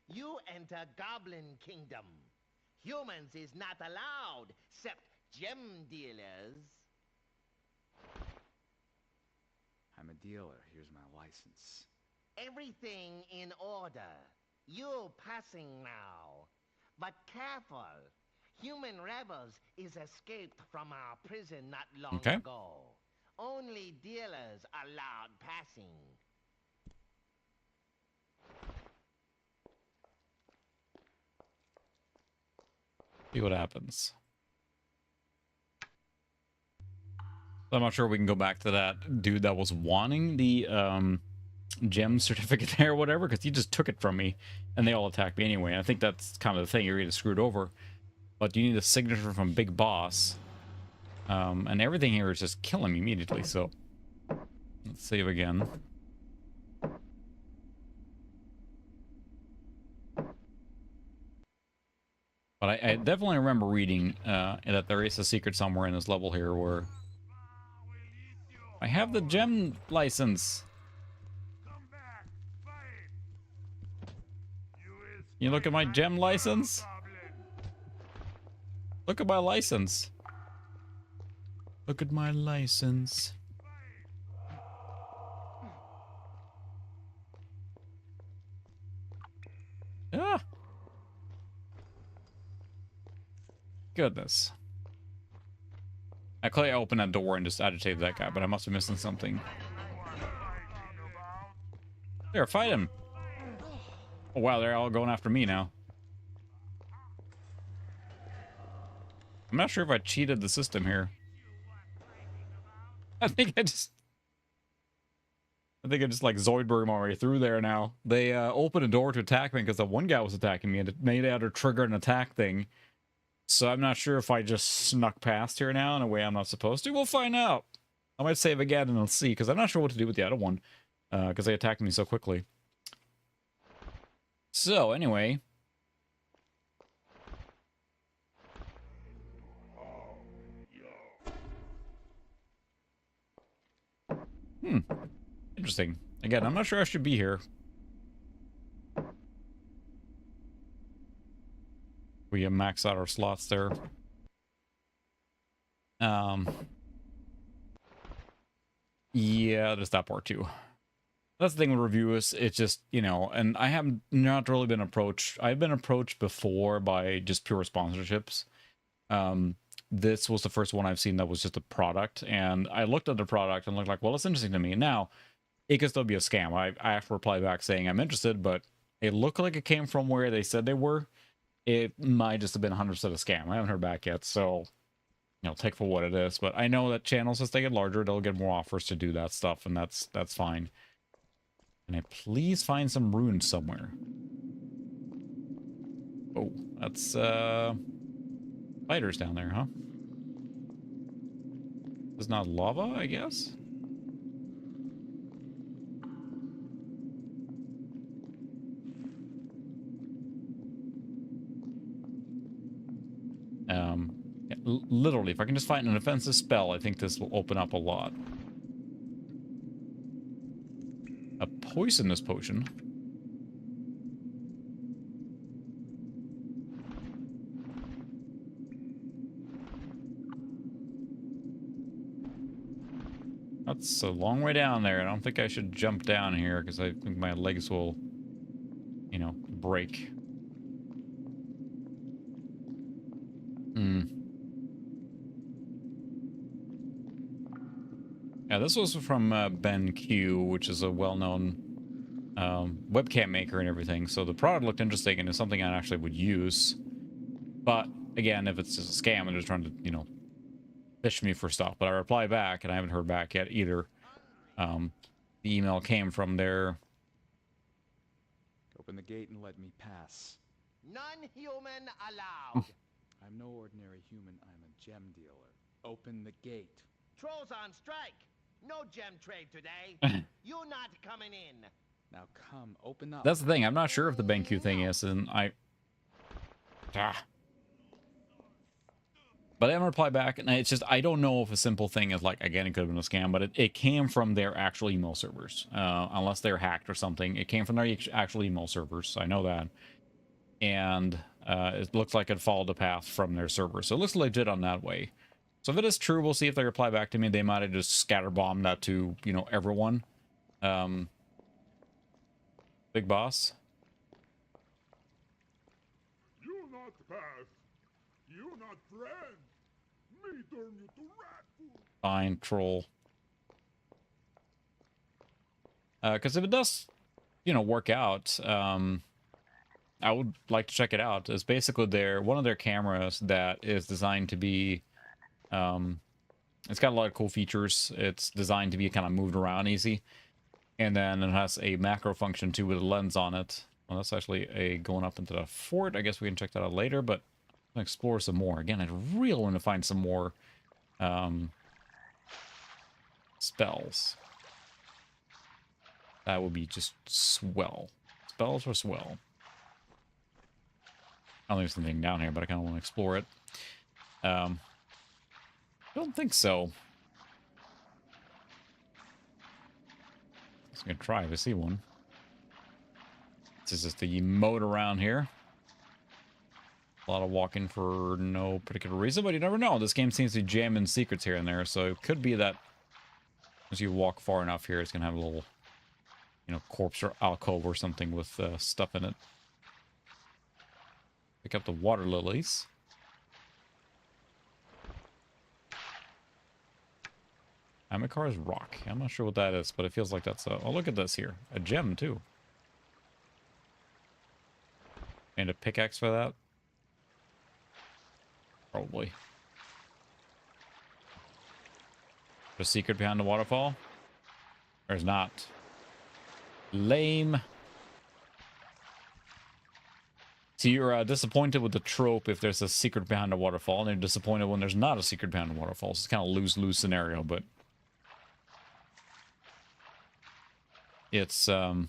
You enter Goblin Kingdom. Humans is not allowed, except gem dealers. I'm a dealer. Here's my license. Everything in order. You passing now. But careful. Human rebels is escaped from our prison not long ago. Only dealers allowed passing. See what happens. I'm not sure we can go back to that dude that was wanting the gem certificate there or whatever, because he just took it from me and they all attacked me anyway. I think that's kind of the thing. You're getting screwed over. But you need a signature from Big Boss. And everything here is just killing me immediately, so let's save again. But I definitely remember reading that there is a secret somewhere in this level here where I have the gem license. You look at my gem license? Look at my license. Look at my license. Ah! Goodness. I clearly opened that door and just agitated that guy, but I must be missing something. There, fight him! Oh wow, they're all going after me now. I'm not sure if I cheated the system here. I think I just like Zoidberg my way through there now. They opened a door to attack me because the one guy was attacking me and it made it to trigger an attack thing. So I'm not sure if I just snuck past here now in a way I'm not supposed to. We'll find out. I might save again and I'll see, because I'm not sure what to do with the other one. Because they attacked me so quickly. So, anyway. Interesting. Again, I'm not sure I should be here. We max out our slots there. Yeah, there's that part too. That's the thing with reviews. It's just, you know, and I have not really been approached. I've been approached before by just pure sponsorships. This was the first one I've seen that was just a product, and I looked at the product and looked like, well, it's interesting to me. Now, it could still be a scam. I have to reply back saying I'm interested, but it looked like it came from where they said they were. It might just have been 100% a scam. I haven't heard back yet, so, you know, take for what it is. But I know that channels, as they get larger, they'll get more offers to do that stuff, and that's fine. Can I please find some runes somewhere? Oh, that's, spiders down there, huh? It's not lava, I guess? Yeah, literally, if I can just find an offensive spell, I think this will open up a lot. A poisonous potion. That's a long way down there. I don't think I should jump down here because I think my legs will, you know, break. Yeah, this was from BenQ, which is a well-known webcam maker and everything. So the product looked interesting and it's something I actually would use. But again, if it's just a scam and they're trying to, you know, fish me for stuff. But I reply back and I haven't heard back yet either. The email came from their... Open the gate and let me pass. Non-human allowed. I'm no ordinary human, I'm a gem dealer. Open the gate. Trolls on strike. No gem trade today. You're not coming in. Now come, open up. That's the thing. I'm not sure if the BenQ thing is, and I... But I haven't replied back, and it's just, I don't know if a simple thing is like, again, it could have been a scam, but it came from their actual email servers. Unless they're hacked or something. It came from their actual email servers, so I know that. And it looks like it followed the path from their server. So it looks legit on that way. So if it is true, we'll see if they reply back to me. They might have just scatterbombed that to, you know, everyone. Big boss. You not pass. You not friend. Me turn you to rat food. Fine, troll. Because if it does, you know, work out, I would like to check it out. It's basically one of their cameras that is designed to be, it's got a lot of cool features. It's designed to be kind of moved around easy. And then it has a macro function too with a lens on it. Well, that's actually going up into the fort. I guess we can check that out later, but I'm gonna explore some more. Again, I'd really want to find some more spells. That would be just swell. Spells are swell. I don't think there's anything down here, but I kind of want to explore it. I don't think so. I'm gonna try if I see one. This is just the moat around here. A lot of walking for no particular reason, but you never know. This game seems to be jamming secrets here and there, so it could be that as you walk far enough here, it's gonna have a little, you know, corpse or alcove or something with stuff in it. Pick up the water lilies. Amikar's rock. I'm not sure what that is, but it feels like that's a... Oh, look at this here. A gem, too. And a pickaxe for that? Probably. The secret behind the waterfall? There's not. Lame. So you're disappointed with the trope if there's a secret behind the waterfall, and you're disappointed when there's not a secret behind the waterfall. So it's kind of lose-lose scenario, but... It's, I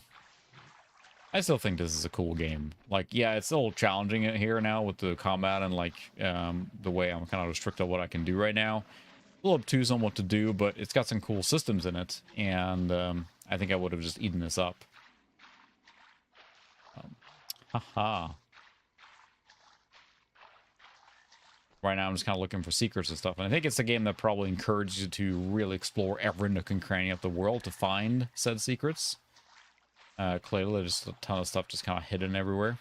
still think this is a cool game. Like, yeah, it's a little challenging here now with the combat and, like, the way I'm kind of restricted on what I can do right now. A little obtuse on what to do, but it's got some cool systems in it, and I think I would have just eaten this up. Haha. Right now I'm just kind of looking for secrets and stuff, and I think it's a game that probably encourages you to really explore every nook and cranny of the world to find said secrets. Clearly there's a ton of stuff just kind of hidden everywhere.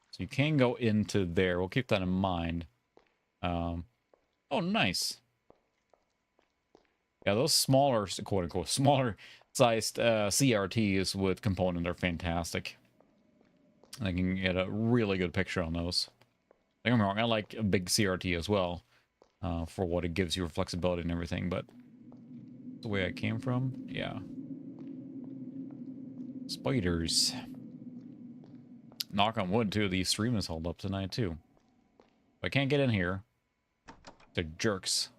So you can go into there. We'll keep that in mind. Oh, nice. Yeah, those smaller, quote-unquote, smaller-sized CRTs with component are fantastic. I can get a really good picture on those. Don't get me wrong, I like a big CRT as well, for what it gives you for flexibility and everything, but the way I came from, yeah. Spiders. Knock on wood, too, the stream is held up tonight, too. I can't get in here. They're jerks.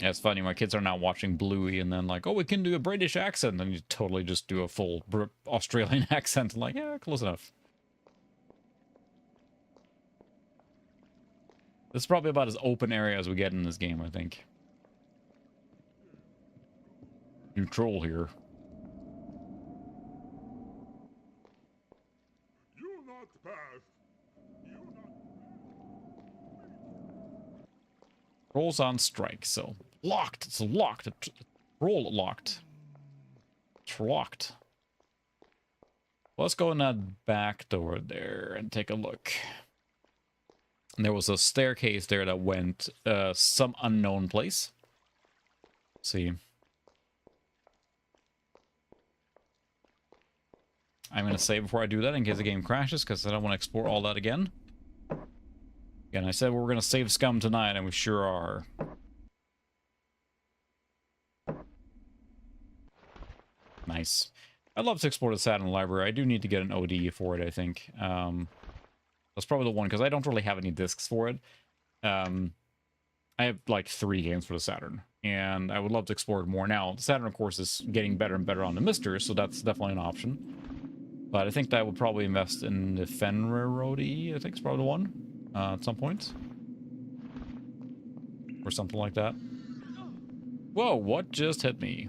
Yeah, it's funny. My kids are now watching Bluey, and then like, oh, we can do a British accent, and you totally just do a full Australian accent. I'm like, yeah, close enough. This is probably about as open area as we get in this game, I think. New troll here. You not Rolls on strike, so locked. It's locked. Roll locked. It's locked. Let's go in that back door there and take a look. And there was a staircase there that went some unknown place. Let's see. I'm going to save before I do that in case the game crashes, because I don't want to explore all that again. Again, I said we were going to save Scum tonight, and we sure are. Nice. I'd love to explore the Saturn library. I do need to get an OD for it, I think. That's probably the one, because I don't really have any discs for it. I have like 3 games for the Saturn, and I would love to explore it more now. The Saturn, of course, is getting better and better on the Mister, so that's definitely an option. But I think that I would probably invest in the Fenrir OD, I think is probably the one, at some point. Or something like that. Whoa, what just hit me?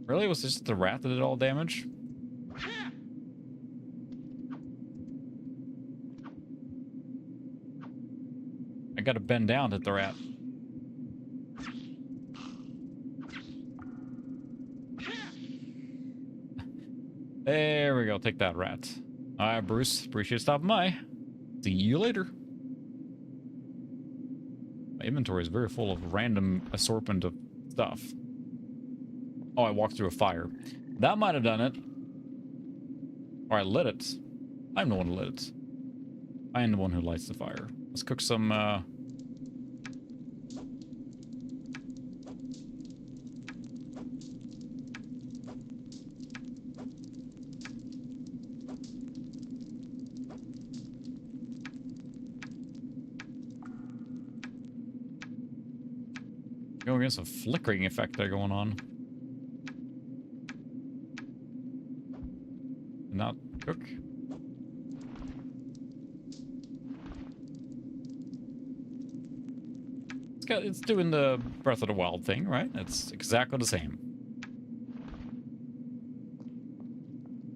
Really? Was this just the rat that did all damage? I gotta bend down to hit the rat. There we go. Take that, rat. Alright, Bruce. Appreciate stopping by. See you later. My inventory is very full of random assortment of stuff. Oh, I walked through a fire. That might have done it. Or I lit it. I'm the one who lit it. I am the one who lights the fire. Let's cook some, Going against a flickering effect there going on. Not cook. It's doing the Breath of the Wild thing, right? It's exactly the same.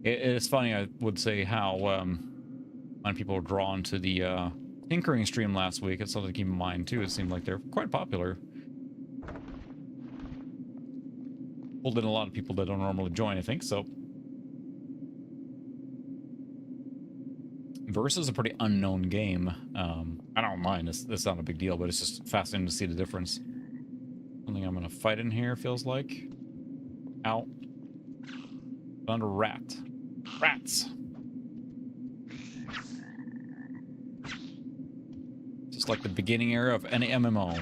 It's funny, I would say, how when people were drawn to the tinkering stream last week, it's something to keep in mind too. It seemed like they're quite popular. Pulled in a lot of people that don't normally join, I think, so. Verse is a pretty unknown game. I don't mind. It's not a big deal, but it's just fascinating to see the difference. Something I'm going to fight in here, feels like. Ow. Under rat. Rats! Just like the beginning era of any MMO.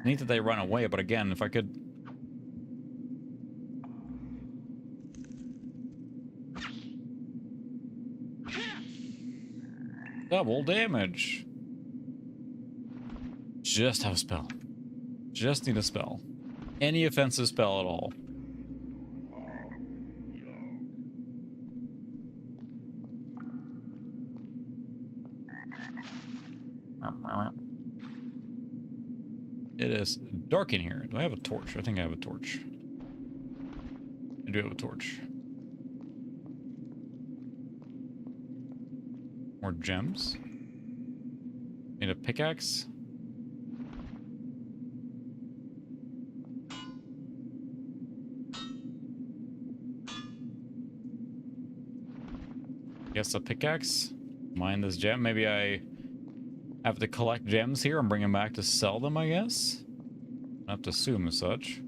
Neat that they run away, but again, if I could... Double damage. Just have a spell. Just need a spell. Any offensive spell at all. It is dark in here. Do I have a torch? I think I have a torch. I do have a torch. More gems. Need a pickaxe. Guess a pickaxe. Mine this gem. Maybe I have to collect gems here and bring them back to sell them, I guess. I have to assume as such.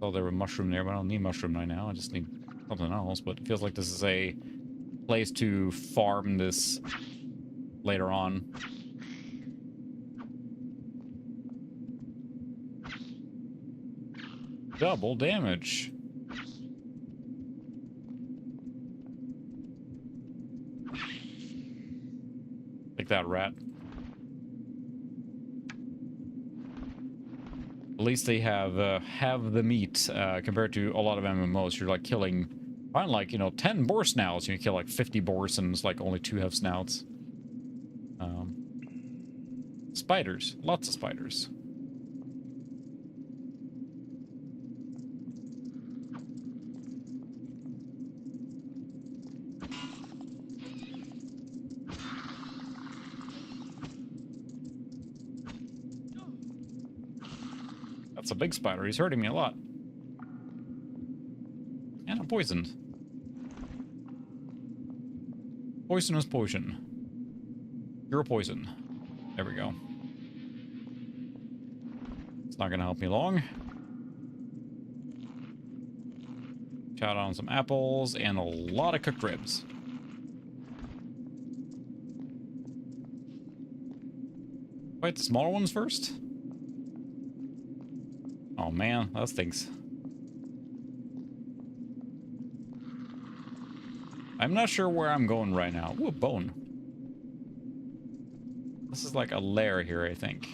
Oh, there was mushroom there, but I don't need mushroom right now. I just need something else. But it feels like this is a place to farm this later on. Double damage. Take that, rat. At least they have the meat compared to a lot of MMOs. You're like killing Find like, you know, 10 boar snouts. You kill like 50 boars and it's like only 2 have snouts. Spiders. Lots of spiders. That's a big spider. He's hurting me a lot. And I'm poisoned. Poisonous poison. You're a poison. There we go. It's not going to help me long. Chow on some apples and a lot of cooked ribs. Fight the smaller ones first. Oh man, that stinks. I'm not sure where I'm going right now. Ooh, a bone. This is like a lair here, I think.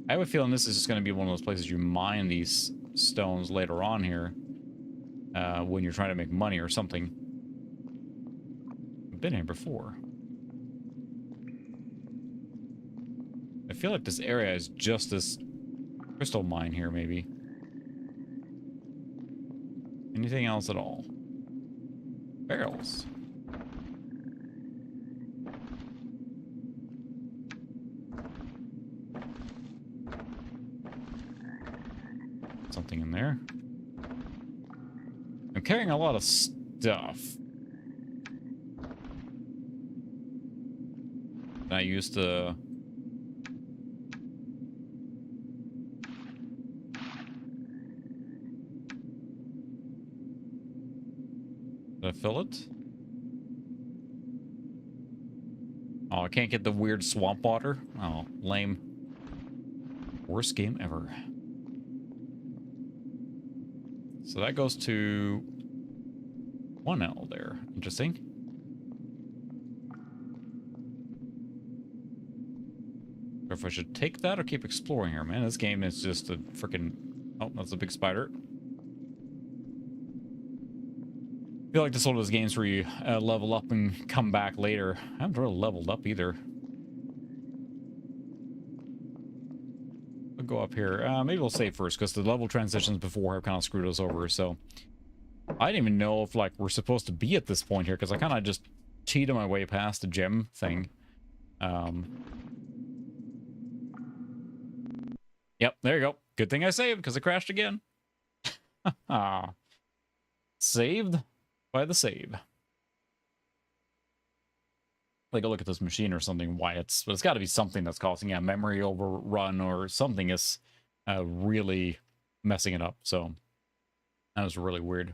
I have a feeling this is just going to be one of those places you mine these stones later on here. When you're trying to make money or something. I've been here before. I feel like this area is just this crystal mine here, maybe. Anything else at all? Barrels. Something in there. I'm carrying a lot of stuff. I used to... Did I fill it? Oh, I can't get the weird swamp water? Oh, lame. Worst game ever. So that goes to 1L there. Interesting. Or if I should take that or keep exploring here, man. This game is just a freaking... Oh, that's a big spider. I feel like this is one of those games where you level up and come back later. I haven't really leveled up either. I'll go up here. Maybe we'll save first, because the level transitions before have kind of screwed us over, so... I didn't even know if, like, we're supposed to be at this point here, because I kind of just cheated my way past the gem thing. Yep, there you go. Good thing I saved, because it crashed again. Saved by the save. Like a look at this machine or something, why it's... But it's got to be something that's causing a memory overrun or something is really messing it up, so... That was really weird.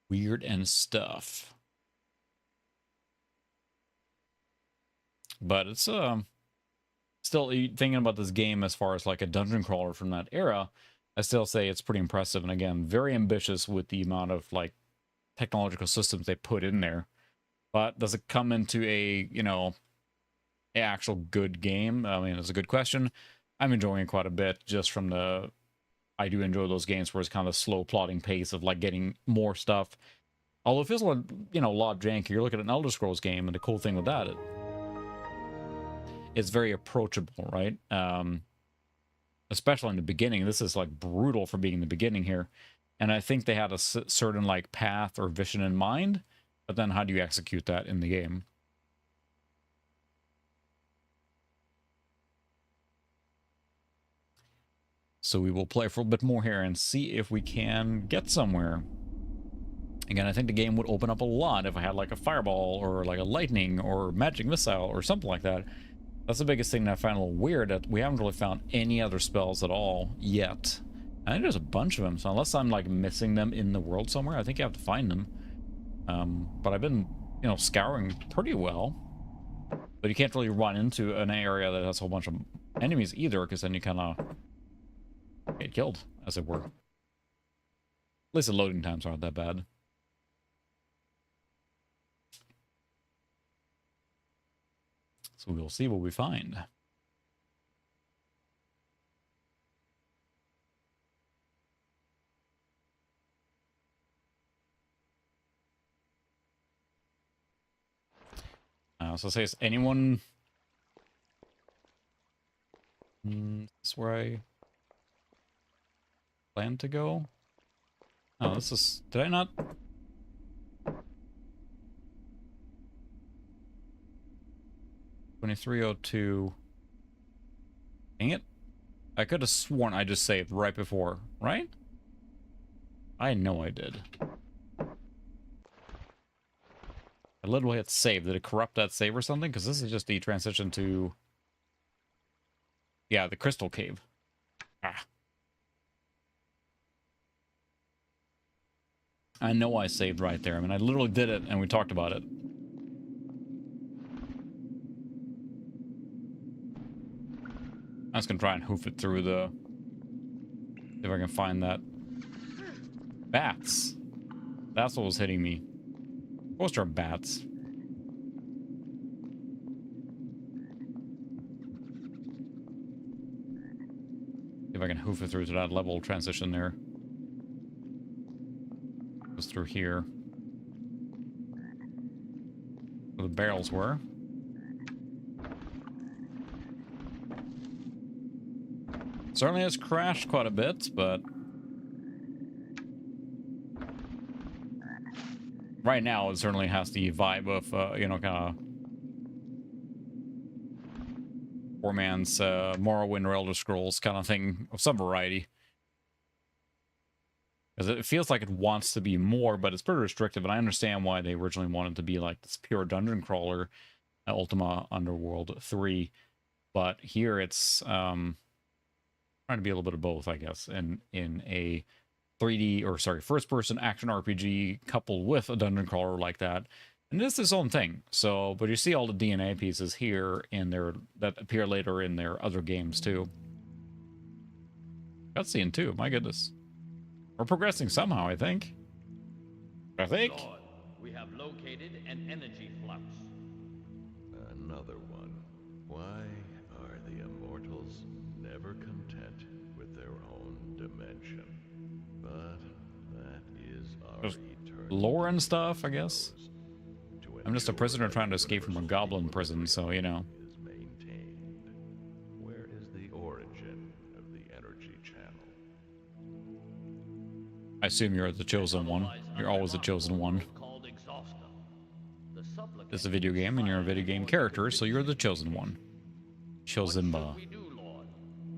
Weird and stuff. But it's still thinking about this game as far as like a dungeon crawler from that era, I still say it's pretty impressive, and again, very ambitious with the amount of like technological systems they put in there. But does it come into a, you know, an actual good game? I mean, it's a good question. I'm enjoying it quite a bit just from the... I do enjoy those games where it's kind of a slow plodding pace of like getting more stuff. Although it feels like, you know, a lot janky. You're looking at an Elder Scrolls game, and the cool thing with that, it's very approachable, right? Especially in the beginning. This is like brutal for being in the beginning here. And I think they had a certain like path or vision in mind, but then how do you execute that in the game? So we will play for a bit more here and see if we can get somewhere. Again, I think the game would open up a lot if I had like a fireball or like a lightning or magic missile or something like that. That's the biggest thing that I find a little weird, that we haven't really found any other spells at all yet. I think there's a bunch of them, so unless I'm like missing them in the world somewhere, I think you have to find them. But I've been, you know, scouring pretty well. But you can't really run into an area that has a whole bunch of enemies either, because then you kind of get killed, as it were. At least the loading times aren't that bad. So we'll see what we find. So say, is anyone... this is where I plan to go? Oh, this is... Did I not... $2302. Dang it. I could have sworn I just saved right before, right? I know I did. I literally hit save. Did it corrupt that save or something? Because this is just the transition to... Yeah, the crystal cave. Ah. I know I saved right there. I mean, I literally did it, and we talked about it. I'm just gonna try and hoof it through the... See if I can find that. Bats. That's what was hitting me. Most are bats. See if I can hoof it through to that level transition there. Goes through here. Where the barrels were. Certainly has crashed quite a bit, but... Right now, it certainly has the vibe of, you know, kind of... Poor man's Morrowind or Elder Scrolls kind of thing of some variety. Because it feels like it wants to be more, but it's pretty restrictive, and I understand why they originally wanted to be like this pure dungeon crawler, Ultima Underworld 3. But here it's... trying to be a little bit of both, I guess, in a 3D, or sorry, first-person action RPG coupled with a dungeon crawler like that. And this is its own thing. So, but you see all the DNA pieces here in their, that appear later in their other games, too. Cutscene, too. My goodness. We're progressing somehow, I think. Lord, we have located an energy flux. Another one. Why are the immortals never content with their own dimension? But that is our Just eternal lore and stuff, I guess. to I'm just a ensure prisoner that trying to escape from a universal goblin prison, so, you know. equilibrium is maintained. Where is the origin of the energy channel? I assume you're the chosen one. You're always the chosen one. Called Exhauster. The supplicant It's a video game, and you're a video game character, so you're the chosen one. Chosen What by. should we do, Lord?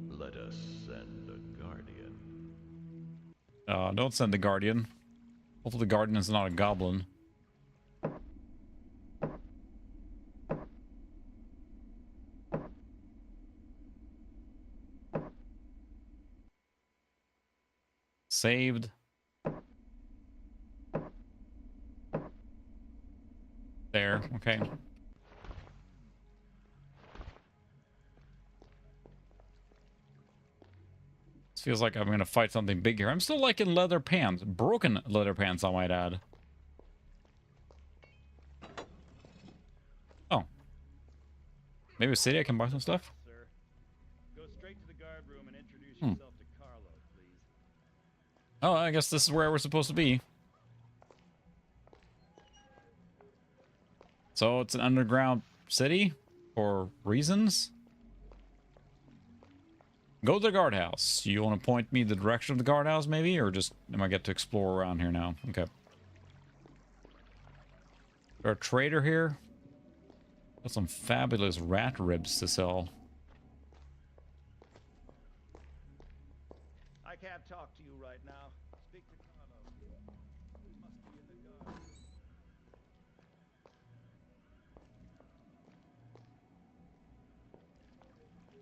Let us send a guardian. Don't send the Guardian. Hopefully the Guardian is not a goblin. Saved. There, okay. This feels like I'm gonna fight something big here. I'm still liking leather pants. Broken leather pants, I might add. Oh. Maybe a city I can buy some stuff? Sir, go straight to the guard room and introduce yourself to Carlo, please. Oh, I guess this is where we're supposed to be. So it's an underground city for reasons? Go to the guardhouse. You want to point me the direction of the guardhouse, maybe? Or just, am I get to explore around here now? Okay. Is there a trader here? Got some fabulous rat ribs to sell. I can't talk to you right now. Speak to Carlo. He must be in the guard.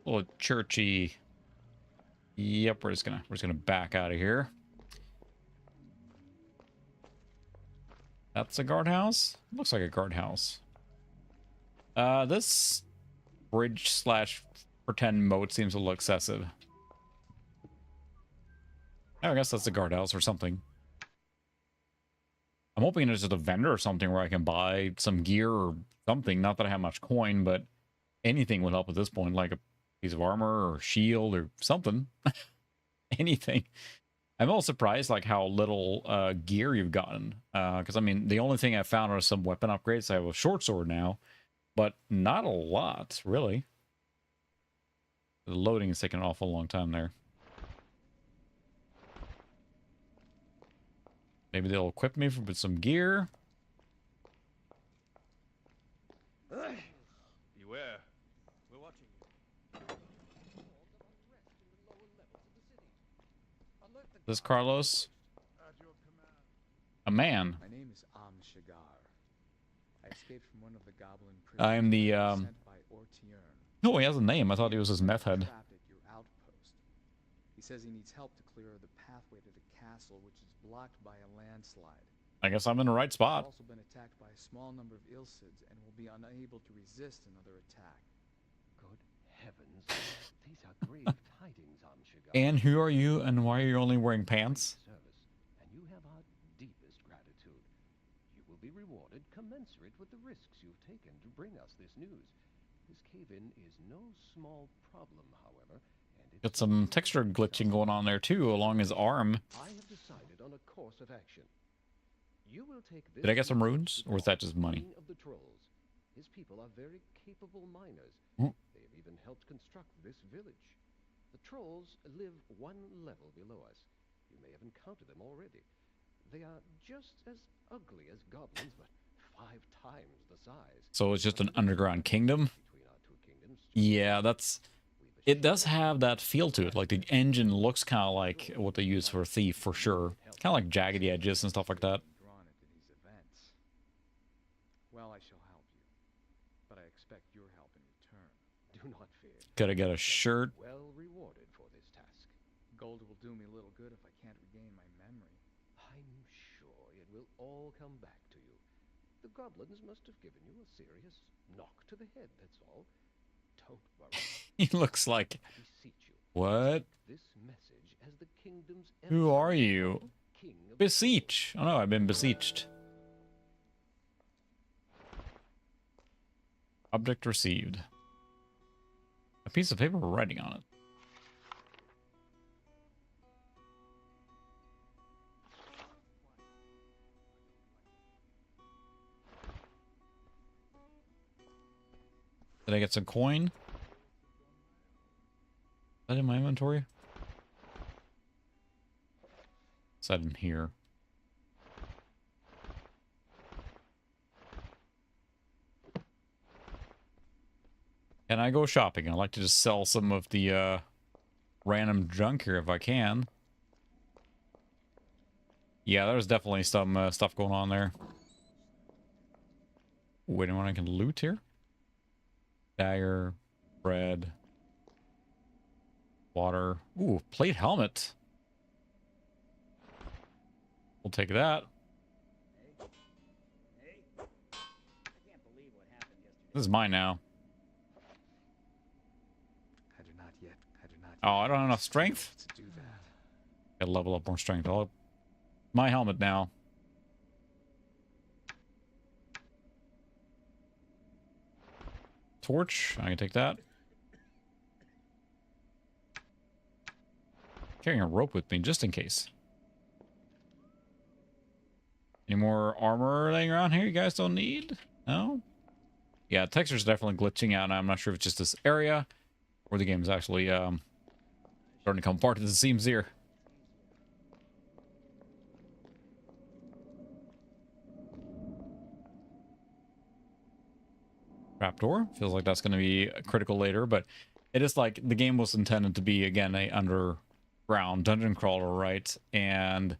A little churchy. Yep, we're just gonna back out of here. That's a guardhouse? Looks like a guardhouse. This bridge slash pretend moat seems a little excessive. Oh, I guess that's a guardhouse or something. I'm hoping it's just a vendor or something where I can buy some gear or something. Not that I have much coin, but anything would help at this point, like a piece of armor or shield or something. Anything. I'm all surprised like how little gear you've gotten. Because I mean, the only thing I found are some weapon upgrades. I have a short sword now, but not a lot, really. The loading is taking an awful long time there. Maybe they'll equip me with some gear. Beware. We're watching you. This Carlos? A man. My name is Shigar. I escaped from one of the goblin prisons. I am the, sent by Ortiern. Oh, he has a name. I thought he was his meth head. Trapped at your outpost. He says he needs help to clear the pathway to the castle, which is blocked by a landslide. I guess I'm in the right I've spot. also been attacked by a small number of Ilsids and will be unable to resist another attack. Good heavens. These are grave tidings, Shigar. And who are you, and why are you only wearing pants? Service, and you have our deepest gratitude. You will be rewarded commensurate with the risks you've taken to bring us this news. This cave-in is no small problem, however, and Got some texture glitching going on there too, along his arm. I have decided on a course of action. You will take this. Did I get some runes, or was that just money? King of the Trolls. His people are very capable miners. Hmm. They have even helped construct this village. The Trolls live one level below us. You may have encountered them already. They are just as ugly as goblins, but 5 times the size. So it's just an underground kingdom? Yeah, that's... It does have that feel to it. Like, the engine looks kind of like what they use for Thief, for sure. Kind of like jagged edges and stuff like that. Drawn into these events. Well, I shall help you, but I expect your help in return. Do not fear. Gotta get a shirt. Well rewarded for this task. Gold will do me little good if I can't regain my memory. I'm sure it will all come back to you. The goblins must have given you a serious knock to the head, that's all. Don't worry. He looks like... What? This message as the kingdom's Who are you? King of Beseech. Oh no, I've been beseeched. Object received. A piece of paper with writing on it. Did I get some coin? Is that in my inventory? Is that in here? Can I go shopping? I'd like to just sell some of the random junk here if I can. Yeah, there's definitely some stuff going on there. Ooh, anyone I can loot here? Dagger, bread, water. Ooh, plate helmet. We'll take that. This is mine now. I do not yet. Oh, I don't have enough strength? To do that. Gotta level up more strength. I'll... My helmet now. Torch. I can take that. Carrying a rope with me just in case. Any more armor laying around here you guys don't need? No? Yeah, texture's definitely glitching out. And I'm not sure if it's just this area or the game's actually starting to come apart as it seems here. Trapdoor. Feels like that's going to be critical later, but it is like the game was intended to be, again, a underground dungeon crawler, right? And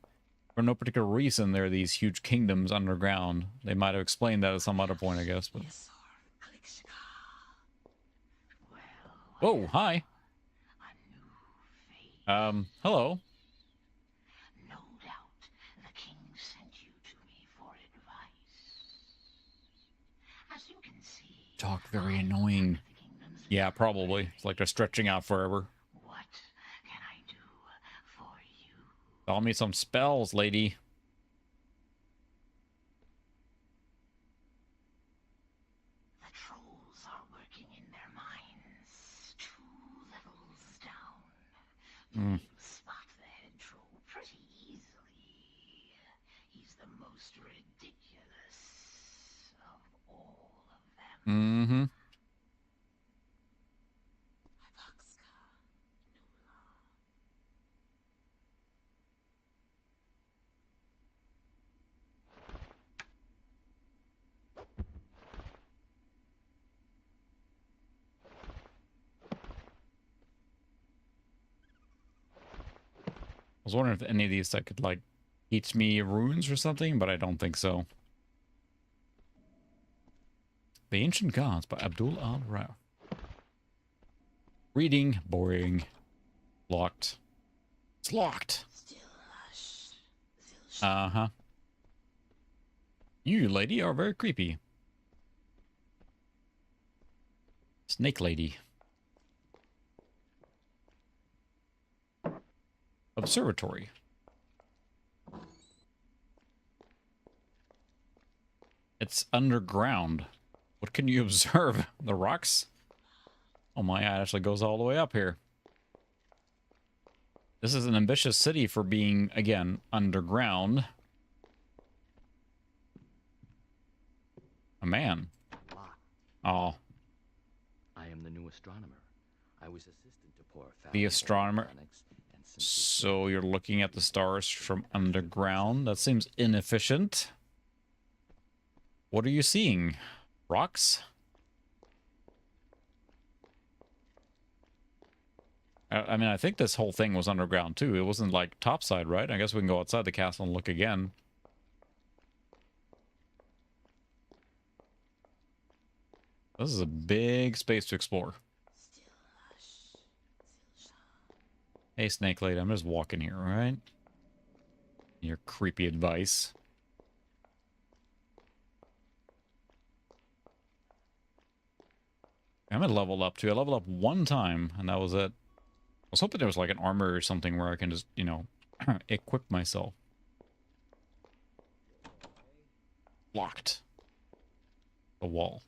for no particular reason, there are these huge kingdoms underground. They might have explained that at some other point, I guess. But... Whoa, hi. Hello. No doubt the king sent you to me for advice. As you can see, Talk very annoying. Yeah, probably. It's like they're stretching out forever. What can I do for you? Tell me some spells, lady. The trolls are working in their mines, 2 levels down. You spot the head troll pretty easily. He's the most ridiculous of all of them. Mm-hmm. I was wondering if any of these I could, like, teach me runes or something, but I don't think so. The Ancient Gods by Abdul Al-Ra. Reading, boring. Locked. It's locked. Uh-huh. You, lady, are very creepy. Snake lady. Observatory. It's underground. What can you observe? The rocks? Oh my, it actually goes all the way up here. This is an ambitious city for being, again, underground. A man. Oh. I am the new astronomer. I was assistant to poor The astronomer. So you're looking at the stars from underground? That seems inefficient. What are you seeing? Rocks? I mean, I think this whole thing was underground too. It wasn't like topside, right? I guess we can go outside the castle and look again. This is a big space to explore. Hey, Snake Lady, I'm just walking here, alright? Your creepy advice. I'm at level up too. I leveled up one time, and that was it. I was hoping there was like an armor or something where I can just, you know, equip myself. Locked. The wall.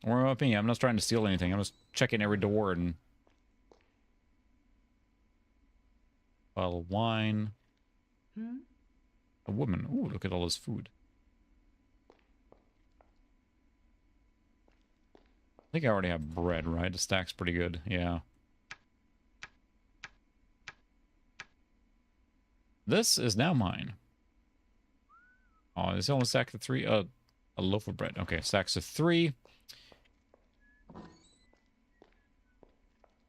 Don't worry about me. I'm not trying to steal anything. I'm just checking every door and... Bottle of wine. A woman. Ooh, look at all this food. I think I already have bread, right? The stack's pretty good. Yeah. This is now mine. Oh, it's only stacked to 3. A loaf of bread. Okay, stacks to 3. Oh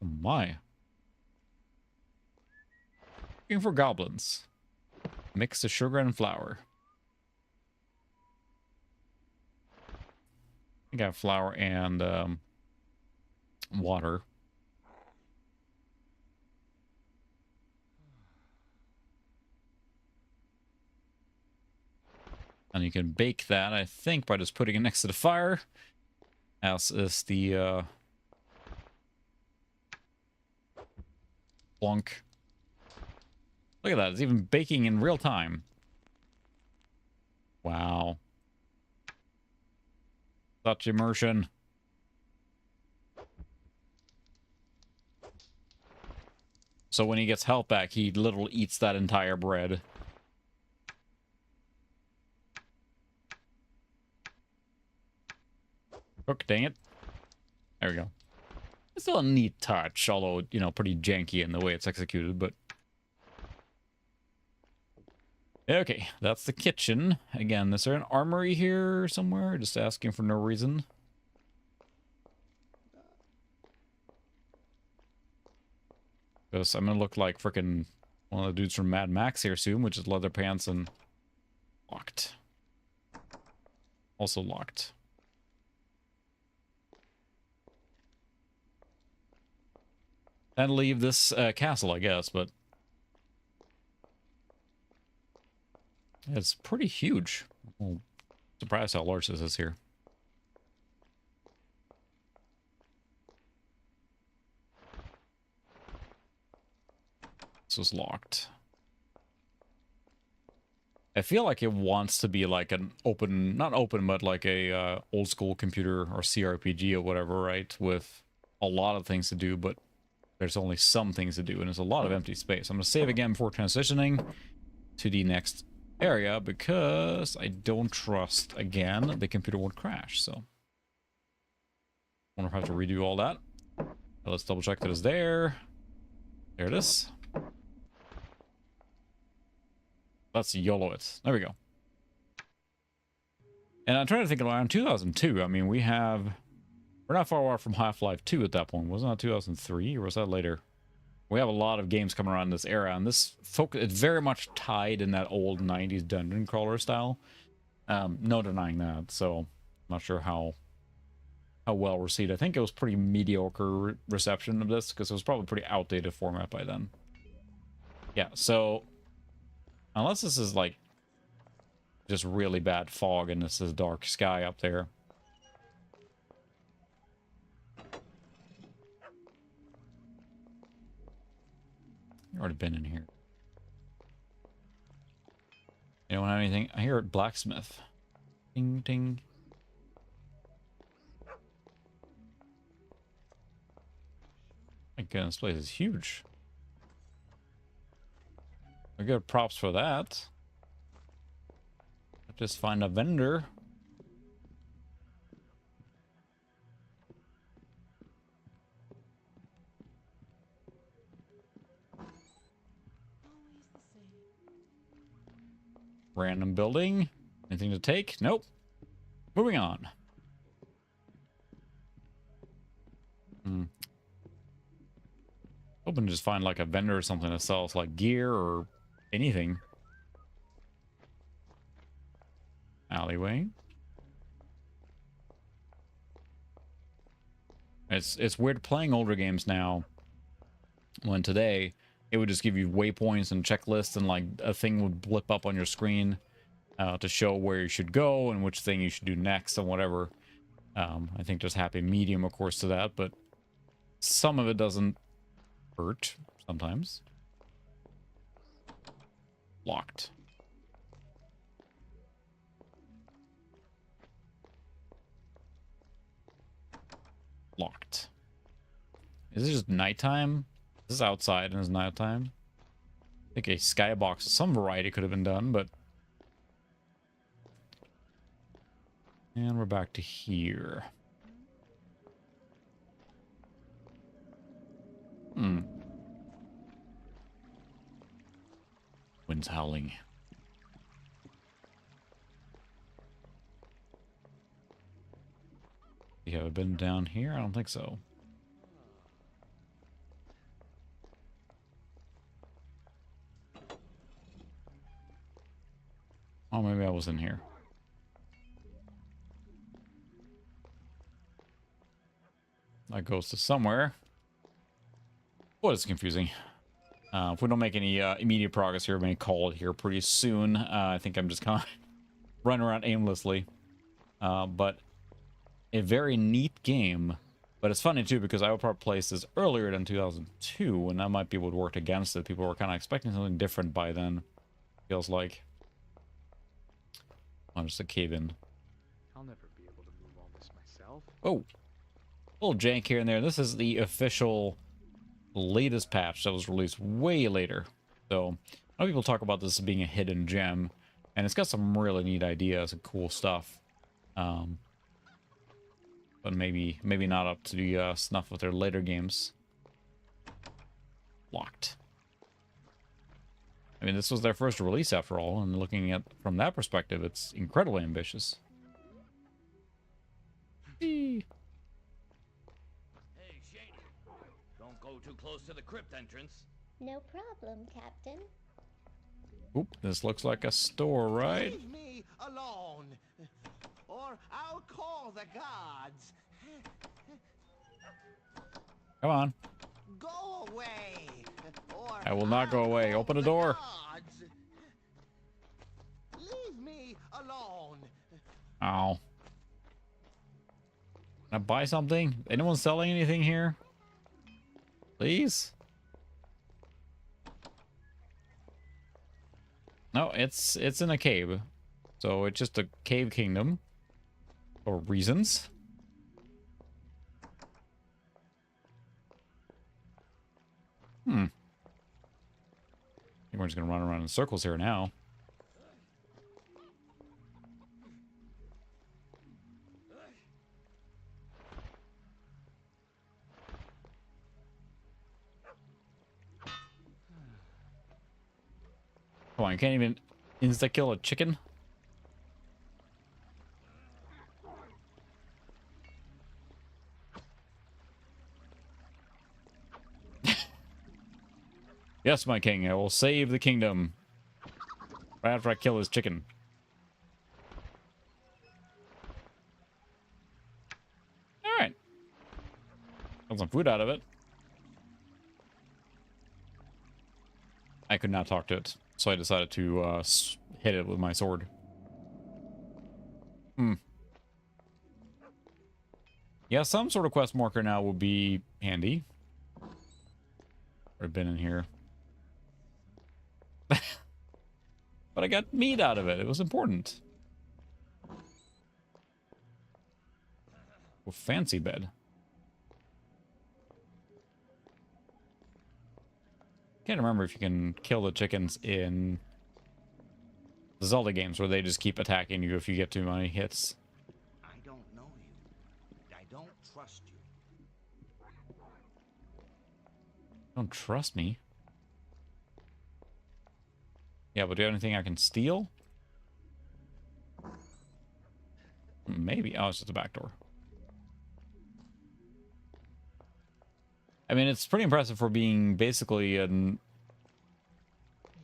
my. Looking for goblins. Mix the sugar and flour. I got flour and water. And you can bake that, I think, by just putting it next to the fire. As is the plonk. Look at that, it's even baking in real time. Wow. Such immersion. So when he gets health back, he literally eats that entire bread. Cook, dang it. There we go. It's still a neat touch, although, you know, pretty janky in the way it's executed, but... Okay, that's the kitchen. Again, is there an armory here somewhere? Just asking for no reason. Because I'm gonna look like frickin' one of the dudes from Mad Max here soon, which is leather pants and... Locked. Also locked. And leave this castle, I guess, but... It's pretty huge. I'm surprised how large this is here. This was locked. I feel like it wants to be like an open, not open, but like a old school computer or CRPG or whatever, right? With a lot of things to do, but there's only some things to do, and there's a lot of empty space. I'm going to save again before transitioning to the next area because I don't trust, again, the computer won't crash, so. Wonder if I have to redo all that. Let's double check that it's there. There it is. Let's YOLO it. There we go. And I'm trying to think around 2002. I mean, we're not far away from Half-Life 2 at that point. Wasn't that 2003 or was that later? We have a lot of games coming around in this era, and this focus, it's very much tied in that old 90s dungeon crawler style. No denying that, so I'm not sure how well received. I think it was pretty mediocre reception of this, because it was probably pretty outdated format by then. Yeah, so unless this is like just really bad fog and this is dark sky up there. I've already been in here. Anyone have anything? I hear it, blacksmith. Ding ding. My goodness, this place is huge. I get props for that. Just find a vendor. Random building. Anything to take? Nope. Moving on. Hoping to just find like a vendor or something that sells like gear or anything. Alleyway. It's weird playing older games now, when today it would just give you waypoints and checklists, and like a thing would blip up on your screen to show where you should go and which thing you should do next and whatever. I think there's happy medium, of course, to that, but some of it doesn't hurt sometimes. Locked. Locked. Is it just nighttime? This is outside and it's nighttime. I think a skybox of some variety could have been done, but... And we're back to here. Wind's howling. You have been down here? I don't think so. Oh, maybe I was in here. That goes to somewhere. What is confusing? If we don't make any immediate progress here, we may call it here pretty soon. I think I'm just kind of running around aimlessly. But a very neat game. But it's funny too, because I would probably place this earlier than 2002, and that might be what worked against it. People were kind of expecting something different by then. Feels like. Oh, just a cave-in. I'll never be able to move all this myself. Oh, a little jank here and there. This is the official latest patch that was released way later. So, a lot of people talk about this as being a hidden gem, and it's got some really neat ideas and cool stuff. But maybe not up to the snuff of their later games. Locked. I mean, this was their first release after all, and looking at from that perspective, it's incredibly ambitious. Hey, Shady. Don't go too close to the crypt entrance. No problem, Captain. Oop, this looks like a store, right? Leave me alone, or I'll call the gods. Come on. Go away, or I will not go away. Open the door. gods. Leave me alone. Ow. Can I buy something? Anyone selling anything here? Please? No, it's in a cave. So it's just a cave kingdom. For reasons. I think we're just gonna run around in circles here now. Come on, you can't even insta-kill a chicken? Yes, my king, I will save the kingdom. Right after I kill his chicken. Alright. Got some food out of it. I could not talk to it, so I decided to hit it with my sword. Yeah, some sort of quest marker now would be handy. I've been in here. But I got meat out of it. It was important. A fancy bed. Can't remember if you can kill the chickens in the Zelda games where they just keep attacking you if you get too many hits. I don't know you. I don't trust you. Don't trust me? Yeah, but do you have anything I can steal? Maybe. Oh, it's just a back door. I mean, it's pretty impressive for being basically an...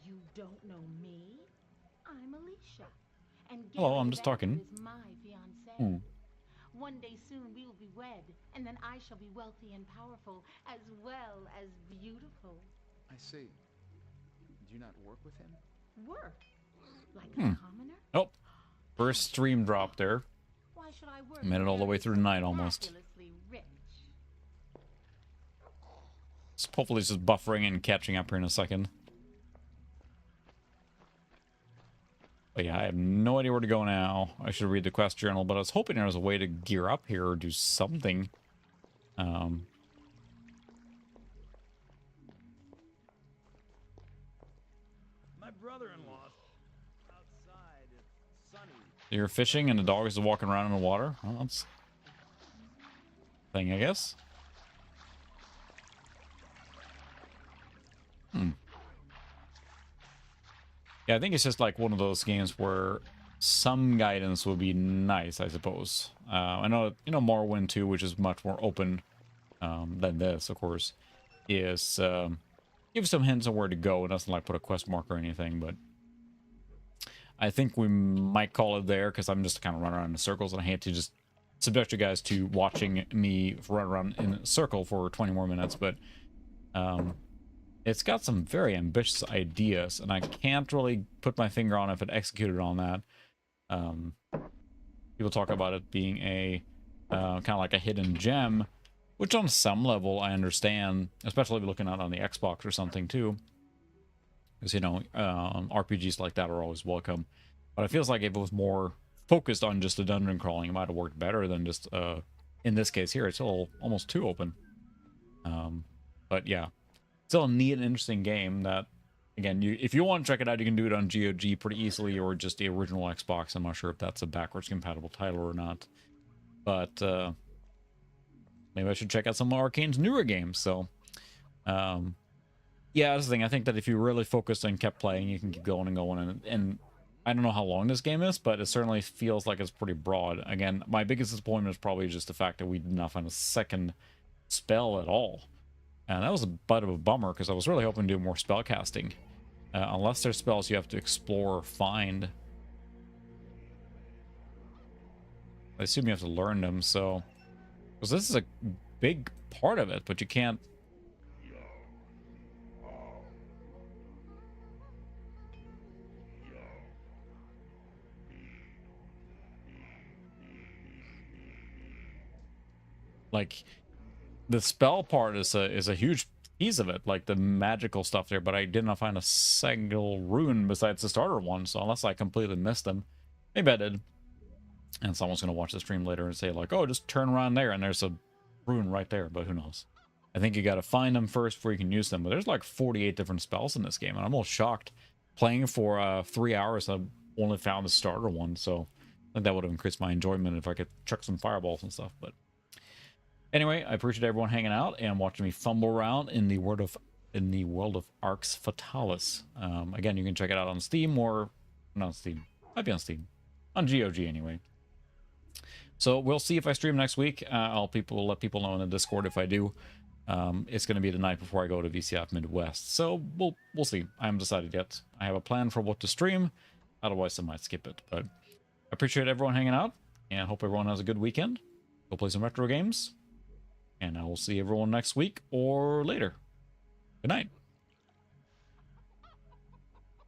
You don't know me? I'm Alicia. And Hello, I'm just talking. Is my fiancé. One day soon we will be wed, and then I shall be wealthy and powerful, as well as beautiful. I see. Do you not work with him? Work? Like a commoner? Oh, first stream drop there. Why should I work? Made it all the way through the night almost. Miraculously rich? Hopefully it's just buffering and catching up here in a second. But yeah, I have no idea where to go now. I should read the quest journal, but I was hoping there was a way to gear up here or do something. My brother-in-law outside. It's sunny. You're fishing and the dog is walking around in the water? Well, that's a thing, I guess. Yeah, I think it's just like one of those games where some guidance would be nice, I suppose. I know, you know, Morrowind 2, which is much more open than this, of course, is give some hints on where to go. It doesn't like put a quest marker or anything, but I think we might call it there because I'm just kind of running around in circles and I hate to just subject you guys to watching me run around in a circle for 20 more minutes, but it's got some very ambitious ideas, and I can't really put my finger on if it executed on that. People talk about it being a kind of like a hidden gem, which on some level I understand, especially if you're looking at it on the Xbox or something too. Because, you know, RPGs like that are always welcome. But it feels like if it was more focused on just the dungeon crawling, it might have worked better than just, in this case here, it's all almost too open. But yeah. Still a neat and interesting game that, again, if you want to check it out, you can do it on GOG pretty easily or just the original Xbox. I'm not sure if that's a backwards compatible title or not. But maybe I should check out some of Arcane's newer games. So, yeah, that's the thing. I think that if you really focused and kept playing, you can keep going and going. And I don't know how long this game is, but it certainly feels like it's pretty broad. Again, my biggest disappointment is probably just the fact that we did not find a second spell at all. And that was a bit of a bummer because I was really hoping to do more spell casting. Unless there's spells you have to explore or find. I assume you have to learn them, so... Because this is a big part of it, but you can't... Like... The spell part is a huge piece of it, like the magical stuff there, but I did not find a single rune besides the starter one, so unless I completely missed them. Maybe I did. And someone's going to watch the stream later and say, like, oh, just turn around there, and there's a rune right there, but who knows. I think you got to find them first before you can use them, but there's like 48 different spells in this game, and I'm almost shocked. Playing for 3 hours, I've only found the starter one, so I think that would have increased my enjoyment if I could chuck some fireballs and stuff, but... Anyway, I appreciate everyone hanging out and watching me fumble around in the world of in the world of Arx Fatalis. Again, you can check it out on Steam or not on Steam. Might be on Steam. On GOG anyway. So we'll see if I stream next week. I'll let people know in the Discord if I do. It's going to be the night before I go to VCF Midwest. So we'll see. I haven't decided yet. I have a plan for what to stream. Otherwise, I might skip it. But I appreciate everyone hanging out. And hope everyone has a good weekend. Go play some retro games. And I will see everyone next week or later. Good night.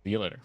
See you later.